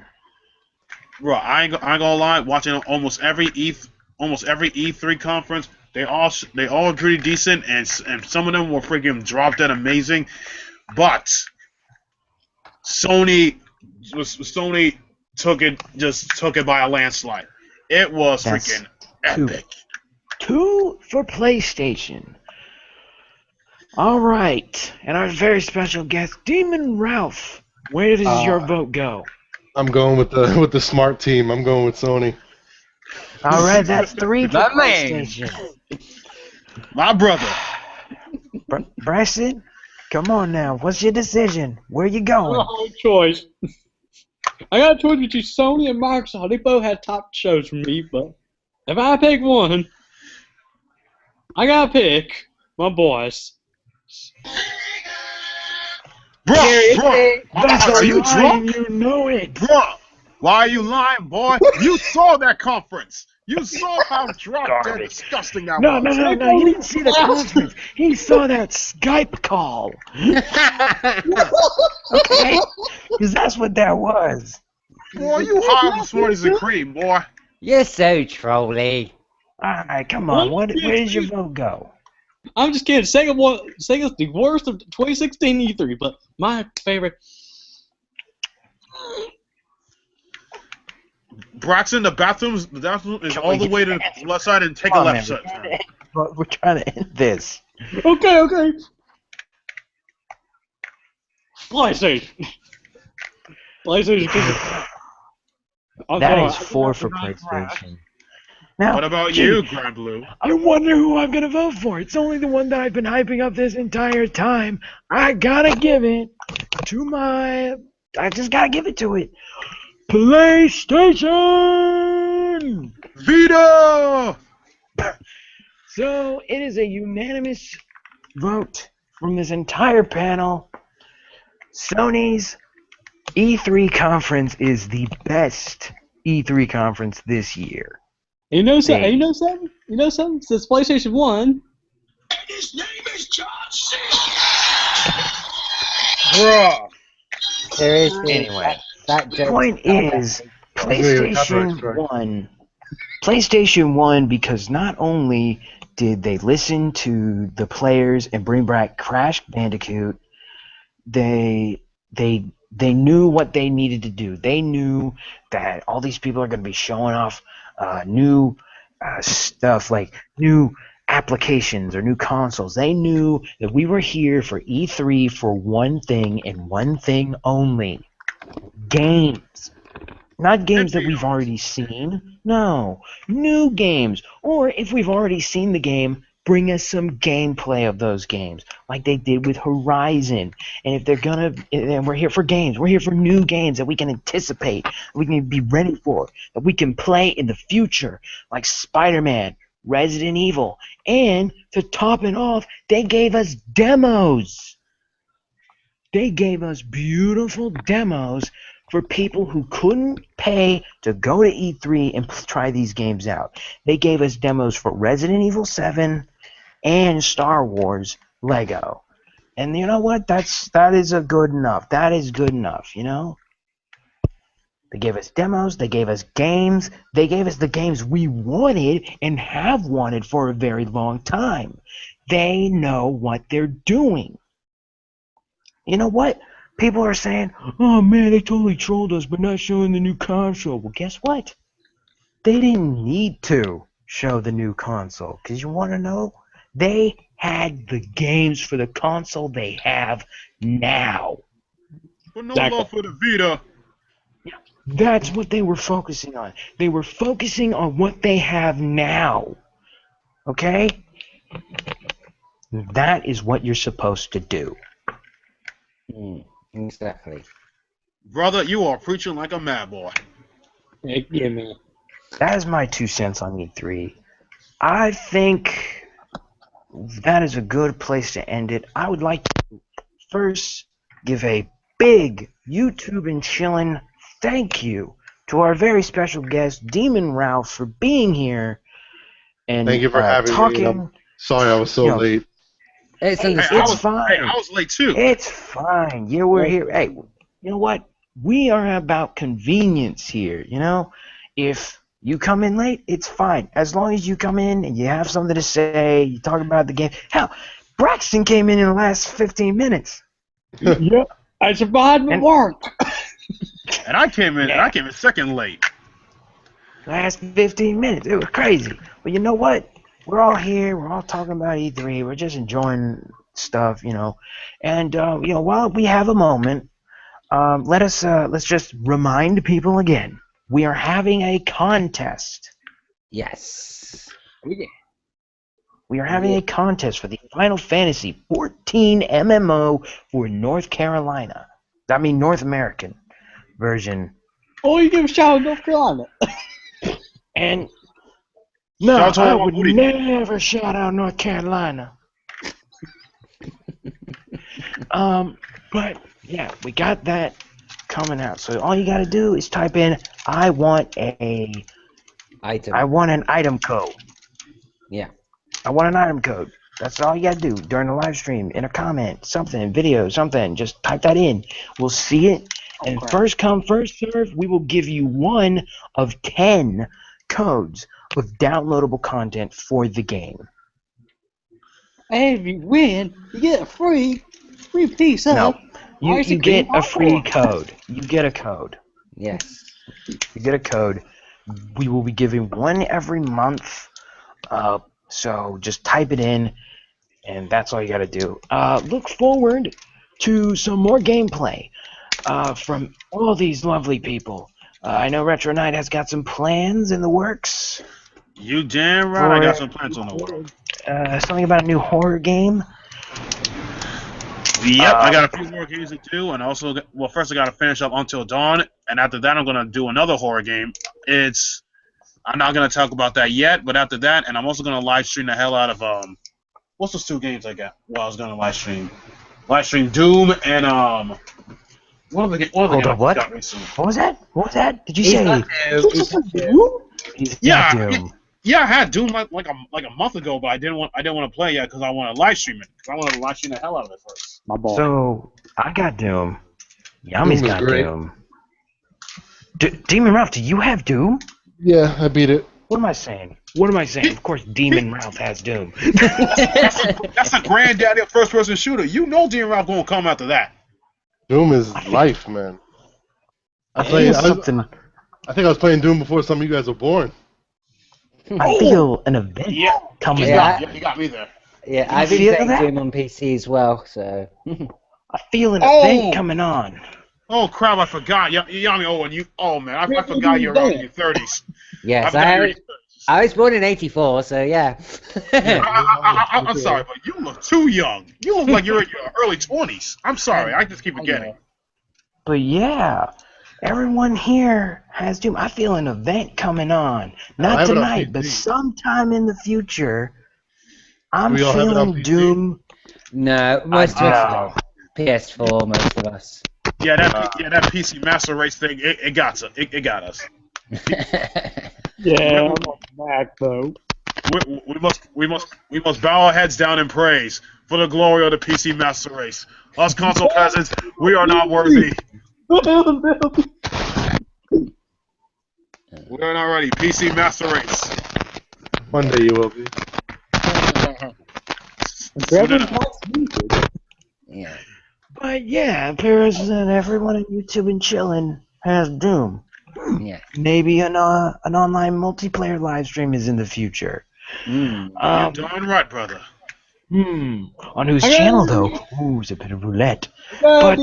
Bro, I ain't gonna lie. Watching almost every E3 conference, they all pretty decent, and some of them were freaking drop dead amazing. But Sony took it by a landslide. It was That's freaking epic. 2 for PlayStation. All right, and our very special guest, Demon Ralph. Where does your vote go? I'm going with the smart team. I'm going with Sony. All right, that's 3 for My man. PlayStation. My brother. Bryson, come on now. What's your decision? Where you I going? got a hard choice. I got a choice between Sony and Microsoft. They both had top shows for me, but if I pick one, I gotta pick my boys. Bro, That's are a you line, drunk? you know it. Bro, why are you lying, boy? You saw that conference. You saw how drop dead Garbage. disgusting that No, was. no. He didn't see the conference. He saw that Skype call. Okay? Because that's what that was. Boy, you high on smarties and cream, boy. You're so trolly. All right, come on. Where does your vote go? I'm just kidding. Sega's the worst of 2016 E3, but my favorite. Braxton, the bathroom is all the way to the left side and take a left side. We're trying to end this. Okay. PlayStation. PlayStation. That is 4 for PlayStation. Now, What about you, Grand Blue? I wonder who I'm going to vote for. It's only the one that I've been hyping up this entire time. I gotta give it to I just gotta give it to it. PlayStation! Vita! So, it is a unanimous vote from this entire panel. Sony's E3 conference is the best E3 conference this year. You know something? Since PlayStation 1. His name is John C. Bruh. Seriously. Anyway, that the joke. point is, PlayStation 1, because not only did they listen to the players and bring back Crash Bandicoot, they knew what they needed to do. They knew that all these people are going to be showing off new stuff, like new applications or new consoles. They knew that we were here for E3 for one thing and one thing only. Games. Not games that we've already seen. No. New games. Or if we've already seen the game, bring us some gameplay of those games, like they did with Horizon. And if they're gonna, and we're here for games. We're here for new games that we can anticipate, that we can be ready for, that we can play in the future, like Spider-Man, Resident Evil. And to top it off, they gave us demos. They gave us beautiful demos for people who couldn't pay to go to E3 and try these games out. They gave us demos for Resident Evil 7 and Star Wars Lego. And you know what? That is good enough. That is good enough, you know? They gave us demos, they gave us games, they gave us the games we wanted and have wanted for a very long time. They know what they're doing. You know what? People are saying, oh man, they totally trolled us by not showing the new console. Well, guess what? They didn't need to show the new console. Because you want to know? They had the games for the console they have now. But no love for the Vita. That's what they were focusing on. They were focusing on what they have now. Okay? That is what you're supposed to do. Exactly. Brother, you are preaching like a mad boy. Yeah, man. That is my 2 cents on E3. I think that is a good place to end it. I would like to first give a big YouTube and chillin' thank you to our very special guest, Demon Ralph, for being here and Thank you for having talking me. Sorry, I was so late. It's Hey, understandable. fine. I was late too. It's fine. Yeah, we're here. Hey, you know what? We are about convenience here, you know? If you come in late, it's fine. As long as you come in and you have something to say, you talk about the game. Hell, Braxton came in the last 15 minutes. Yep. I survived my And- work. And I came in. Yeah. I came in second late. Last 15 minutes. It was crazy. But you know what? We're all here. We're all talking about E3. We're just enjoying stuff, you know. And, you know, while we have a moment, let's just remind people again. We are having a contest. Yes. We are having a contest for the Final Fantasy 14 MMO for North Carolina. I mean, North American version. Oh, you give a shout out North Carolina. And no, Shout out to I all would my booty. never shout out North Carolina. But yeah, we got that coming out. So all you gotta do is type in I want an item code. Yeah. I want an item code. That's all you gotta do during the live stream, in a comment, something, video, something. Just type that in. We'll see it. And first come, first serve, we will give you 1 of 10 codes with downloadable content for the game. And if you win, you get a free piece of No, you Isaac get Green a free popcorn. code. You get a code. Yes. You get a code. We will be giving 1 every month. So just type it in, and that's all you gotta do. Look forward to some more gameplay from all these lovely people. I know Retro Knight has got some plans in the works. You damn right. I got some plans on the world. Something about a new horror game. Yep, I got a few more games to do, and also, well, first I got to finish up Until Dawn, and after that I'm gonna do another horror game. I'm not gonna talk about that yet, but after that, and I'm also gonna live stream the hell out of what's those 2 games I got? Well, I was gonna live stream Doom and what other game? Hold up, what? Got recently? What was that? What was that? Did you He's say? got Doom. He's Yeah, got Doom. Yeah, I had Doom like a month ago, but I didn't want to play yet because I want to live stream it. Because I want to live stream the hell out of it first. My boy. So I got Doom. Yummy's Doom is got great. Doom. Demon Ralph, do you have Doom? Yeah, I beat it. What am I saying? What am I saying? Of course, Demon Ralph has Doom. That's a granddaddy of first-person shooter. You know Dean Ralph gonna come after that. Doom is life, man. I Here's something. think I was playing Doom before some of you guys were born. I feel an event Yeah, coming Yeah. up. you got me there. Yeah, You I've been feel playing that? Doom on PC as well, so. I feel an Oh! event coming on. Oh crap! I forgot. Yami, man, I forgot you're around in your 30s. Yes, forgot you're in your 30s. I was born in '84, so yeah. I'm sorry, but you look too young. You look like you're in your early 20s. I'm sorry, I just keep forgetting. But yeah, everyone here has Doom. I feel an event coming on. I Not have it on tonight, but PC. sometime in the future. I'm We all have it on feeling PC? Doom. No, most of I us know. PS4, most of us. Yeah, that PC Master Race thing, it got us. It got us. Yeah, I'm on Mac though. We must bow our heads down in praise for the glory of the PC Master Race. Us console peasants, we are not worthy. We are not ready. PC Master Race. One day you will be. Yeah. But yeah, appears that everyone on YouTube and chillin' has Doom. Yeah. Maybe an online multiplayer live stream is in the future. Mm. You're darn right, brother. On whose channel though? Ooh, it's a bit of roulette. But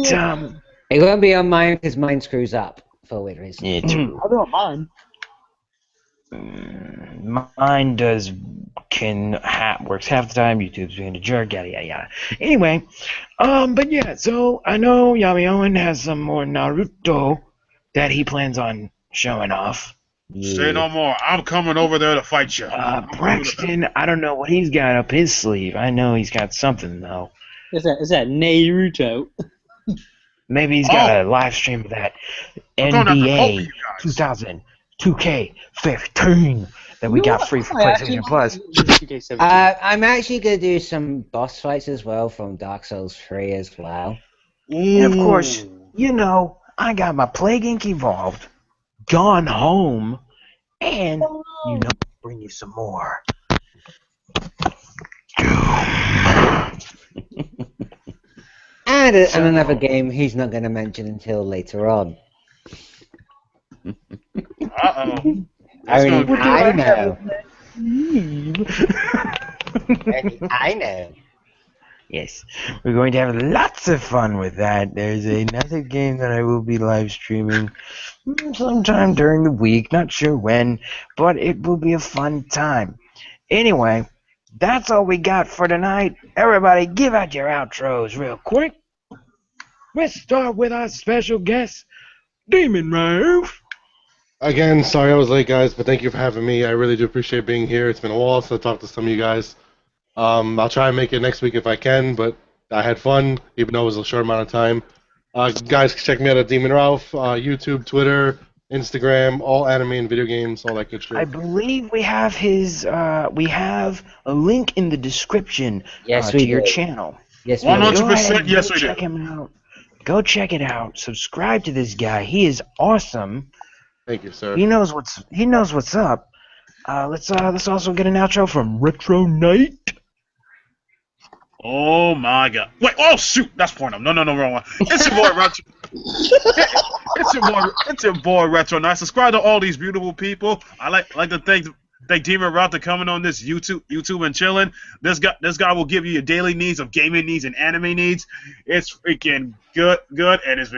It won't be on mine because mine screws up for weird reason. yeah, true. I don't mind. Mine works half the time. YouTube's being a jerk. Yada yada yada. Anyway, but yeah. So I know Yami Owen has some more Naruto that he plans on showing off. Say no more. I'm coming over there to fight you. Braxton, I don't know what he's got up his sleeve. I know he's got something though. Is that Naruto? Maybe he's got a live stream of that I'm going to have to vote for NBA you guys. 2000 2K15 that we got free for PlayStation Plus. I'm actually going to do some boss fights as well from Dark Souls 3 as well. And of course, you know, I got my Plague Inc. Evolved, Gone Home, and you know, bring you some more. And another game he's not going to mention until later on. Uh-oh. Only I know. Only I know. Yes, we're going to have lots of fun with that. There's another game that I will be live streaming sometime during the week. Not sure when, but it will be a fun time. Anyway, that's all we got for tonight. Everybody, give out your outros real quick. Let's start with our special guest, Demon Ralph. Again, sorry I was late, guys, but thank you for having me. I really do appreciate being here. It's been a while since I talked to some of you guys. I'll try and make it next week if I can, but I had fun, even though it was a short amount of time. Guys, check me out at Demon Ralph, YouTube, Twitter, Instagram, all anime and video games, all that good shit. I believe we have his. We have a link in the description to your channel. Yes, we 100%. Yes, we do. Check him out. Go check it out. Subscribe to this guy. He is awesome. Thank you, sir. He knows what's up. Let's also get an outro from Retro Knight. Oh my god. Wait, oh shoot, that's porno. No, wrong one. It's your boy Retro. it's your boy Retro Knight. Subscribe to all these beautiful people. I like to thank Demon Ralph for coming on this YouTube and chilling. This guy will give you your daily needs of gaming needs and anime needs. It's freaking good, and it's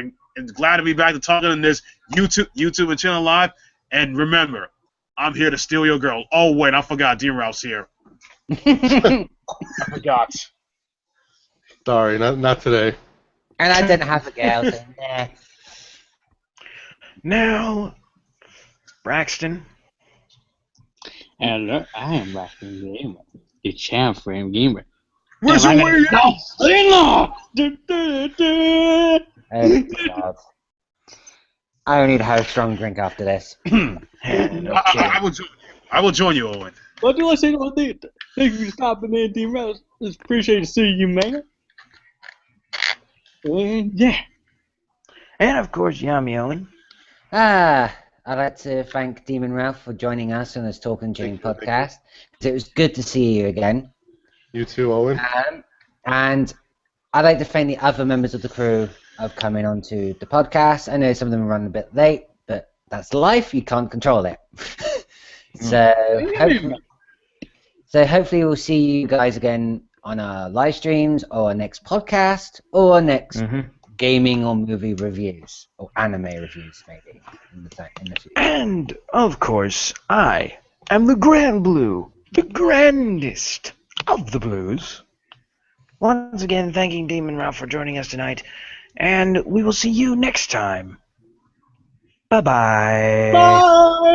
glad to be back to talking on this YouTube and chilling live. And remember, I'm here to steal your girl. Oh wait, I forgot Demon Ralph's here. I forgot. Sorry, not today. And I didn't have a girl, so nah. Now, Braxton. And I am Braxton Gamer, the champ frame gamer. Where's your way? Oh, God. I need to have a strong drink after this. I will join you, Owen. What do I say to thing? Thank you for stopping in, D-Rose. Just appreciate to see you, man. And yeah. And of course, Yami Owen. I'd like to thank Demon Ralph for joining us on this Talking Dream podcast. It was good to see you again. You too, Owen. And I'd like to thank the other members of the crew of coming onto the podcast. I know some of them are running a bit late, but that's life. You can't control it. So hopefully we'll see you guys again on our live streams or our next podcast or our next gaming or movie reviews or anime reviews maybe in the future. And of course, I am the Grand Blue, the grandest of the blues. Once again, thanking Demon Ralph for joining us tonight, and we will see you next time. Bye-bye. Bye!